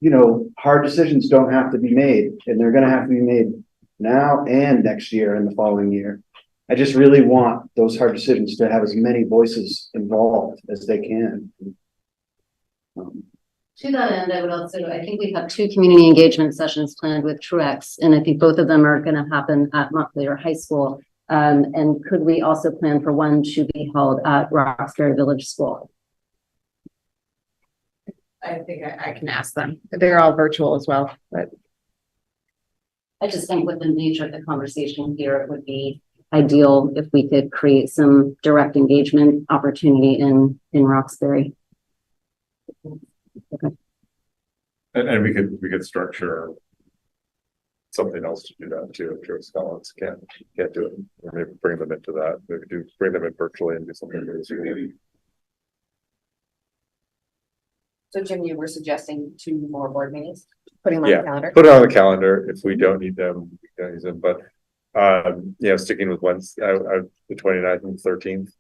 you know, hard decisions don't have to be made, and they're going to have to be made now and next year and the following year. I just really want those hard decisions to have as many voices involved as they can. To that end, I think we have 2 community engagement sessions planned with Truex, and I think both of them are going to happen at Montpelier High School. And could we also plan for one to be held at Roxbury Village School? I think I can ask them. They're all virtual as well, but I just think with the nature of the conversation here, it would be ideal if we could create some direct engagement opportunity in Roxbury. Okay. And we could structure something else to do that too. If your scholars can't do it, or maybe bring them into that. Maybe bring them in virtually and do something really. So Jim, you were suggesting 2 more board meetings, putting them on the calendar? Put it on the calendar. If we don't need them, we don't use them. But you know, sticking with Wednesday, the 29th and 13th.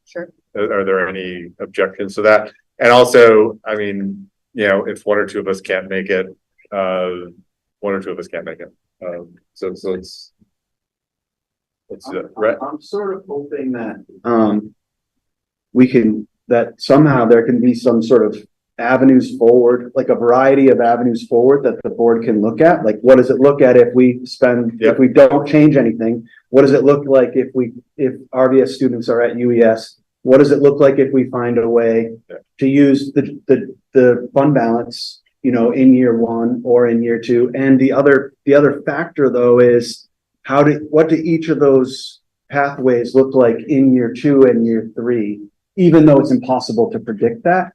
Sure. Are there any objections to that? And also, I mean, you know, if 1 or 2 of us can't make it, 1 or 2 of us can't make it. So let's do it. Right. I'm sort of hoping that that somehow there can be some sort of avenues forward, like a variety of avenues forward that the board can look at. Like, what does it look at if we if we don't change anything? What does it look like if RVS students are at UES? What does it look like if we find a way to use the fund balance, you know, in year 1 or in year 2? And the other factor though is what do each of those pathways look like in year 2 and year 3? Even though it's impossible to predict that.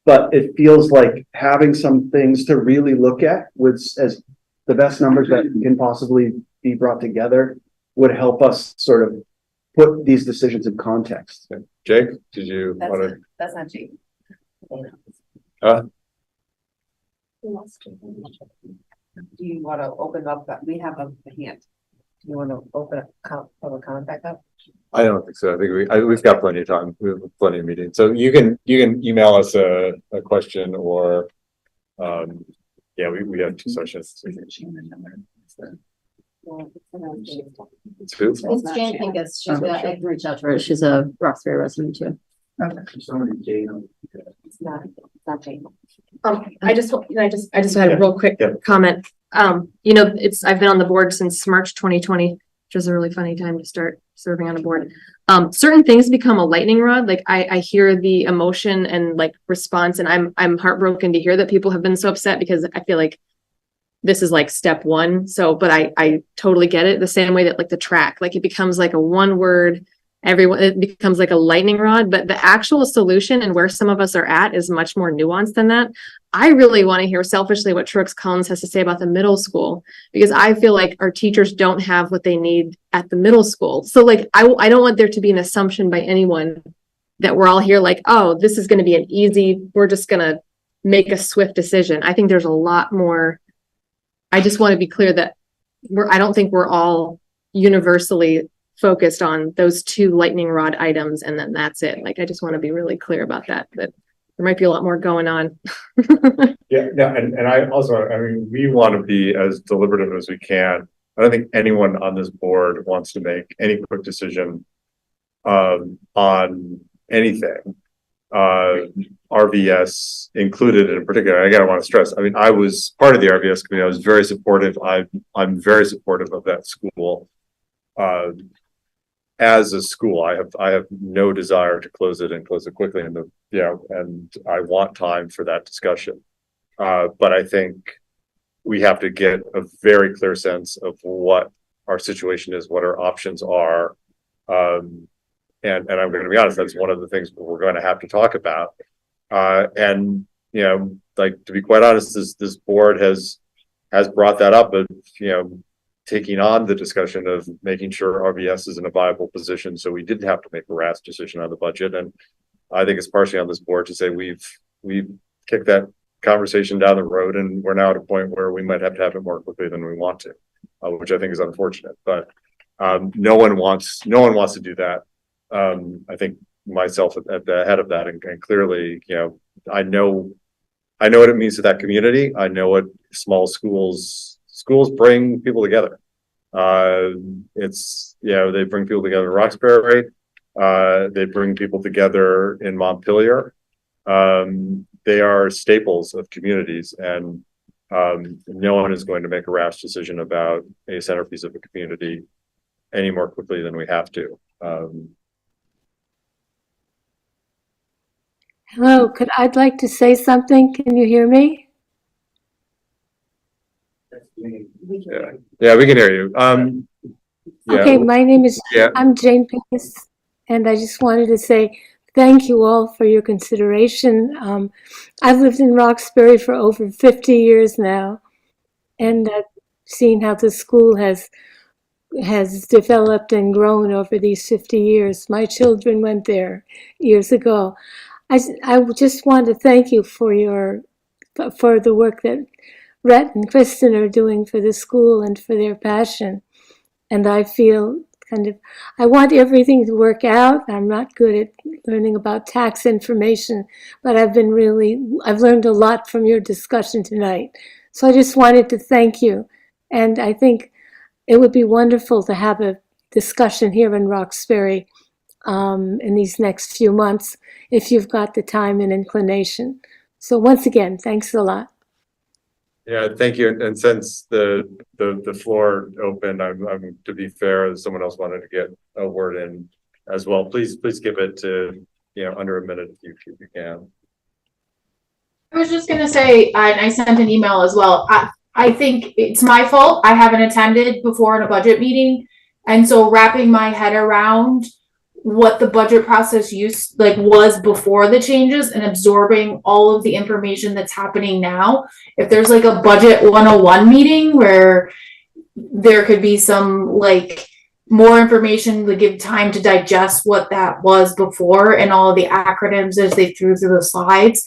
But it feels like having some things to really look at as the best numbers that can possibly be brought together would help us sort of put these decisions in context. Jake, did you want to? That's not Jake. Do you want to open up? We have a hand. Do you want to open up public comment back up? I don't think so. I think we've got plenty of time. We have plenty of meetings. So you can email us a question or yeah, we have 2 sessions. It's who? It's Jane Pincus. I can reach out to her. She's a Roxbury resident too. Okay. It's not Jane. I just had a real quick comment. You know, I've been on the board since March 2020, which was a really funny time to start serving on a board. Certain things become a lightning rod. Like I hear the emotion and like response, and I'm heartbroken to hear that people have been so upset, because I feel like this is like step 1. So, but I totally get it. The same way that like the track, like it becomes like a 1 word, it becomes like a lightning rod, but the actual solution and where some of us are at is much more nuanced than that. I really want to hear selfishly what Truex Collins has to say about the middle school, because I feel like our teachers don't have what they need at the middle school. So like, I don't want there to be an assumption by anyone that we're all here like, oh, this is going to be an easy, we're just going to make a swift decision. I think there's a lot more. I just want to be clear that I don't think we're all universally focused on those two lightning rod items and then that's it. Like, I just want to be really clear about that there might be a lot more going on. Yeah, and I also, I mean, we want to be as deliberative as we can. I don't think anyone on this board wants to make any quick decision on anything, RVS included in particular. Again, I want to stress, I mean, I was part of the RVS committee. I was very supportive. I'm very supportive of that school. As a school, I have no desire to close it and close it quickly, and and I want time for that discussion. But I think we have to get a very clear sense of what our situation is, what our options are. And I'm going to be honest, that's one of the things we're going to have to talk about. And, like, to be quite honest, this board has brought that up, but, taking on the discussion of making sure RVS is in a viable position. So we didn't have to make a rash decision on the budget. And I think it's partially on this board to say we've kicked that conversation down the road, and we're now at a point where we might have to have it more quickly than we want to, which I think is unfortunate. But no one wants to do that. I think myself at the head of that, and clearly, I know what it means to that community. I know what small schools bring people together. They bring people together in Roxbury. They bring people together in Montpelier. They are staples of communities, and no one is going to make a rash decision about a centerpiece of a community any more quickly than we have to. Hello, I'd like to say something. Can you hear me? Yeah, we can hear you. Okay, my name is, I'm Jane Pincus, and I just wanted to say thank you all for your consideration. I've lived in Roxbury for over 50 years now, and I've seen how the school has developed and grown over these 50 years. My children went there years ago. I just want to thank you for the work that Rhett and Kristen are doing for the school and for their passion. And I feel I want everything to work out. I'm not good at learning about tax information, but I've learned a lot from your discussion tonight. So I just wanted to thank you. And I think it would be wonderful to have a discussion here in Roxbury in these next few months, if you've got the time and inclination. So once again, thanks a lot. Yeah, thank you. And since the floor opened, I'm to be fair, someone else wanted to get a word in as well. Please give it to under a minute if you can. I was just gonna say, I sent an email as well. I think it's my fault. I haven't attended before in a budget meeting, and so wrapping my head around what the budget process was before the changes and absorbing all of the information that's happening now. If there's like a budget 101 meeting where there could be some more information to give time to digest what that was before and all of the acronyms as they threw through the slides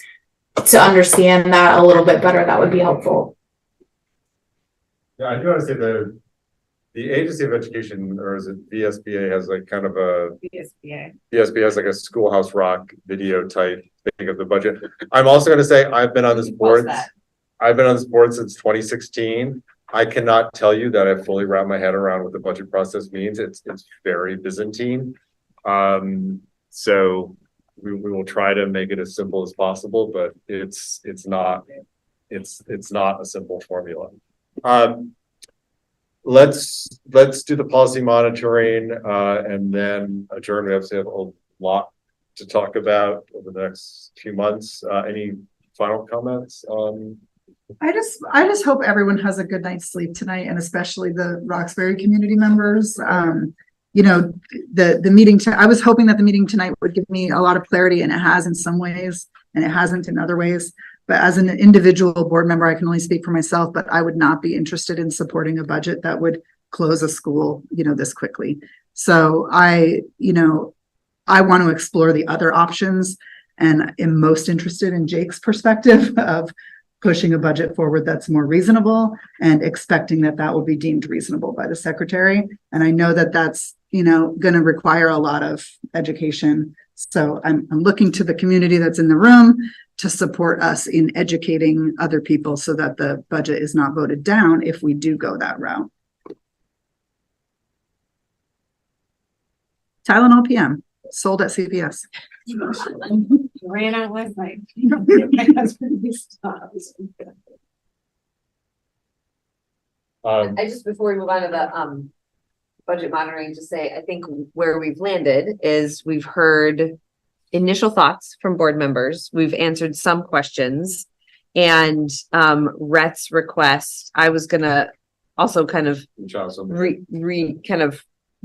to understand that a little bit better, that would be helpful. Yeah, I do want to say the Agency of Education, or is it VSBA, has kind of a VSBA has a Schoolhouse Rock video type thing of the budget. I'm also going to say I've been on this board since 2016. I cannot tell you that I've fully wrapped my head around what the budget process means. It's very Byzantine. So we will try to make it as simple as possible, but it's not a simple formula. Let's do the policy monitoring and then adjourn. We have a lot to talk about over the next few months. Any final comments? I just hope everyone has a good night's sleep tonight, and especially the Roxbury community members. The meeting. I was hoping that the meeting tonight would give me a lot of clarity, and it has in some ways, and it hasn't in other ways. But as an individual board member, I can only speak for myself, but I would not be interested in supporting a budget that would close a school, this quickly. So I want to explore the other options, and am most interested in Jake's perspective of pushing a budget forward that's more reasonable and expecting that that will be deemed reasonable by the secretary. And I know that that's, going to require a lot of education. So I'm looking to the community that's in the room to support us in educating other people so that the budget is not voted down if we do go that route. Tylenol PM sold at CVS. Ran out last night. I just, before we move on to the budget monitoring, just say, I think where we've landed is we've heard initial thoughts from board members. We've answered some questions, and Rhett's request, I was gonna also kind of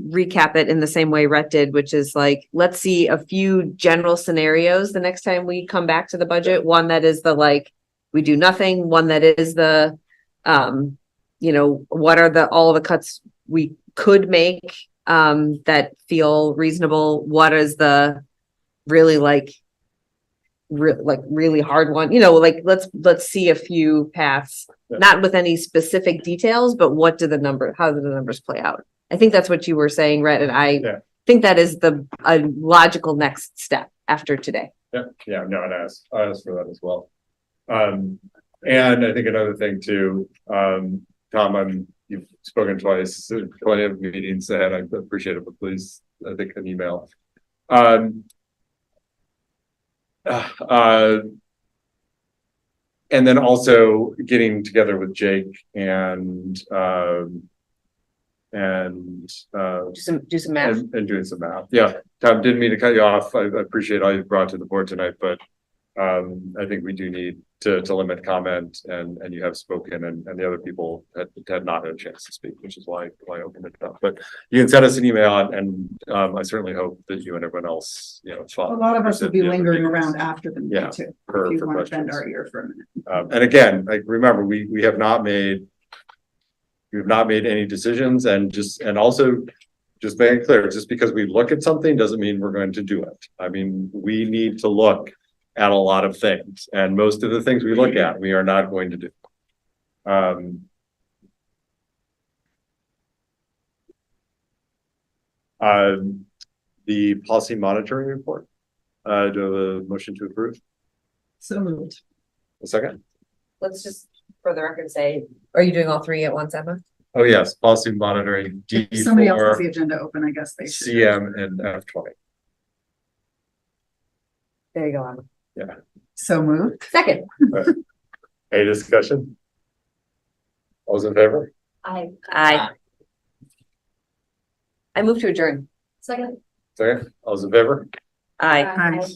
recap it in the same way Rhett did, which is like, let's see a few general scenarios the next time we come back to the budget. One that is the, like, we do nothing. One that is the, what are all the cuts we could make that feel reasonable? What is the really really hard one? Let's see a few paths, not with any specific details, but how do the numbers play out? I think that's what you were saying, Rhett, and I think that is a logical next step after today. Yeah, no, I asked for that as well. And I think another thing too, Tom, you've spoken twice, plenty of meetings ahead. I appreciate it, but please, I think an email. And then also getting together with Jake and do some math and doing some math. Yeah, Tom, didn't mean to cut you off. I appreciate all you brought to the board tonight, but I think we do need to limit comment, and you have spoken, and the other people had not had a chance to speak, which is why I opened it up. But you can send us an email, and I certainly hope that you and everyone else, a lot of us will be lingering around after the meeting too. If you want to bend our ear for a minute. And again, remember, we have not made any decisions, and also just make it clear, just because we look at something doesn't mean we're going to do it. I mean, we need to look at a lot of things, and most of the things we look at, we are not going to do. The policy monitoring report. Do I have a motion to approve? So moved. A second? Let's just, for the record, say, are you doing all three at once, Emma? Oh, yes, policy monitoring, D4, If somebody else has the agenda open, I guess they should. CM, and F20. There you go, Emma. Yeah. So moved. Second. Any discussion? All those in favor? I move to adjourn. Second. Second. All those in favor? Aye. Aye.